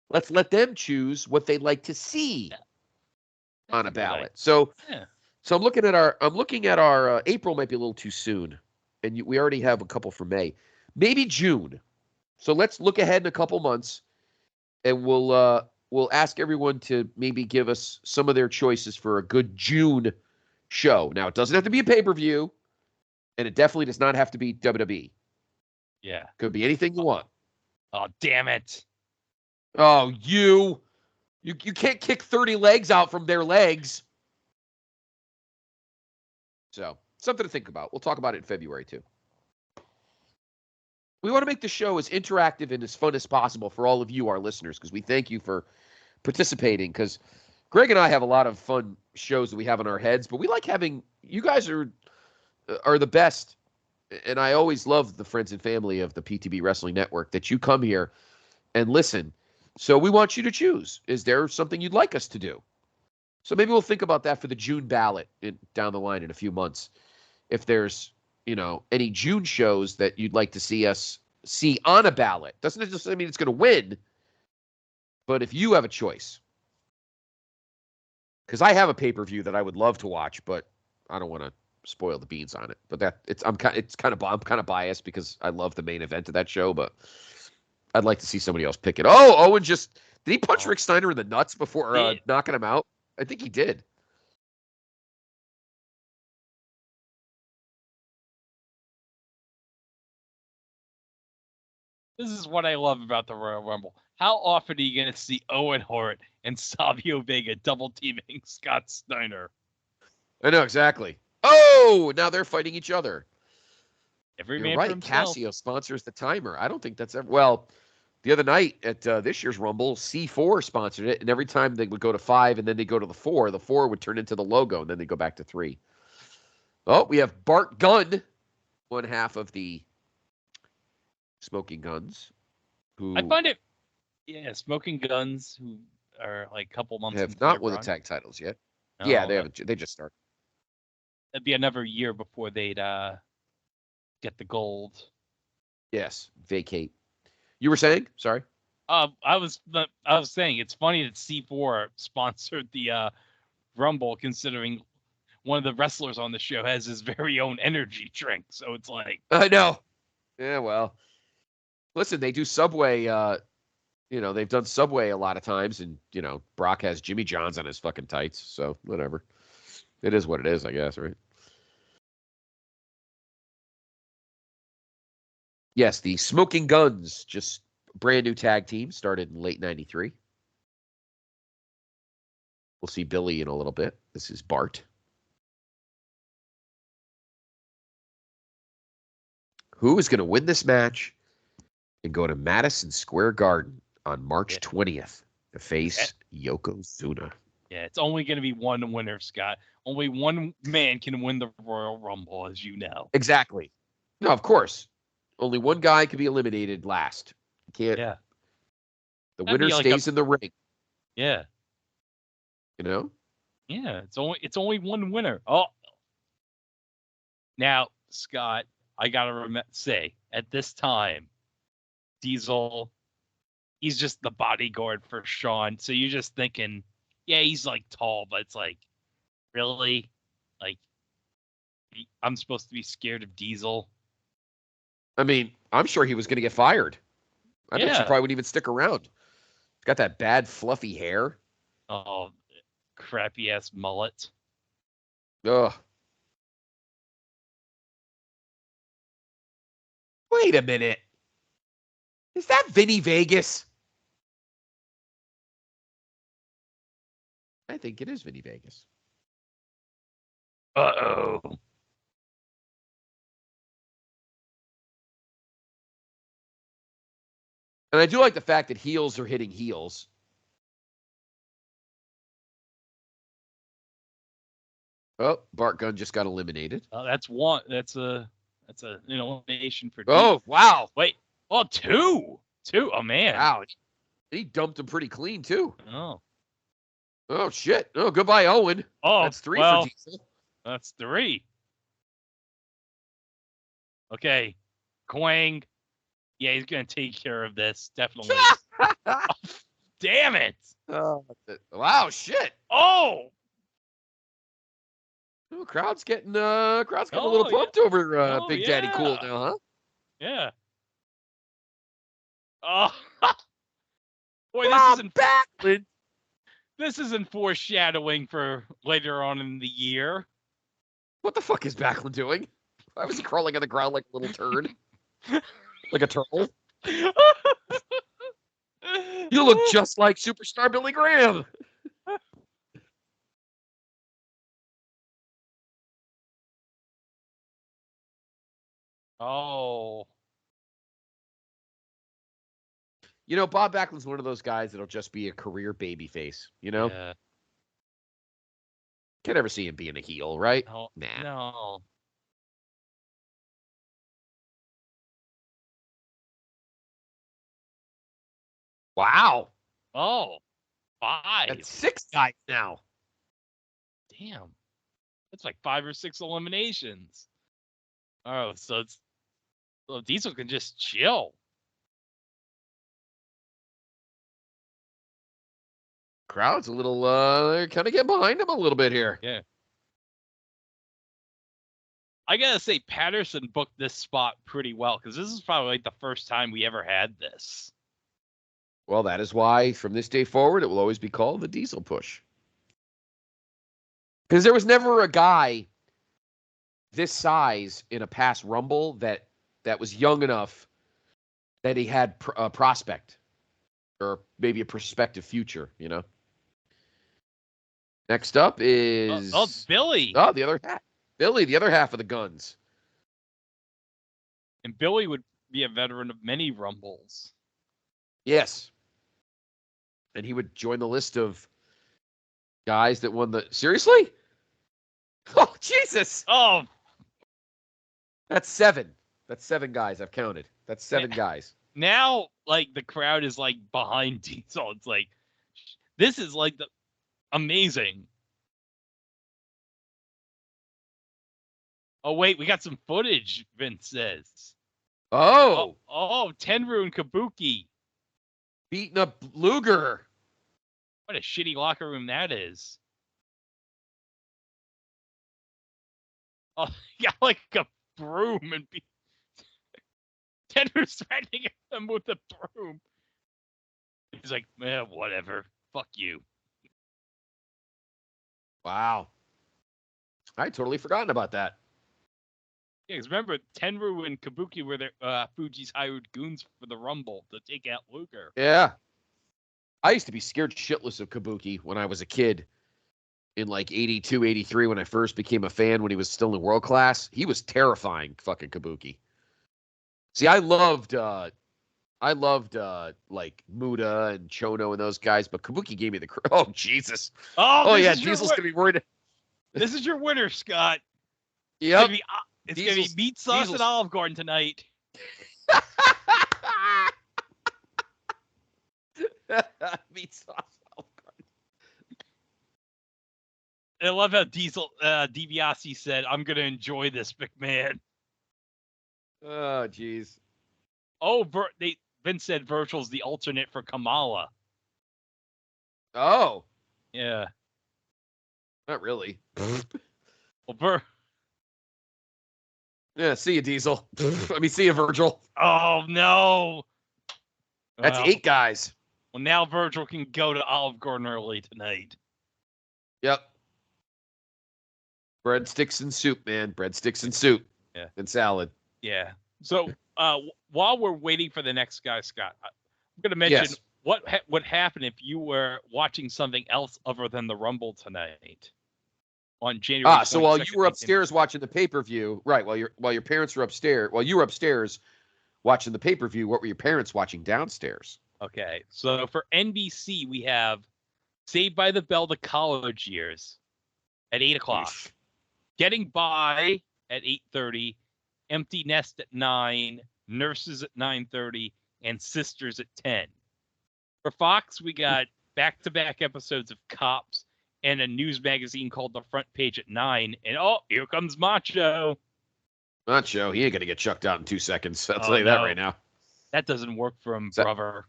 Let's let them choose what they'd like to see on a ballot. So I'm looking at our April might be a little too soon, and we already have a couple for May, maybe June. So let's look ahead in a couple months, and we'll ask everyone to maybe give us some of their choices for a good June show. Now, it doesn't have to be a pay-per-view, and it definitely does not have to be WWE. Yeah. Could be anything you want. Oh, damn it. Oh, you can't kick 30 legs out from their legs. So, something to think about. We'll talk about it in February, too. We want to make the show as interactive and as fun as possible for all of you, our listeners, because we thank you for participating, because Greg and I have a lot of fun shows that we have in our heads, but we like having, you guys are the best, and I always love the friends and family of the PTB Wrestling Network, that you come here and listen. So we want you to choose. Is there something you'd like us to do? So maybe we'll think about that for the June ballot down the line in a few months. If there's, any June shows that you'd like to see us see on a ballot. Doesn't it just mean it's going to win? But if you have a choice. Because I have a pay-per-view that I would love to watch, but I don't want to spoil the beans on it. But I'm kind of biased because I love the main event of that show, but I'd like to see somebody else pick it. Oh, Owen did he punch Rick Steiner in the nuts before knocking him out? I think he did. This is what I love about the Royal Rumble. How often are you going to see Owen Hart and Savio Vega double teaming Scott Steiner? I know, exactly. Oh, now they're fighting each other. You're right. for himself. Casio sponsors the timer. I don't think that's ever. Well, the other night at this year's Rumble, C4 sponsored it, and every time they would go to 5 and then they go to the 4 would turn into the logo, and then they go back to 3. Oh, we have Bart Gunn, one half of the Smoking Guns, who I find it, Smoking Guns, who are like a couple months have not won the tag titles yet. No, yeah, they haven't. They just started. That'd be another year before they'd get the gold. Yes, vacate. You were saying? Sorry. I was saying it's funny that C4 sponsored the Rumble, considering one of the wrestlers on the show has his very own energy drink. So it's like, I know. Yeah, well, listen, they do Subway. They've done Subway a lot of times, and Brock has Jimmy John's on his fucking tights. So whatever. It is what it is, I guess, right? Yes, the Smoking Guns, just brand new tag team, started in late '93. We'll see Billy in a little bit. This is Bart. Who is going to win this match and go to Madison Square Garden on March 20th to face Yokozuna? Yeah, it's only going to be one winner, Scott. Only one man can win the Royal Rumble, as you know. Exactly. No, of course. Only one guy can be eliminated last. You can't. Yeah. The winner stays in the ring. Yeah. Yeah, it's only one winner. Oh. Now, Scott, I gotta say, at this time, Diesel, he's just the bodyguard for Shawn. So you're just thinking, yeah, he's like tall, but it's like, really? Like, I'm supposed to be scared of Diesel? I mean, I'm sure he was going to get fired. I bet she probably wouldn't even stick around. She's got that bad, fluffy hair. Oh, crappy ass mullet. Ugh. Wait a minute. Is that Vinny Vegas? I think it is Vinny Vegas. Uh-oh. And I do like the fact that heels are hitting heels. Oh, Bart Gunn just got eliminated. That's one. That's an elimination for. Oh, wow. Wait. Oh, two. Oh, man. Wow. He dumped him pretty clean, too. Oh. Oh, shit. Oh, goodbye, Owen. Oh, that's 3 for Diesel. That's 3. Okay. Quang. Yeah, he's going to take care of this. Definitely. Oh, damn it. Wow, shit. Oh. Oh, crowd's getting a little pumped over Big Daddy Cool now, huh? Yeah. Oh. Boy, this isn't foreshadowing for later on in the year. What the fuck is Backlund doing? Why was he crawling on the ground like a little turd? Like a turtle? You look just like superstar Billy Graham. Oh. You know, Bob Backlund's one of those guys that'll just be a career babyface, you know? Yeah. Can't ever see him being a heel, right? No. Nah. No. Wow. Oh. 5. That's 6 guys now. Damn. That's like 5 or 6 eliminations. Oh, so Diesel can just chill. Crowd's a little, kind of get behind him a little bit here. Yeah. I gotta say, Patterson booked this spot pretty well, because this is probably like the first time we ever had this. Well, that is why from this day forward, it will always be called the Diesel Push. Because there was never a guy this size in a past Rumble that was young enough that he had a prospect or maybe a prospective future, you know? Next up is... Billy. Oh, the other half. Billy, the other half of the Guns. And Billy would be a veteran of many Rumbles. Yes. And he would join the list of guys that won the... Seriously? Oh, Jesus! Oh! That's 7. That's 7 guys I've counted. That's 7 guys. Now, like, the crowd is, like, behind Diesel. It's like, this is, like, the amazing. Oh, wait, we got some footage, Vince says. Oh! Tenru and Kabuki. Beating up Luger. What a shitty locker room that is. Oh, got like a broom and Tenru's threatening him with a broom. He's like, whatever. Fuck you. Wow. I'd totally forgotten about that. Yeah, because remember, Tenru and Kabuki were Fuji's hired goons for the Rumble to take out Luger. Yeah. I used to be scared shitless of Kabuki when I was a kid in like 82, 83 when I first became a fan when he was still in world class. He was terrifying, fucking Kabuki. See, I loved like Muda and Chono and those guys, but Kabuki gave me the oh Jesus. Oh yeah, Diesel's gonna be worried. This is your winner, Scott. Yep. It's gonna be meat sauce at Olive Garden tonight. Meat sauce. I love how DiBiase said, "I'm gonna enjoy this, McMahon." Oh, jeez. Oh, Vince said Virgil's the alternate for Kamala. Oh. Yeah. Not really. Well, yeah, see you, Diesel. See you, Virgil. Oh, no. That's Well, 8 guys. well, now Virgil can go to Olive Garden early tonight. Yep. Breadsticks and soup, man. Breadsticks and soup. Yeah. And salad. Yeah. So while we're waiting for the next guy, Scott, I'm going to mention what would happen if you were watching something else other than the Rumble tonight on January 22nd. So while you were upstairs watching the pay-per-view, right, while your parents were upstairs, while you were upstairs watching the pay-per-view, what were your parents watching downstairs? Okay. So for NBC, we have Saved by the Bell, the college years at 8 o'clock. Yeesh. Getting By at 8:30. Empty Nest at 9. Nurses at 9:30. And Sisters at 10. For Fox, we got back-to-back episodes of Cops and a news magazine called The Front Page at 9. And here comes Macho. Macho, he ain't gonna get chucked out in 2 seconds. I'll tell you that right now. That doesn't work for him, brother.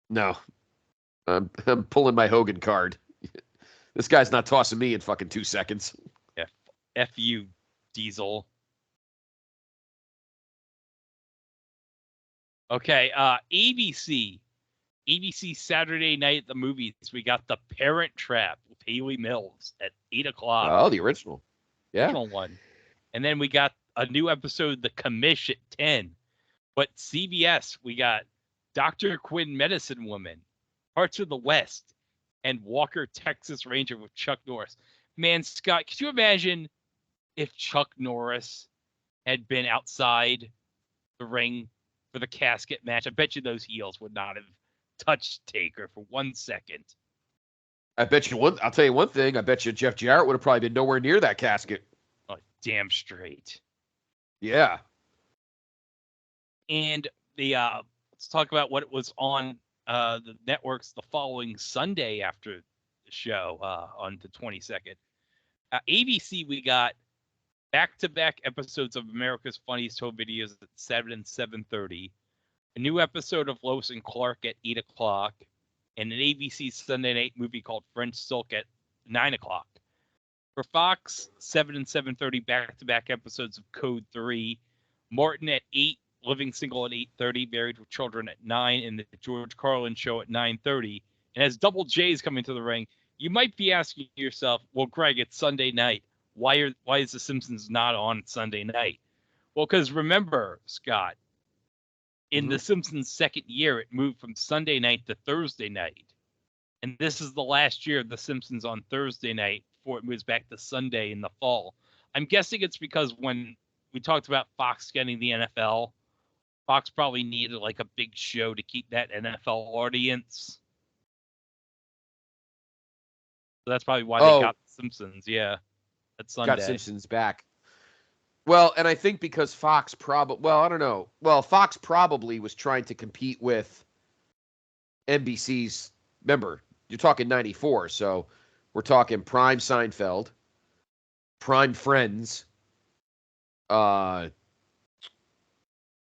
No. I'm pulling my Hogan card. This guy's not tossing me in fucking 2 seconds. Yeah, F you, Diesel. Okay, ABC Saturday Night at the Movies. We got The Parent Trap with Haley Mills at 8 o'clock. Oh, the original. Yeah. Original one. And then we got a new episode, The Commish at 10. But CBS, we got Dr. Quinn, Medicine Woman, Parts of the West, and Walker, Texas Ranger with Chuck Norris. Man, Scott, could you imagine if Chuck Norris had been outside the ring for the casket match? I bet you those heels would not have touched Taker for 1 second. I'll tell you one thing. I bet you Jeff Jarrett would have probably been nowhere near that casket. Oh, damn straight. Yeah. And let's talk about what was on the networks the following Sunday after the show on the 22nd. ABC, we got back-to-back episodes of America's Funniest Home Videos at 7 and 7:30. A new episode of Lois and Clark at 8 o'clock. And an ABC Sunday night movie called French Silk at 9 o'clock. For Fox, 7 and 7:30 back-to-back episodes of Code 3. Martin at 8. Living Single at 8:30, Married with Children at 9, and the George Carlin Show at 9:30. And as Double J is coming to the ring, you might be asking yourself, well, Greg, it's Sunday night. Why is The Simpsons not on Sunday night? Well, because remember, Scott, in The Simpsons' second year, it moved from Sunday night to Thursday night. And this is the last year of The Simpsons on Thursday night before it moves back to Sunday in the fall. I'm guessing it's because when we talked about Fox getting the NFL, Fox probably needed like a big show to keep that NFL audience. So that's probably why they got The Simpsons. Yeah, that's Sunday. Got Simpsons back. Well, and I think because Fox probably, I don't know. Well, Fox probably was trying to compete with NBC's, remember, you're talking 94, so we're talking prime Seinfeld, prime Friends, I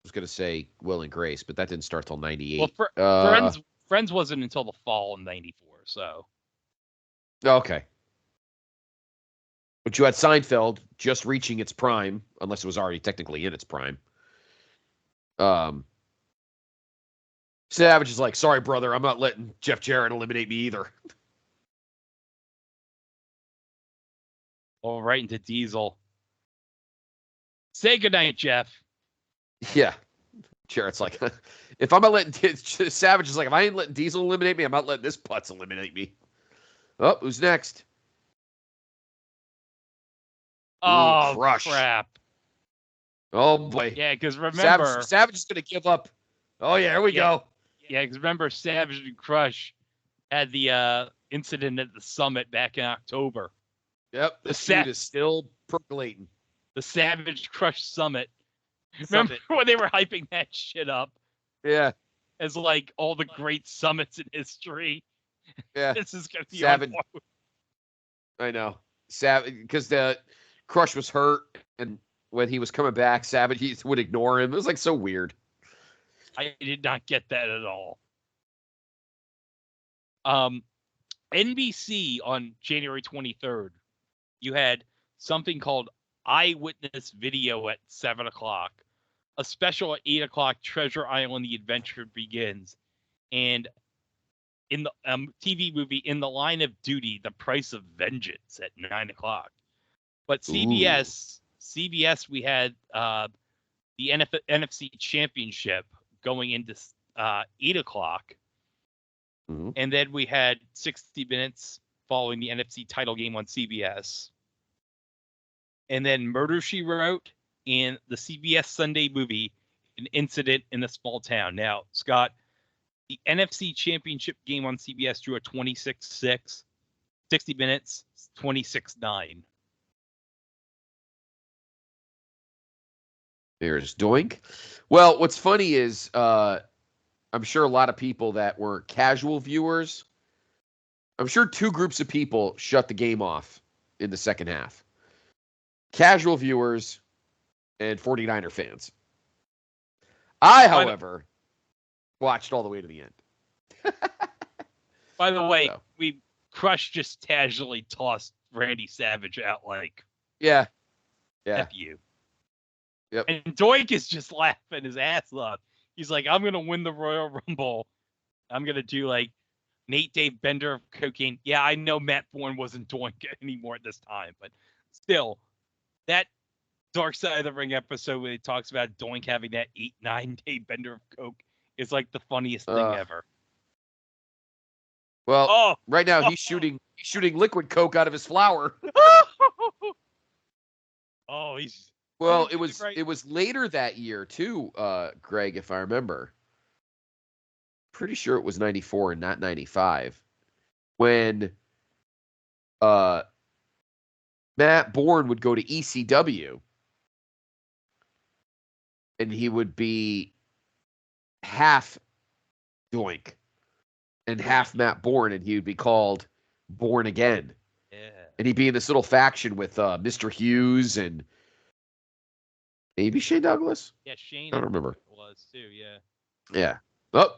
was going to say Will and Grace, but that didn't start till 98. Well, Friends wasn't until the fall of 94, so. Okay. But you had Seinfeld just reaching its prime, unless it was already technically in its prime. Savage is like, sorry, brother, I'm not letting Jeff Jarrett eliminate me either. Oh, right into Diesel. Say goodnight, Jeff. Yeah. Jarrett's like, if I'm not letting Savage is like, if I ain't letting Diesel eliminate me, I'm not letting this putz eliminate me. Oh, who's next? Oh, Crush. crap. Oh, boy. Yeah, because remember... Savage is going to give up. Oh, yeah, here we go. Yeah, because remember, Savage and Crush had the incident at the Summit back in October. Yep, the feud is still percolating. The Savage Crush Summit. Remember when they were hyping that shit up? Yeah. As like all the great summits in history. Yeah. This is going to be Savage. I know. Savage, because the Crush was hurt, and when he was coming back, Savage would ignore him. It was like so weird. I did not get that at all. NBC on January 23rd, you had something called Eyewitness Video at 7 o'clock. a special at 8 o'clock, Treasure Island: The Adventure Begins. And in the TV movie, In the Line of Duty, The Price of Vengeance at 9 o'clock. But CBS, we had the NFC Championship going into 8 o'clock. Mm-hmm. And then we had 60 Minutes following the NFC title game on CBS. And then Murder, She Wrote, and the CBS Sunday movie, An Incident in a Small Town. Now, Scott, the NFC Championship game on CBS drew a 26-6. 60 Minutes, 26-9. There's Doink. Well, what's funny is I'm sure a lot of people that were casual viewers, I'm sure two groups of people shut the game off in the second half. Casual viewers and 49er fans. I, however, watched all the way to the end. By the way, Crush just casually tossed Randy Savage out like, yeah. F you. Yep. And Doink is just laughing his ass off. He's like, I'm going to win the Royal Rumble. I'm going to do like Nate Dave Bender of cocaine. Yeah, I know Matt Bourne wasn't Doink anymore at this time, but still, that Dark Side of the Ring episode where he talks about Doink having that 8-9 day bender of coke is like the funniest thing ever. Well, right now he's shooting liquid coke out of his flower. Well, it was later that year too, Greg, if I remember. Pretty sure it was 94 and not 95 when Matt Bourne would go to ECW and he would be half Doink and half Matt Bourne, and he would be called Born Again. Yeah. And he'd be in this little faction with Mr. Hughes and maybe Shane Douglas? Yeah, Shane. I don't remember. Was too, yeah. Yeah. Oh.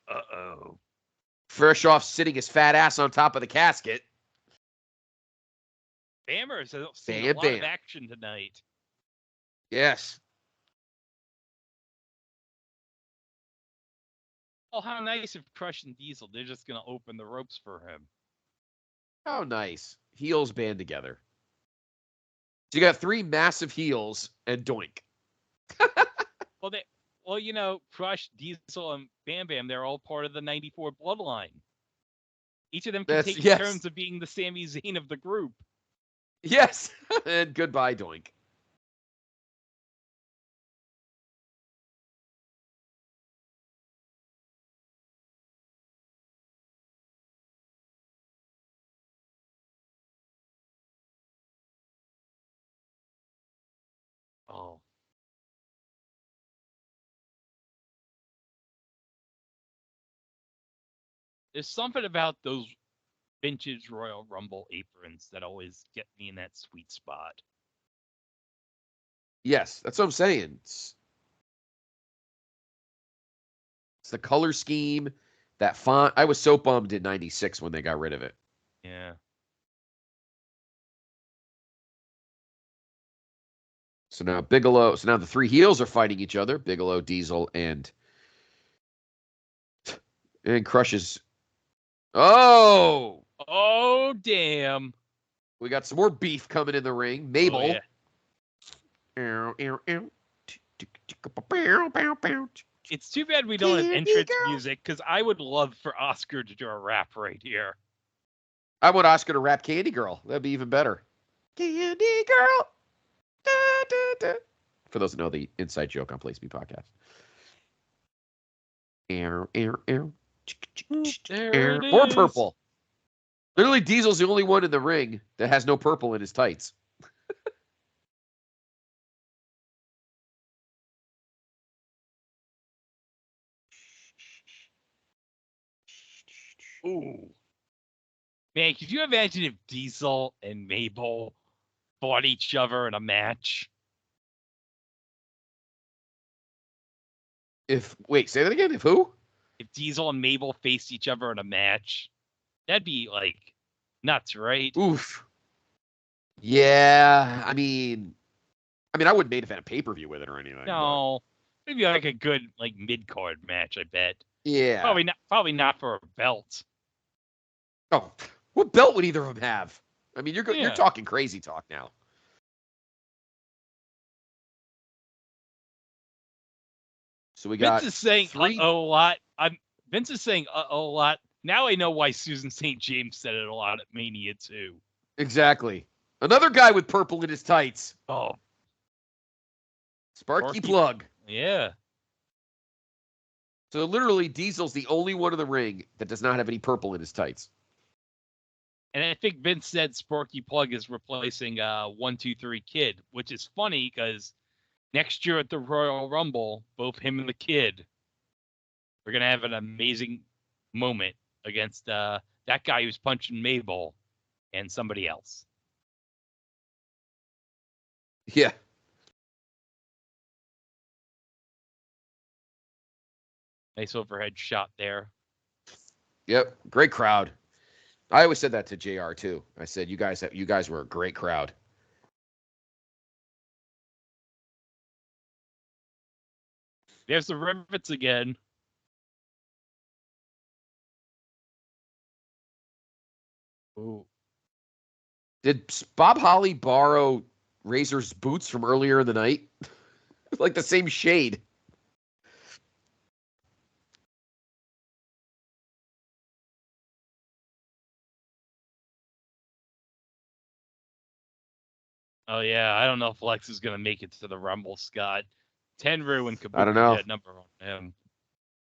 Uh-oh. Fresh off sitting his fat ass on top of the casket. Bammer's seen a lot of action tonight. Yes. Oh, how nice if Crush and Diesel, they're just going to open the ropes for him. How nice. Heels band together. So you got three massive heels and Doink. Well, you know, Crush, Diesel, and Bam Bam, they're all part of the 94 bloodline. Each of them can take turns of being the Sami Zayn of the group. Yes. And goodbye, Doink. Oh. There's something about those vintage Royal Rumble aprons that always get me in that sweet spot. Yes, that's what I'm saying. It's the color scheme, that font. I was so bummed in 96 when they got rid of it. Yeah. So now the three heels are fighting each other. Bigelow, Diesel, and Crush's. Oh, damn. We got some more beef coming in the ring. Mabel. Oh, yeah. It's too bad we don't have entrance music, because I would love for Oscar to do a rap right here. I want Oscar to rap Candy Girl. That'd be even better. Candy Girl. Da, da, da. For those who know the inside joke on Place Me Podcast. Or purple. Literally, Diesel's the only one in the ring that has no purple in his tights. Ooh. Man, could you imagine if Diesel and Mabel fought each other in a match? Say that again. If who? If Diesel and Mabel faced each other in a match, that'd be like nuts, right? Oof. Yeah, I mean, I wouldn't main event a pay-per-view with it or anything. No, Maybe like a good mid-card match, I bet. Yeah. Probably not for a belt. Oh, what belt would either of them have? I mean, you're Yeah. talking crazy talk now. So we got Vince is saying three. a lot. Vince is saying a lot. Now I know why Susan St. James said it a lot at Mania too. Exactly. Another guy with purple in his tights. Oh, Sparky Plug. Yeah. So literally, Diesel's the only one in the ring that does not have any purple in his tights. And I think Vince said Sparky Plug is replacing 1-2-3 Kid, which is funny because next year at the Royal Rumble, both him and the Kid are gonna have an amazing moment against that guy who's punching Mabel and somebody else. Yeah. Nice overhead shot there. Yep. Great crowd. I always said that to JR too. I said you guys were a great crowd. There's the rivets again. Ooh. Did Bob Holly borrow Razor's boots from earlier in the night? Like the same shade. Oh yeah, I don't know if Lex is gonna make it to the Rumble, Scott. Tenru and Kabuki I don't know. had number on him.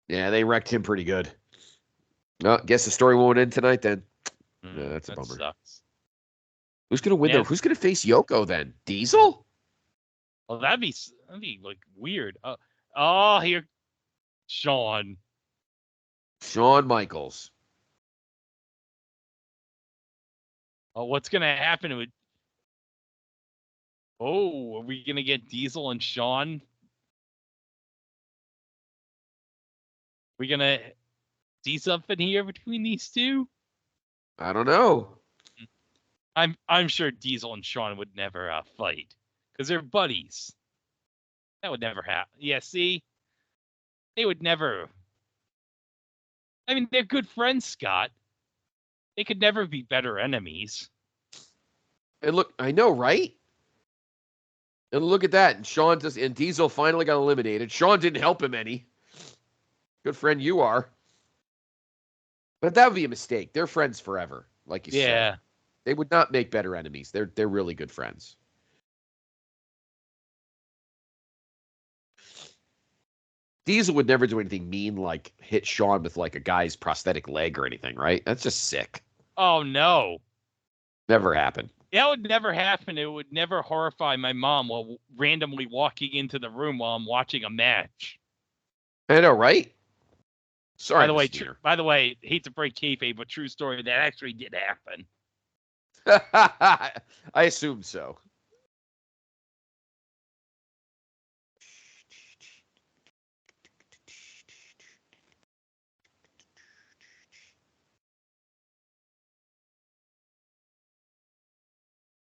Yeah, they wrecked him pretty good. No, guess the story won't end tonight then. Yeah, that's a that bummer. Sucks. Who's gonna win though? Who's gonna face Yoko then? Diesel? Well, that'd be like weird. Oh, here, Shawn. Shawn Michaels. Oh, what's gonna happen with? Oh, are we gonna get Diesel and Shawn? We gonna see something here between these two? I don't know. I'm sure Diesel and Shawn would never fight because they're buddies. That would never happen. Yeah, see, they would never. I mean, they're good friends, Scott. They could never be better enemies. And look, I know, right? And look at that. And Diesel finally got eliminated. Shawn didn't help him any. Good friend you are. But that would be a mistake. They're friends forever, like you said. Yeah. They would not make better enemies. They're really good friends. Diesel would never do anything mean like hit Shawn with like a guy's prosthetic leg or anything, right? That's just sick. Oh no. Never happened. That would never happen. It would never horrify my mom while randomly walking into the room while I'm watching a match. I know, right? Sorry. By the way, hate to break kayfabe, but true story, that actually did happen. I assume so.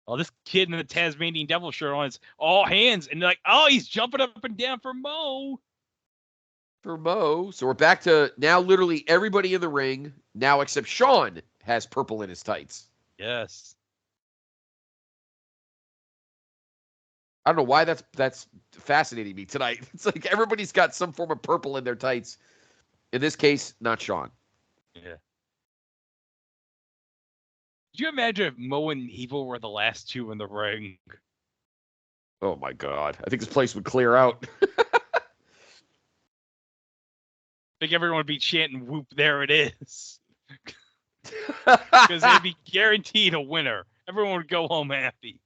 Oh, this kid in the Tasmanian Devil shirt on is all hands, and like, oh, he's jumping up and down for Mo. For Mo. So we're back to now literally everybody in the ring, now except Shawn has purple in his tights. Yes. I don't know why that's fascinating me tonight. It's like everybody's got some form of purple in their tights. In this case, not Shawn. Yeah. Could you imagine if Mo and Evil were the last two in the ring? Oh my God. I think this place would clear out. I think everyone would be chanting, whoop, there it is. Because they'd be guaranteed a winner. Everyone would go home happy.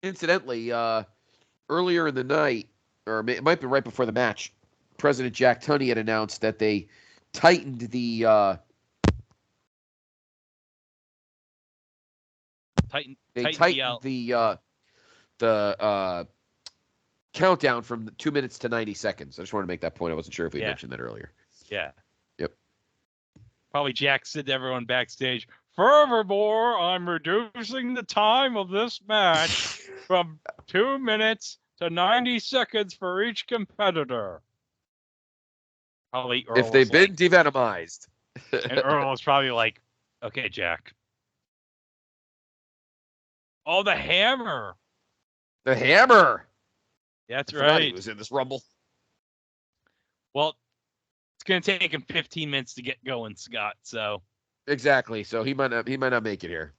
Incidentally, earlier in the night, or it might be right before the match, President Jack Tunney had announced that they tightened the the countdown from 2 minutes to 90 seconds. I just want to make that point. I wasn't sure if we mentioned that earlier. Yeah. Yep. Probably Jack said to everyone backstage, Furthermore, I'm reducing the time of this match from 2 minutes to 90 seconds for each competitor. Probably Earl If they've was been devenomized. and Earl was probably like, okay, Jack. Oh, the hammer. The hammer. That's I forgot right. he was in this Rumble. Well, it's going to take him 15 minutes to get going, Scott. So Exactly. So he might not make it here.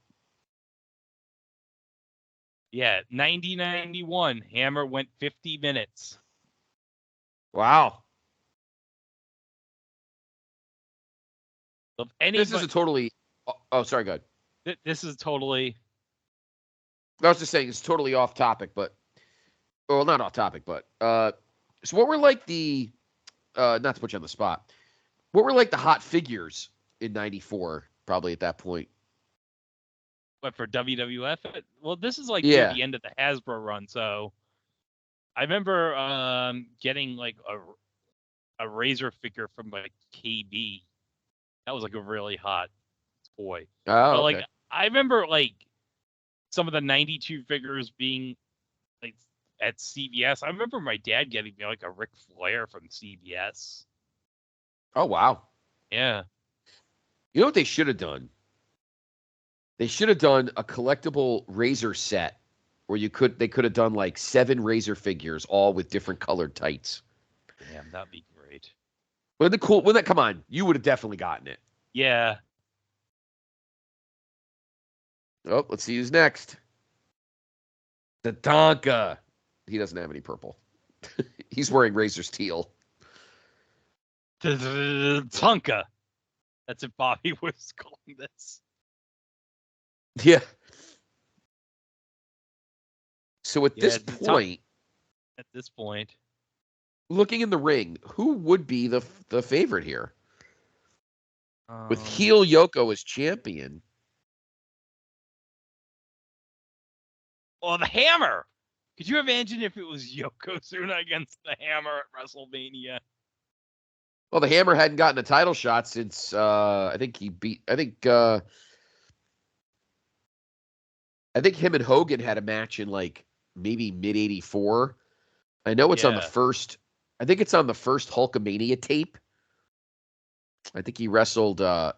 yeah, 90-91. Hammer went 50 minutes. Wow. Of This is a totally. Oh, sorry, go ahead. This is totally. I was just saying it's totally off topic, but well, not off topic, but so what were like the not to put you on the spot, what were like the hot figures in '94? Probably at that point. But for WWF, well, this is like Yeah. near the end of the Hasbro run, so I remember getting like a Razor figure from like KB. That was like a really hot toy. Oh, But okay. like I remember like some of the 92 figures being like at CBS. I remember my dad getting me like a Ric Flair from CBS. Oh, wow. Yeah. You know what they should have done? They should have done a collectible Razor set where they could have done like 7 Razor figures, all with different colored tights. Damn, that'd be great. Wouldn't that come on? You would have definitely gotten it. Yeah. Oh, let's see who's next. The Tonka. He doesn't have any purple. He's wearing Razor's teal. The Tonka. That's what Bobby was calling this. Yeah. So at this point, looking in the ring, who would be the favorite here? With heel Yoko as champion. Well, the Hammer. Could you imagine if it was Yokozuna against the Hammer at WrestleMania? Well, the Hammer hadn't gotten a title shot since I think him and Hogan had a match in like maybe mid '84. I know it's on the first. I think it's on the first Hulkamania tape. I think he wrestled. I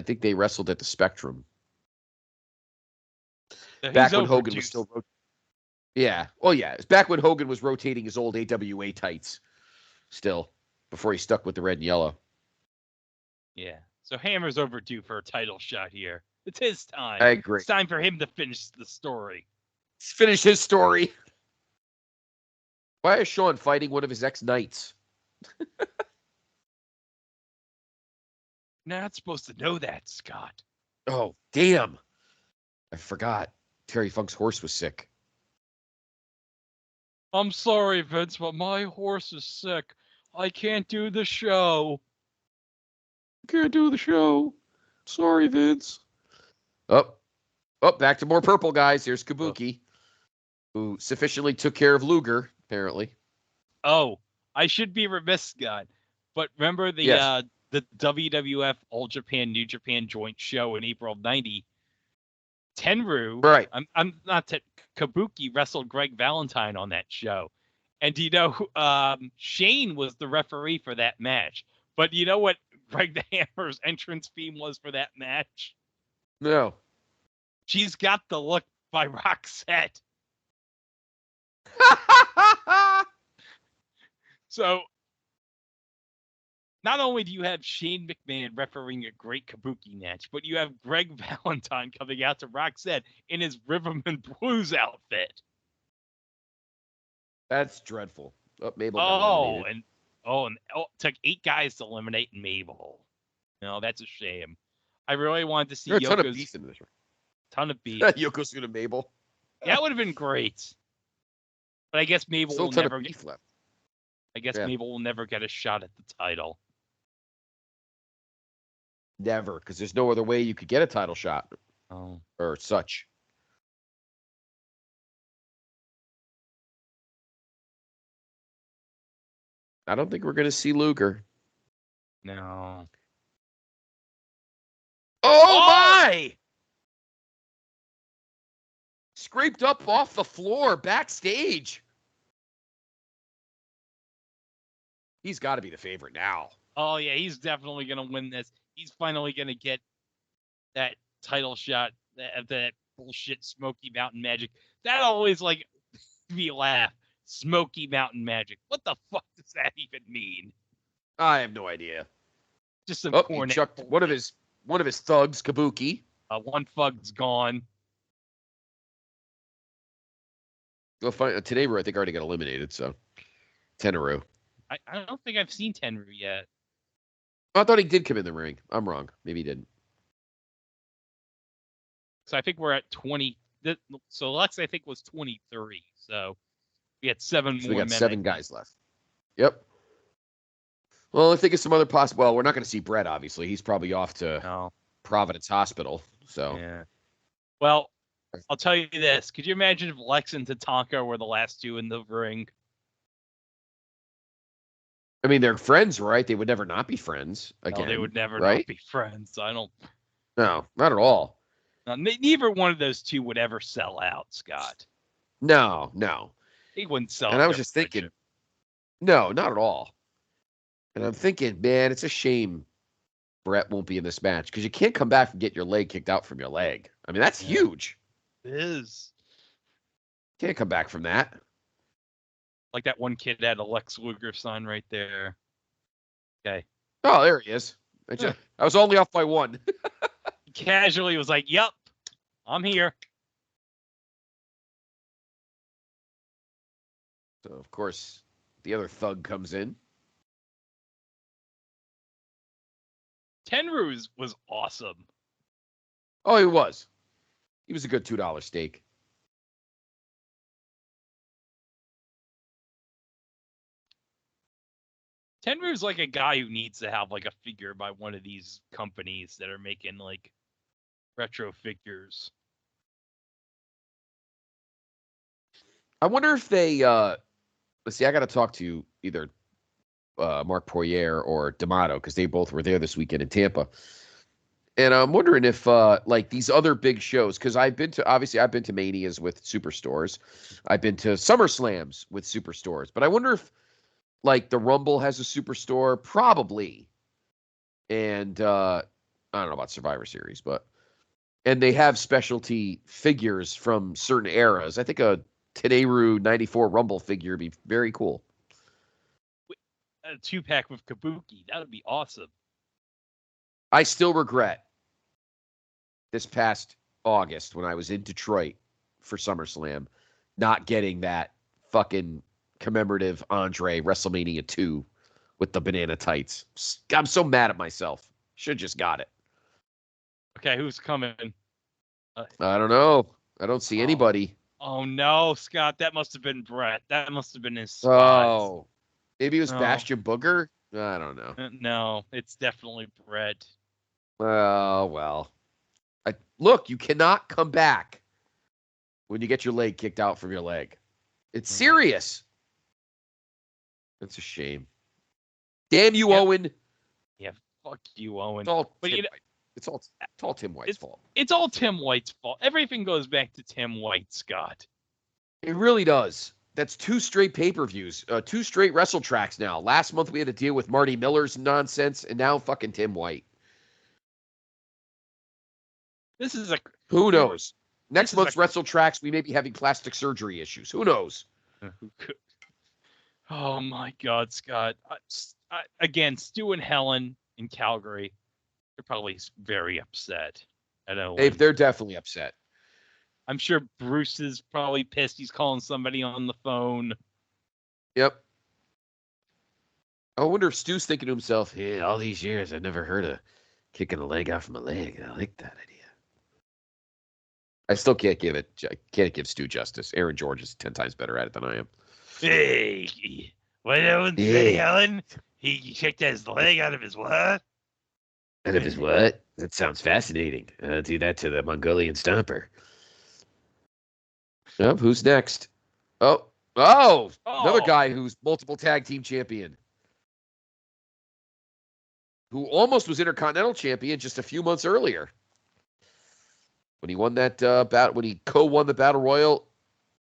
think they wrestled at the Spectrum. Back when Hogan was still. Yeah. Well, yeah. It's back when Hogan was rotating his old AWA tights. Still, before he stuck with the red and yellow. Yeah. So Hammer's overdue for a title shot here. It's his time. I agree. It's time for him to finish the story. Let's finish his story. Why is Shawn fighting one of his ex-knights? Not supposed to know that, Scott. Oh, damn. I forgot. Terry Funk's horse was sick. I'm sorry, Vince, but my horse is sick. I can't do the show. Can't do the show. Sorry, Vince. Oh, back to more purple, guys. Here's Kabuki, who sufficiently took care of Luger, apparently. Oh, I should be remiss, Scott. But remember the WWF All Japan New Japan joint show in April of '90? Tenryu, right? I'm not Kabuki wrestled Greg Valentine on that show, and do you know Shane was the referee for that match? But you know what Greg the Hammer's entrance theme was for that match? No. She's Got the Look by Roxette. So, not only do you have Shane McMahon refereeing a great Kabuki match, but you have Greg Valentine coming out to Roxette in his rhythm and blues outfit. That's dreadful. Oh, Mabel got eliminated. And it took 8 guys to eliminate Mabel. No, that's a shame. I really wanted to see There's a ton of beef in this. Ton of beef. Yokozuna Mabel. That would have been great. But I guess Mabel will never get left. I guess Mabel will never get a shot at the title. Never, because there's no other way you could get a title shot. Oh. Or such. I don't think we're going to see Luger. No. Oh, guy scraped up off the floor backstage. He's got to be the favorite now. Oh, yeah, he's definitely going to win this. He's finally going to get that title shot of that bullshit Smoky Mountain Magic. That always, like, me laugh. Smoky Mountain Magic. What the fuck does that even mean? I have no idea. Just some he chucked one of his thugs, Kabuki. One thug's gone. Well, Tenru, I think, already got eliminated, so Tenru. I don't think I've seen Tenru yet. I thought he did come in the ring. I'm wrong. Maybe he didn't. So I think we're at 20. So Lex, I think, was 23. So we had 7 more. We got 7 guys left. Yep. Well, I think it's some other possible. Well, we're not going to see Brett, obviously. He's probably off to Providence Hospital. So. Yeah. Well, I'll tell you this. Could you imagine if Lex and Tatanka were the last 2 in the ring? I mean, they're friends, right? They would never not be friends again. No, they would never right? not be friends. I don't. No, not at all. Neither one of those 2 would ever sell out, Scott. No. He wouldn't sell. And I was just thinking, no, not at all. And I'm thinking, man, it's a shame Brett won't be in this match because you can't come back and get your leg kicked out from your leg. I mean, that's huge. It is. Can't come back from that. Like that one kid had a Lex Luger sign right there. Okay. Oh, there he is. I was only off by 1. He casually was like, "Yep, I'm here." So, of course, the other thug comes in. Tenru was awesome. Oh, he was. He was a good $2 steak. Tenru's like a guy who needs to have like a figure by one of these companies that are making like retro figures. I wonder if they let's see, I got to talk to either Mark Poirier or D'Amato because they both were there this weekend in Tampa. And I'm wondering if like these other big shows, because I've been to Manias with Superstores. I've been to SummerSlams with Superstores. But I wonder if like the Rumble has a Superstore, probably. And I don't know about Survivor Series, and they have specialty figures from certain eras. I think a Tenru 94 Rumble figure would be very cool. A 2-pack with Kabuki. That would be awesome. I still regret this past August when I was in Detroit for SummerSlam not getting that fucking commemorative Andre WrestleMania 2 with the banana tights. I'm so mad at myself. Should have just got it. Okay, who's coming? I don't know. I don't see anybody. Oh no, Scott, that must have been Brett. That must have been his spot. Oh, maybe it was Bastion Booger. I don't know. No, it's definitely Brett. Oh well. Look, you cannot come back when you get your leg kicked out from your leg. It's serious. That's a shame. Damn you, Owen. Yeah, fuck you, Owen. It's all Tim White's fault. It's all Tim White's fault. Everything goes back to Tim White, Scott. It really does. That's 2 straight pay-per-views, 2 straight WrestleTRAXX now. Last month we had to deal with Marty Miller's nonsense, and now fucking Tim White. This is Who knows? Next month's WrestleTRAXX, we may be having plastic surgery issues. Who knows? Oh my God, Scott. Again, Stu and Helen in Calgary, they're probably very upset. I know. They're definitely upset. I'm sure Bruce is probably pissed. He's calling somebody on the phone. Yep. I wonder if Stu's thinking to himself, "Yeah, all these years I've never heard of kicking a leg off my leg. I like that idea." I still can't give Stu justice. Aaron George is 10 times better at it than I am. Hey, what happened to Helen? He kicked his leg out of his what? Out of his what? That sounds fascinating. I'll do that to the Mongolian Stomper. Oh, who's next? Oh, another guy who's multiple tag team champion. Who almost was Intercontinental champion just a few months earlier. when he won that battle, when he co-won the Battle Royal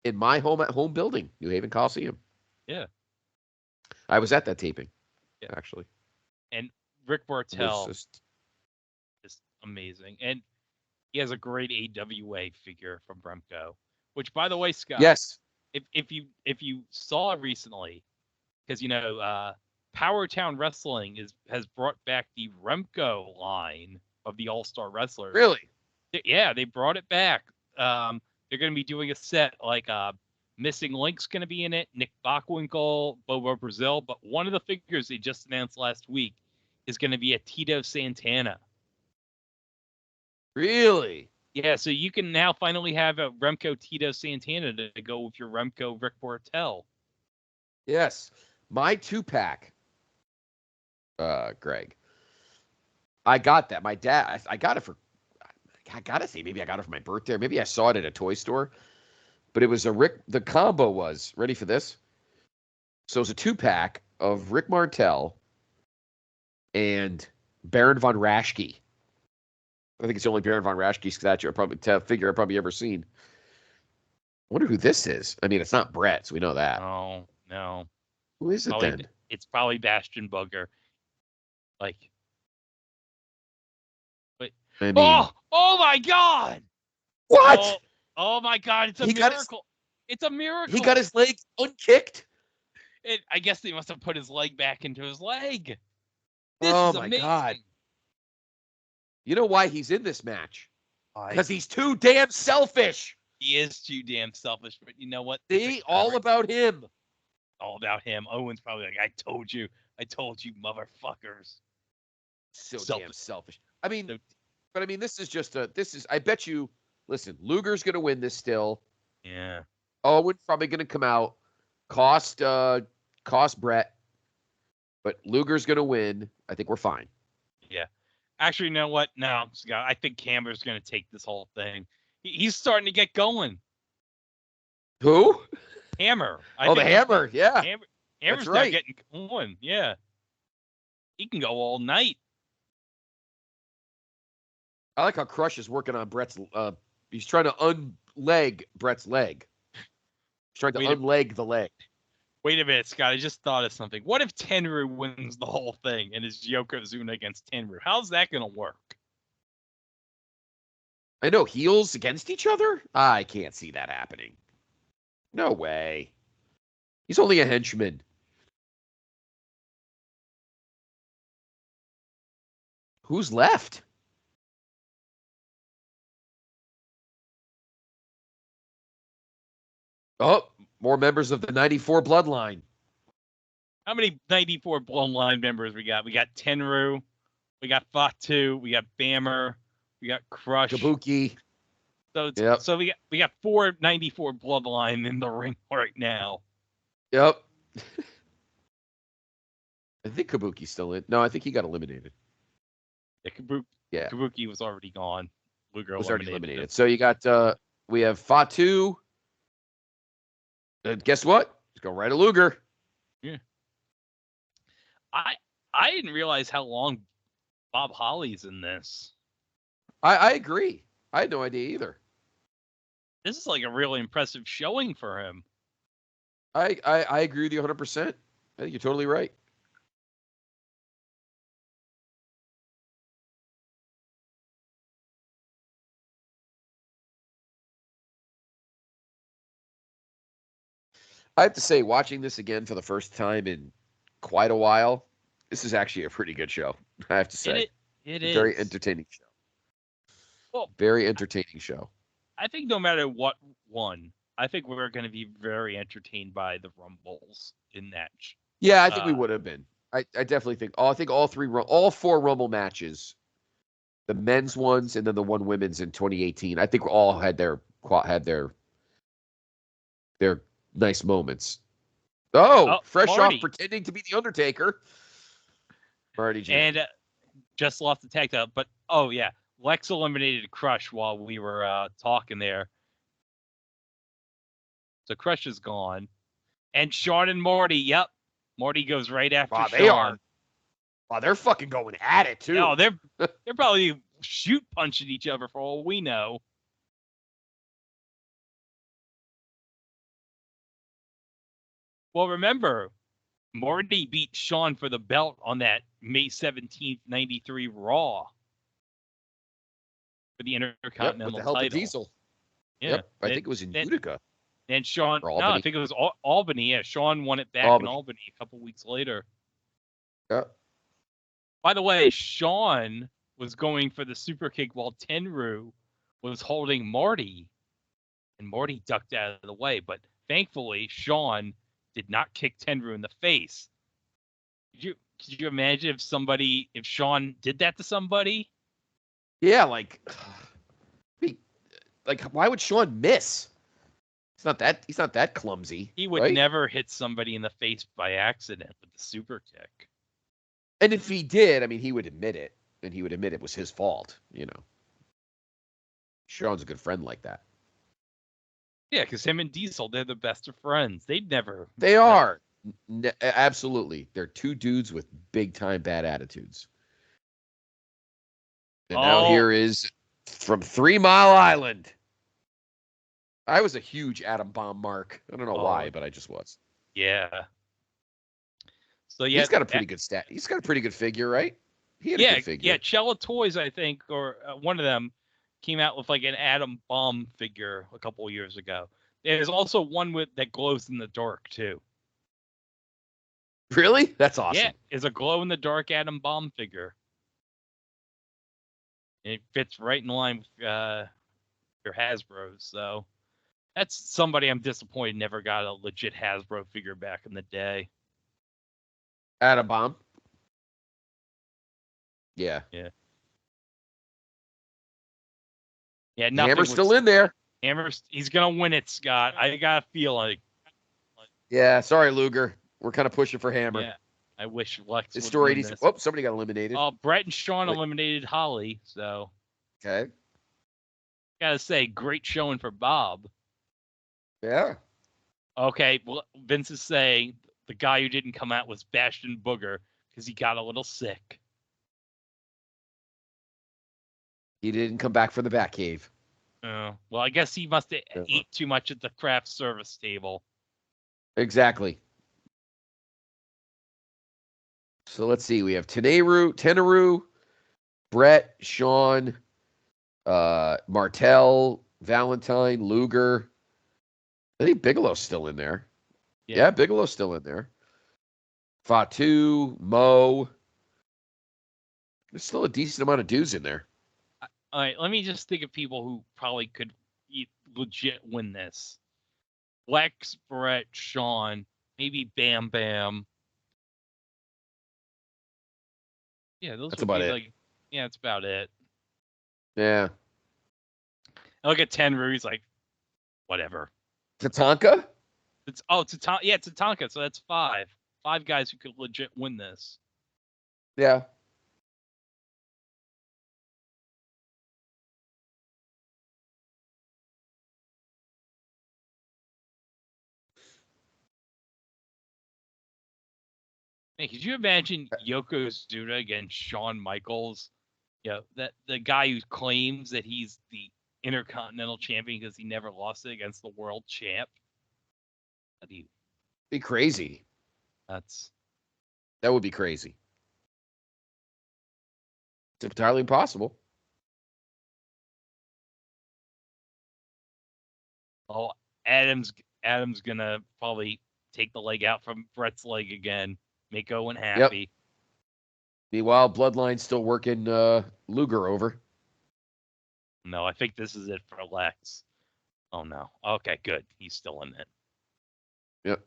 in my home building, New Haven Coliseum. Yeah. I was at that taping, actually. And Rick Martel is amazing. And he has a great AWA figure from Remco, which, by the way, Scott, yes, if you saw recently, because Powertown Wrestling has brought back the Remco line of the All-Star Wrestlers. Really? Yeah, they brought it back. They're going to be doing a set like Missing Link's going to be in it, Nick Bockwinkel, Bobo Brazil, but one of the figures they just announced last week is going to be a Tito Santana. Really? Yeah, so you can now finally have a Remco Tito Santana to go with your Remco Rick Martel. Yes. My 2-pack, Greg, I got that. My dad, I got it for, I got to say, maybe I got it for my birthday, or maybe I saw it at a toy store. But it was the combo was, ready for this? So it was a 2-pack of Rick Martel and Baron von Raschke. I think it's the only Baron von Raschke statue figure I've probably ever seen. I wonder who this is. I mean, it's not Brett, so we know that. Oh, no. Who is it then? It's probably Bastion Booger. Like, wait. I mean, oh my God! What? Oh my God! It's a miracle. It's a miracle. He got his leg unkicked. I guess they must have put his leg back into his leg. This is my amazing. God! You know why he's in this match? Because he's too damn selfish. He is too damn selfish, but you know what? See, all about him. All about him. Owen's probably like, I told you, motherfuckers. So damn selfish. I mean, but I mean, this is. I bet you. Listen, Luger's gonna win this still. Yeah. Owen's probably gonna come out, cost Brett, but Luger's gonna win. I think we're fine. Yeah. Actually, you know what? No, Scott, I think Hammer's gonna take this whole thing. He's starting to get going. Who? Hammer. The Hammer. Yeah. Hammer's right. not getting going. Yeah. He can go all night. I like how Crush is working on Brett's. He's trying to unleg Brett's leg. He's trying to unleg the leg. Wait a minute, Scott. I just thought of something. What if Tenryu wins the whole thing and it's Yokozuna against Tenryu? How's that going to work? I know, heels against each other? I can't see that happening. No way. He's only a henchman. Who's left? Oh, more members of the 94 bloodline. How many 94 bloodline members we got? We got Tenryu, we got Fatu, we got Bammer, we got Crush, Kabuki. So we got 4 94 bloodline in the ring right now. Yep. I think Kabuki's still in. No, I think he got eliminated. Yeah, Kabuki was already gone. Luger was already eliminated. So you got we have Fatu. Guess what? Let's go right to Luger. Yeah. I didn't realize how long Bob Holly's in this. I agree. I had no idea either. This is like a really impressive showing for him. I agree with you 100%. I think you're totally right. I have to say, watching this again for the first time in quite a while, this is actually a pretty good show. I have to say. It is. Very entertaining show. Well, very entertaining show. I think no matter what won, I think we're going to be very entertained by the Rumbles in that. Yeah, I think we would have been. I definitely think. I think all 4 Rumble matches, the men's ones and then the one women's in 2018. I think all had their nice moments. Fresh Marty. off pretending to be the Undertaker. Marty J. And just lost the tag title, but Lex eliminated Crush while we were talking there. So Crush is gone. And Sean and Marty, yep. Marty goes right after Sean. They are. Wow, they're fucking going at it, too. No, they're probably shoot punching each other for all we know. Well, remember, Marty beat Shawn for the belt on that May 17th, 93 Raw for the Yep, with Intercontinental the help of title. Diesel. Yeah. Yep, I think it was in Utica. And Shawn, or no, Albany. I think it was Albany. Yeah, Shawn won it back in Albany. Albany a couple weeks later. Yep. By the way, Shawn was going for the super kick while Tenryu was holding Marty, and Marty ducked out of the way. But thankfully, Shawn did not kick Tenryu in the face. Could you imagine if Shawn did that to somebody? Yeah, like why would Shawn miss? He's not that clumsy. He would right? never hit somebody in the face by accident with the super kick. And if he did, I mean, he would admit it, and he would admit it was his fault. Shawn's a good friend like that. Yeah, because him and Diesel, they're the best of friends. They'd never. They are. Absolutely. They're two dudes with big-time bad attitudes. And now here is from 3 Mile Island. I was a huge Atom Bomb mark. I don't know why, but I just was. Yeah. So yeah, he's got a pretty good stat. He's got a pretty good figure, right? He had a good figure. Yeah, Cella Toys, I think, or one of them came out with like an Atom Bomb figure a couple of years ago. There's also one that glows in the dark too. Really? That's awesome. Yeah, it's a glow in the dark Atom Bomb figure. And it fits right in line with your Hasbro. So that's somebody I'm disappointed never got a legit Hasbro figure back in the day. Atom Bomb. Yeah. Yeah. Yeah. Hammer's still in there. Hammer's, he's gonna win it, Scott. I got a feeling. Yeah. Sorry, Luger. We're kind of pushing for Hammer. Yeah. I wish Lex. It's story. Oh, somebody got eliminated. Oh, Brett and Shawn eliminated Holly. So. Okay. Gotta say, great showing for Bob. Yeah. Okay. Well, Vince is saying the guy who didn't come out was Bastion Booger because he got a little sick. He didn't come back for the Batcave. Well, I guess he must have eat too much at the craft service table. Exactly. So let's see. We have Tenryu, Brett, Shawn, Martel, Valentine, Luger. I think Bigelow's still in there. Yeah, Bigelow's still in there. Fatu, Mo. There's still a decent amount of dudes in there. All right, let me just think of people who probably could legit win this. Lex, Brett, Shawn, maybe Bam Bam. Yeah, that's about it. Yeah, that's about it. Yeah. I look at Tenryu, he's like, whatever. Tatanka? Tatanka. So that's 5. 5 guys who could legit win this. Yeah. Hey, could you imagine Yokozuna against Shawn Michaels? Yeah, that the guy who claims that he's the Intercontinental Champion because he never lost it against the World Champ. That'd be crazy. That would be crazy. It's entirely impossible. Oh, Adam's gonna probably take the leg out from Brett's leg again. Make Owen happy. Yep. Meanwhile, Bloodline's still working Luger over. No, I think this is it for Lex. Oh, no. Okay, good. He's still in it. Yep.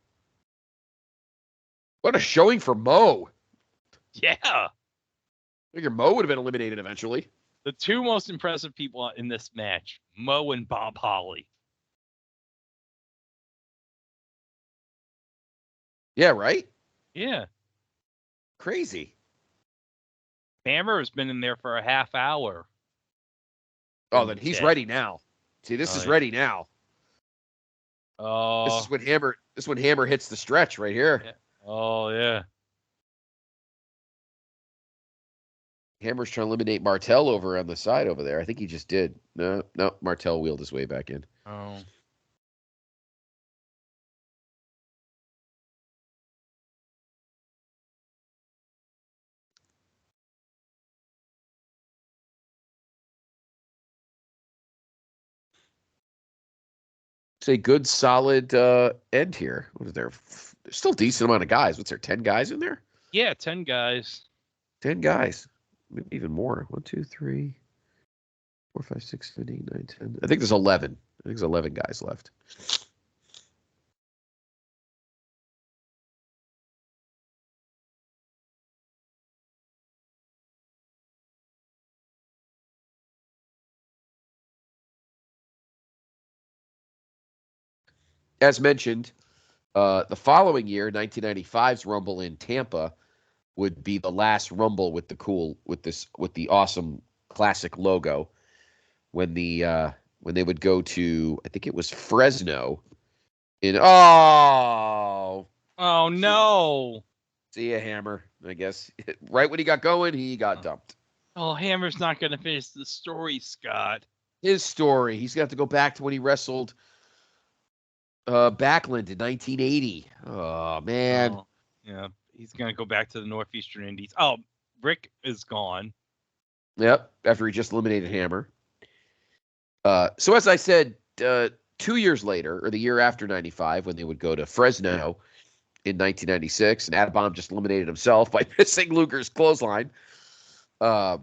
What a showing for Mo. Yeah. I figure Mo would have been eliminated eventually. The 2 most impressive people in this match, Mo and Bob Holly. Yeah, right? Yeah. Crazy. Hammer has been in there for a half hour. Oh, then he's ready now. See, this is ready now. Oh. This is when Hammer hits the stretch right here. Yeah. Oh, yeah. Hammer's trying to eliminate Martel over on the side over there. I think he just did. No, Martel wheeled his way back in. Oh. It's a good, solid end here. What is there? There's still a decent amount of guys. What's there, 10 guys in there? Yeah, 10 guys. 10 guys. Maybe even more. 1, 2, 3, 4, 5, 6, 7, 8, 9, 10. I think there's 11. I think there's 11 guys left. As mentioned, the following year, 1995's Rumble in Tampa would be the last Rumble with the awesome classic logo. When they would go to, I think it was Fresno. Oh no! See ya, Hammer. I guess right when he got going, he got dumped. Oh, Hammer's not going to finish the story, Scott. His story. He's got to go back to when he wrestled Backlund in 1980. Oh man. Oh, yeah, he's going to go back to the Northeastern Indies. Oh, Rick is gone. Yep. After he just eliminated Hammer. So as I said, 2 years later, or the year after 95, when they would go to Fresno in 1996, and Adabomb just eliminated himself by missing Luger's clothesline. Oh,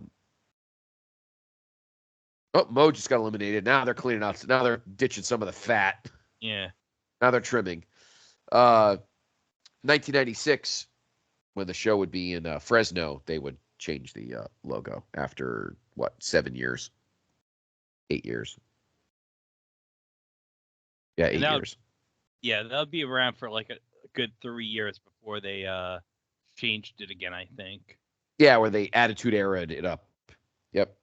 Mo just got eliminated. Now they're cleaning out. Now they're ditching some of the fat. Yeah. Now they're trimming. 1996, when the show would be in Fresno, they would change the logo after, 7 years? 8 years. Yeah, 8 years. Yeah, that'll be around for like a good 3 years before they changed it again, I think. Yeah, where they Attitude Era'd it up. Yep.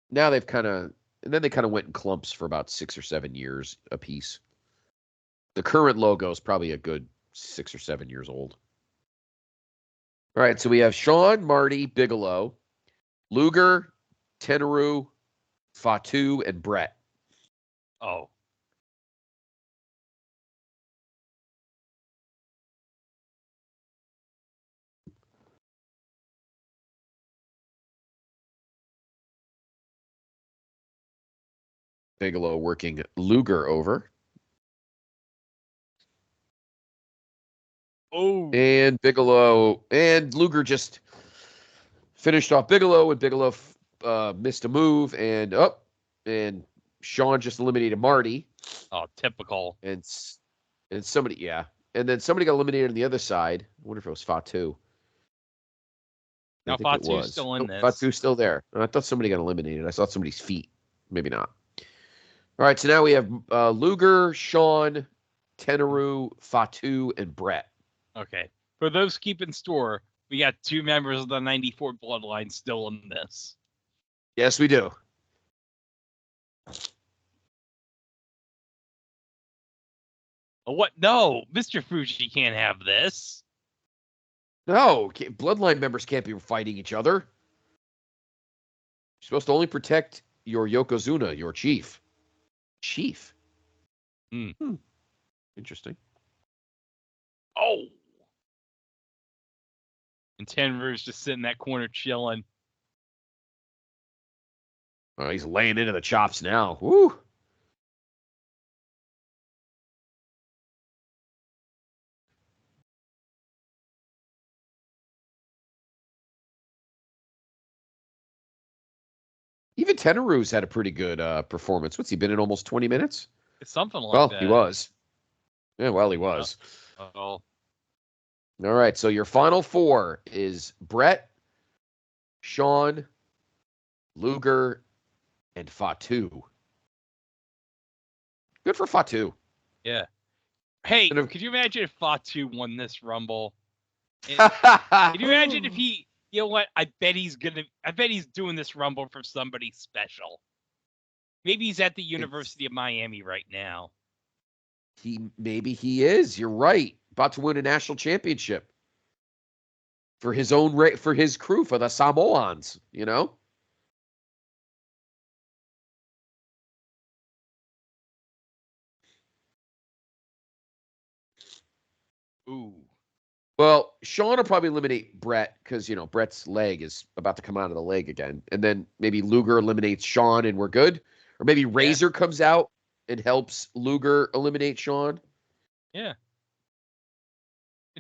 Now they've and then they kind of went in clumps for about 6 or 7 years apiece. The current logo is probably a good 6 or 7 years old. All right, so we have Shawn, Marty, Bigelow, Luger, Tenryu, Fatu, and Brett. Oh. Bigelow working Luger over. Oh. And Bigelow and Luger just finished off Bigelow, and Bigelow missed a move, and Shawn just eliminated Marty. Oh, typical. And somebody, yeah. And then somebody got eliminated on the other side. I wonder if it was Fatu. Now Fatu's still in this. Fatu's still there. I thought somebody got eliminated. I saw somebody's feet. Maybe not. All right, so now we have Luger, Shawn, Tenryu, Fatu, and Brett. Okay. For those keeping store, we got 2 members of the 94 bloodline still in this. Yes, we do. What? No, Mr. Fuji can't have this. No, bloodline members can't be fighting each other. You're supposed to only protect your Yokozuna, your chief. Chief? Interesting. Oh. And Tenryu's just sitting in that corner chilling. Oh, he's laying into the chops now. Woo! Even Tenryu's had a pretty good performance. What's he been in almost 20 minutes? It's something like that. He was. Yeah, well, he was. Oh. All right, so your final 4 is Brett, Shawn, Luger, and Fatu. Good for Fatu. Yeah. Hey, could you imagine if Fatu won this Rumble? Can you imagine if he, you know what? I bet he's doing this Rumble for somebody special. Maybe he's at the University of Miami right now. Maybe he is. You're right. About to win a national championship for his for his crew, for the Samoans, you know? Ooh. Well, Shawn will probably eliminate Brett because, Brett's leg is about to come out of the leg again. And then maybe Luger eliminates Shawn and we're good. Or maybe Razor comes out and helps Luger eliminate Shawn. Yeah.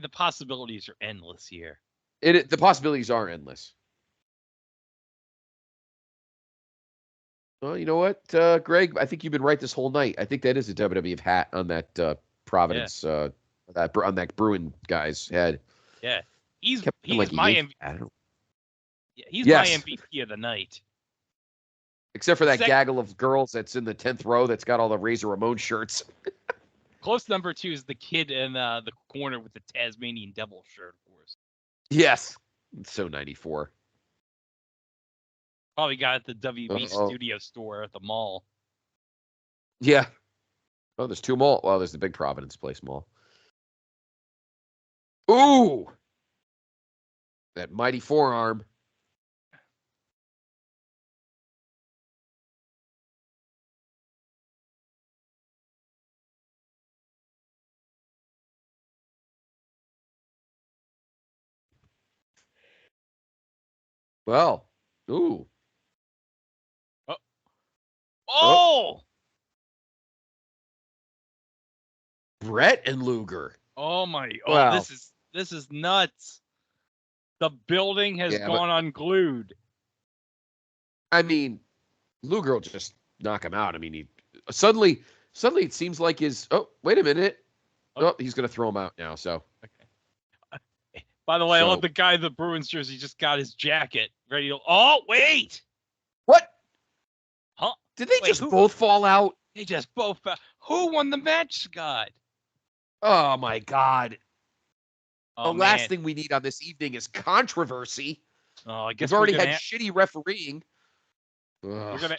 The possibilities are endless here. The possibilities are endless. Well, you know what, Greg? I think you've been right this whole night. I think that is a WWF hat on that Providence, on that Bruin guy's head. Yeah, he's like my MVP. my MVP of the night. Except for that gaggle of girls that's in the 10th row that's got all the Razor Ramon shirts. Close number 2 is the kid in the corner with the Tasmanian Devil shirt, of course. Yes, it's so 94. Probably got at the WB Studio store at the mall. Yeah. Oh, there's 2 mall. Well, there's the big Providence Place mall. Ooh! That mighty forearm. Well, ooh. Oh! Brett and Luger. Oh my! Oh, this is nuts. The building has gone unglued. I mean, Luger will just knock him out. I mean, he suddenly it seems like his. Oh, wait a minute. Oh, he's gonna throw him out now. So. Okay. By the way, I love the guy in the Bruins jersey just got his jacket ready to. Oh wait! What? Huh? Did they just both fall out? They just both. Who won the match, Scott? Oh my God! Oh, the last thing we need on this evening is controversy. Oh, I guess we've already had shitty refereeing. We're gonna.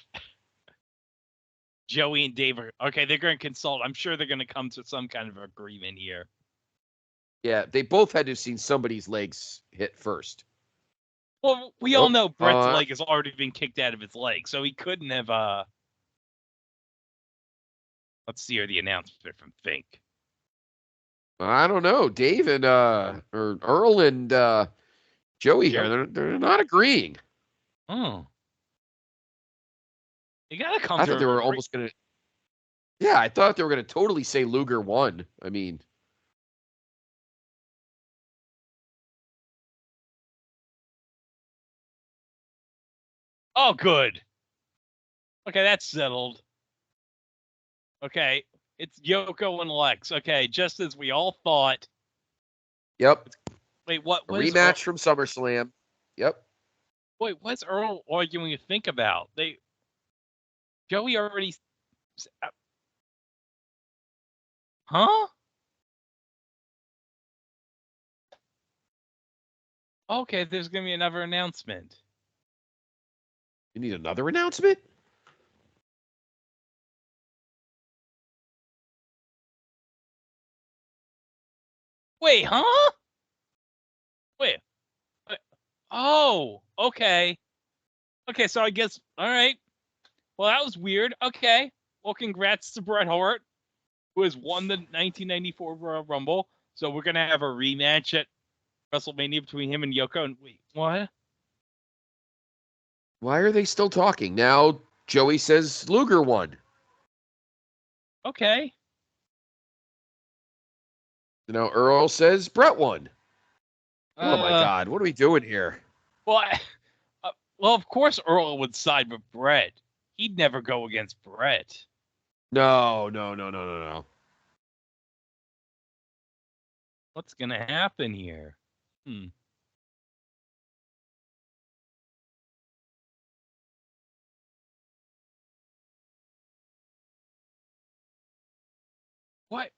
Joey and Dave are okay. They're going to consult. I'm sure they're going to come to some kind of agreement here. Yeah, they both had to have seen somebody's legs hit first. Well, we all know Brett's leg has already been kicked out of his leg, so he couldn't have. Let's see the announcement from Fink. I don't know, Dave and or Earl and Joey here. They're not agreeing. Oh. You gotta come. I thought they were almost gonna. Yeah, I thought they were gonna totally say Luger won. I mean. Oh, good. Okay, that's settled. Okay, it's Yoko and Lex. Okay, just as we all thought. Yep. Wait, what? A rematch from SummerSlam. Yep. Wait, what's Earl arguing to think about? Joey already. Huh? Okay, there's gonna be another announcement. You need another announcement? Wait, huh? Wait. Oh, okay. Okay, so I guess, all right. Well, that was weird. Okay. Well, congrats to Bret Hart, who has won the 1994 Royal Rumble. So we're going to have a rematch at WrestleMania between him and Yoko. And wait, what? Why are they still talking? Now Joey says Luger won. Okay. Now Earl says Brett won. Oh my God, what are we doing here? Well, well, of course Earl would side with Brett. He'd never go against Brett. No. What's gonna happen here? What?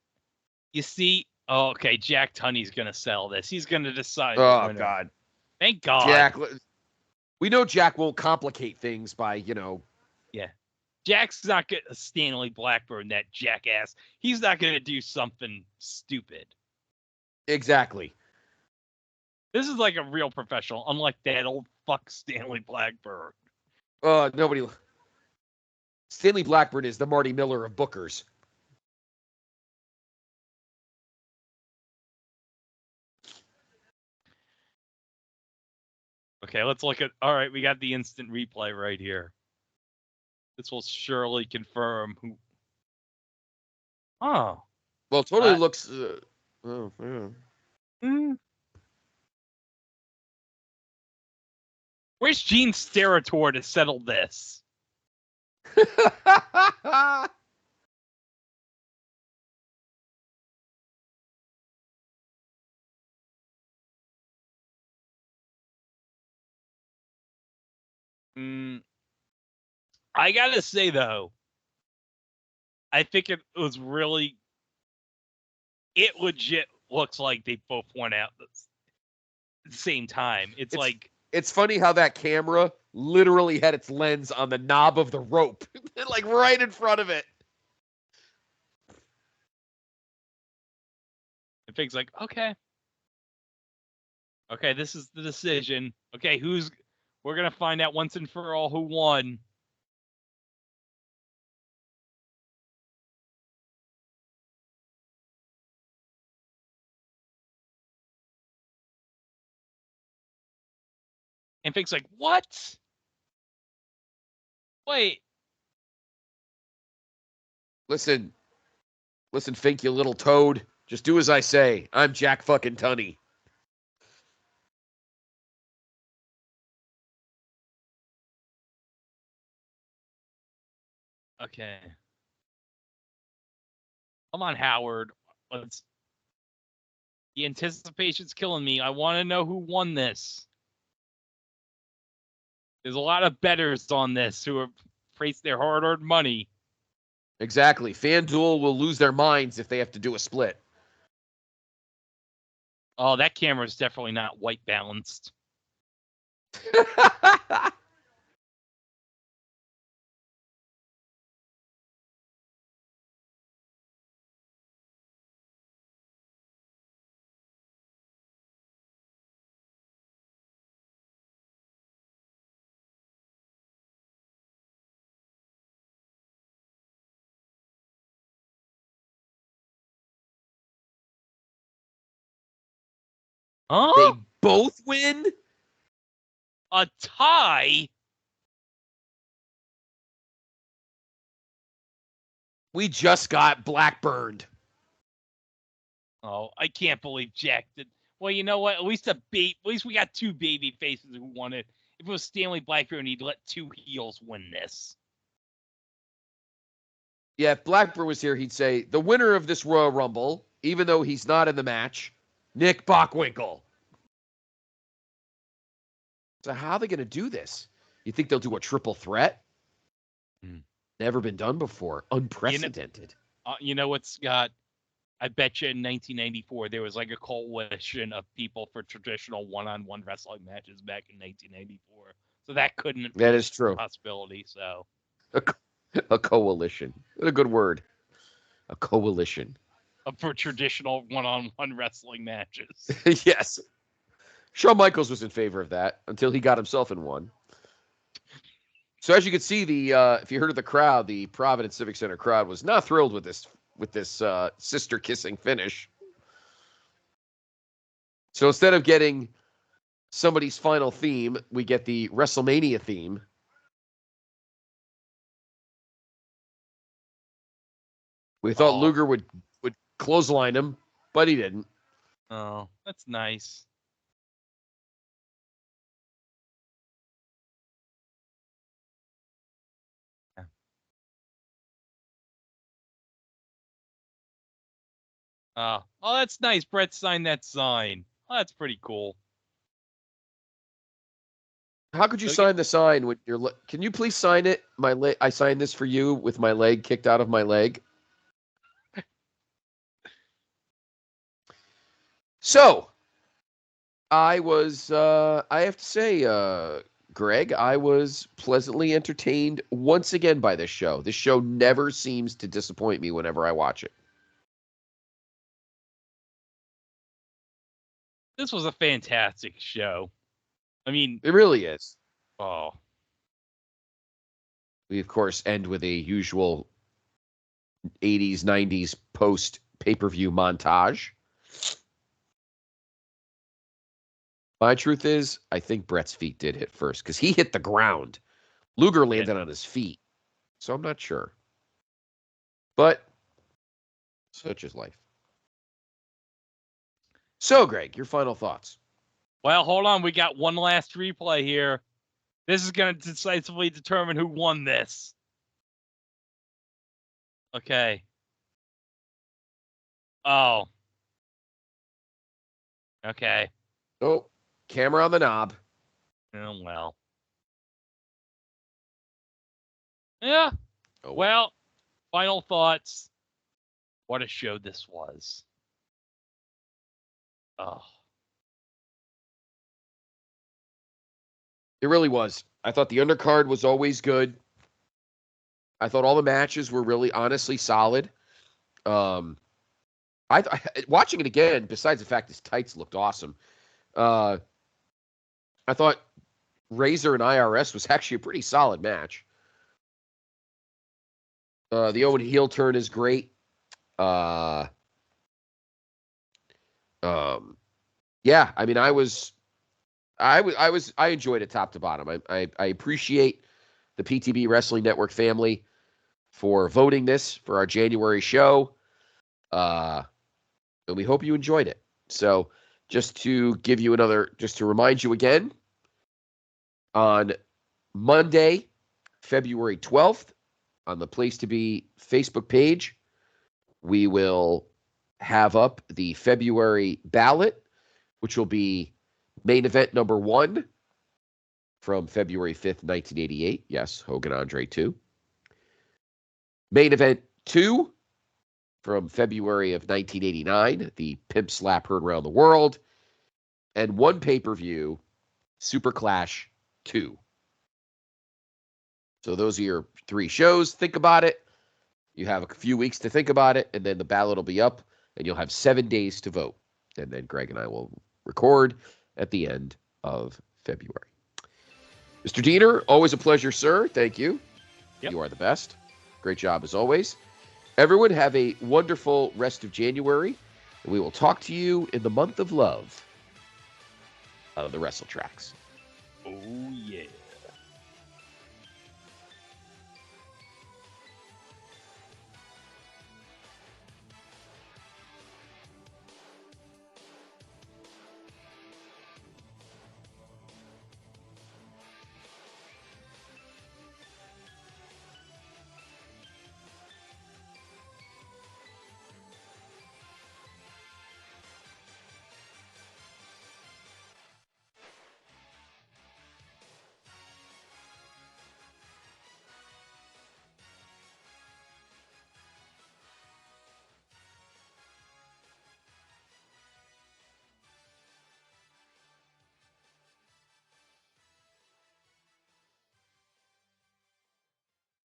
You see? Oh, okay, Jack Tunney's gonna sell this. He's gonna decide. Oh God! Thank God. Jack. We know Jack won't complicate things by, Yeah. Jack's not going to Stanley Blackburn, that jackass. He's not going to do something stupid. Exactly. This is like a real professional, unlike that old fuck Stanley Blackburn. Nobody. Stanley Blackburn is the Marty Miller of bookers. Okay, let's look at. All right, we got the instant replay right here. This will surely confirm who. Oh. Well, it totally looks. Oh, yeah. Where's Gene Steratore to settle this? I gotta say though, I think it was really. It legit looks like they both went out at the same time. It's like. It's funny how that camera literally had its lens on the knob of the rope, like right in front of it. And Fig's like, okay, this is the decision. Okay, we're gonna find out once and for all who won. And Fig's like, what? Wait. Listen, Fink, you little toad. Just do as I say. I'm Jack fucking Tunney. Okay. Come on, Howard. The anticipation's killing me. I want to know who won this. There's a lot of bettors on this who have placed their hard-earned money. Exactly. FanDuel will lose their minds if they have to do a split. Oh, that camera's definitely not white balanced. Huh? They both win? A tie? We just got blackburned. Oh, I can't believe Jack did. Well, you know what? At least we got two baby faces who won it. If it was Stanley Blackburn, he'd let two heels win this. Yeah, if Blackburn was here, he'd say, the winner of this Royal Rumble, even though he's not in the match, Nick Bockwinkel. So how are they going to do this? You think they'll do a triple threat? Never been done before. Unprecedented. You know what, Scott? I bet you in 1994 there was like a coalition of people for traditional one-on-one wrestling matches back in 1994. So that couldn't be that is true. A possibility. So a coalition. A good word. A coalition. For traditional one-on-one wrestling matches. Yes. Shawn Michaels was in favor of that until he got himself in one. So as you can see, if you heard of the crowd, the Providence Civic Center crowd was not thrilled with this sister kissing finish. So instead of getting somebody's final theme, we get the WrestleMania theme. We thought Luger would clothesline him, but he didn't. Oh, that's nice. Oh, that's nice. Brett signed that sign. Oh, that's pretty cool. How could you sign the sign with your can you please sign it? I signed this for you with my leg kicked out of my leg. So, I have to say, Greg, I was pleasantly entertained once again by this show. This show never seems to disappoint me whenever I watch it. This was a fantastic show. I mean, it really is. Oh. We, of course, end with a usual 80s, 90s post pay-per-view montage. My truth is, I think Brett's feet did hit first because he hit the ground. Luger landed on his feet. So I'm not sure. But such is life. So, Greg, your final thoughts. Well, hold on. We got one last replay here. This is going to decisively determine who won this. Okay. Oh. Okay. Oh, camera on the knob. Oh, well. Yeah. Oh, well, final thoughts. What a show this was. Oh. It really was. I thought the undercard was always good. I thought all the matches were really honestly solid. Watching it again, besides the fact his tights looked awesome, I thought Razor and IRS was actually a pretty solid match. The Owen heel turn is great. Yeah, I mean, I enjoyed it top to bottom. I appreciate the PTB Wrestling Network family for voting this for our January show. And we hope you enjoyed it. So just to remind you again, on Monday, February 12th, on the Place to Be Facebook page, we will have up the February ballot, which will be main event number 1 from February 5th, 1988. Yes, Hogan Andre 2. Main event 2 from February of 1989, the Pimp Slap Heard Around the World. And 1 pay-per-view, Super Clash 2. So those are your 3 shows. Think about it. You have a few weeks to think about it, and then the ballot will be up, and you'll have 7 days to vote. And then Greg and I will record at the end of February. Mr. Diener, always a pleasure, sir. Thank you. Yep. You are the best. Great job as always. Everyone have a wonderful rest of January, and we will talk to you in the month of love of the WrestleTRAXX. Oh,